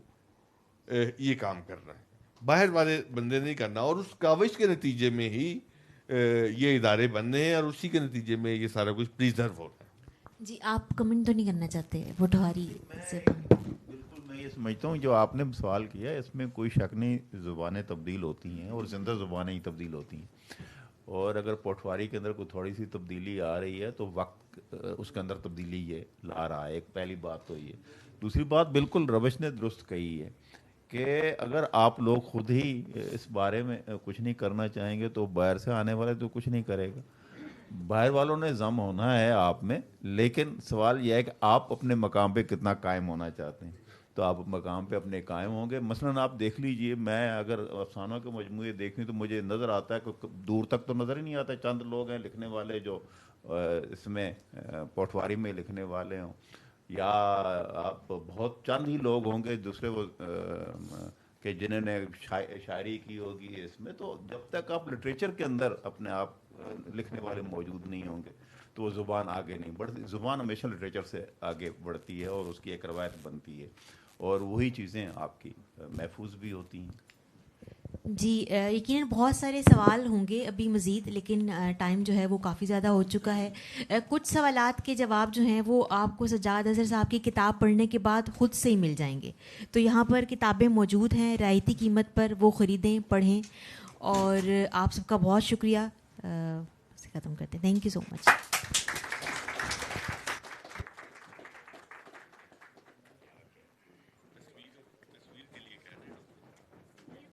یہ کام کرنا ہے, باہر والے بندے نہیں کرنا, اور اس کاوش کے نتیجے میں ہی یہ ادارے بننے ہیں, اور اسی کے نتیجے میں یہ سارا کچھ پریزرو ہو رہا ہے. جی آپ کمنٹ تو نہیں کرنا چاہتے پٹواری سے؟ بالکل میں یہ سمجھتا ہوں جو آپ نے سوال کیا اس میں کوئی شک نہیں, زبانیں تبدیل ہوتی ہیں اور زندہ زبانیں ہی تبدیل ہوتی ہیں, اور اگر پٹواری کے اندر کوئی تھوڑی سی تبدیلی آ رہی ہے تو وقت اس کے اندر تبدیلی یہ لا رہا ہے. ایک پہلی بات تو یہ. دوسری بات بالکل روش نے درست کہی ہے کہ اگر آپ لوگ خود ہی اس بارے میں کچھ نہیں کرنا چاہیں گے تو باہر سے آنے والے تو کچھ نہیں کرے گا. باہر والوں نے ضم ہونا ہے آپ میں, لیکن سوال یہ ہے کہ آپ اپنے مقام پہ کتنا قائم ہونا چاہتے ہیں. تو آپ مقام پہ اپنے قائم ہوں گے. مثلا آپ دیکھ لیجئے, میں اگر افسانوں کے مجموعے دیکھیں تو مجھے نظر آتا ہے کہ دور تک تو نظر ہی نہیں آتا, چند لوگ ہیں لکھنے والے جو اس میں پٹواری میں لکھنے والے ہوں, یا آپ بہت چند ہی لوگ ہوں گے دوسرے وہ کہ جنہوں نے شاعری کی ہوگی اس میں. تو جب تک آپ لٹریچر کے اندر اپنے آپ لکھنے والے موجود نہیں ہوں گے تو وہ زبان آگے نہیں بڑھتی. زبان ہمیشہ لٹریچر سے آگے بڑھتی ہے اور اس کی ایک روایت بنتی ہے, اور وہی چیزیں آپ کی محفوظ بھی ہوتی ہیں. جی یقیناً بہت سارے سوال ہوں گے ابھی مزید, لیکن ٹائم جو ہے وہ کافی زیادہ ہو چکا ہے. کچھ سوالات کے جواب جو ہیں وہ آپ کو سجاد اظہر صاحب کی کتاب پڑھنے کے بعد خود سے ہی مل جائیں گے. تو یہاں پر کتابیں موجود ہیں رعایتی قیمت پر, وہ خریدیں, پڑھیں. اور آپ سب کا بہت شکریہ. ختم کرتے ہیں. Thank you so much.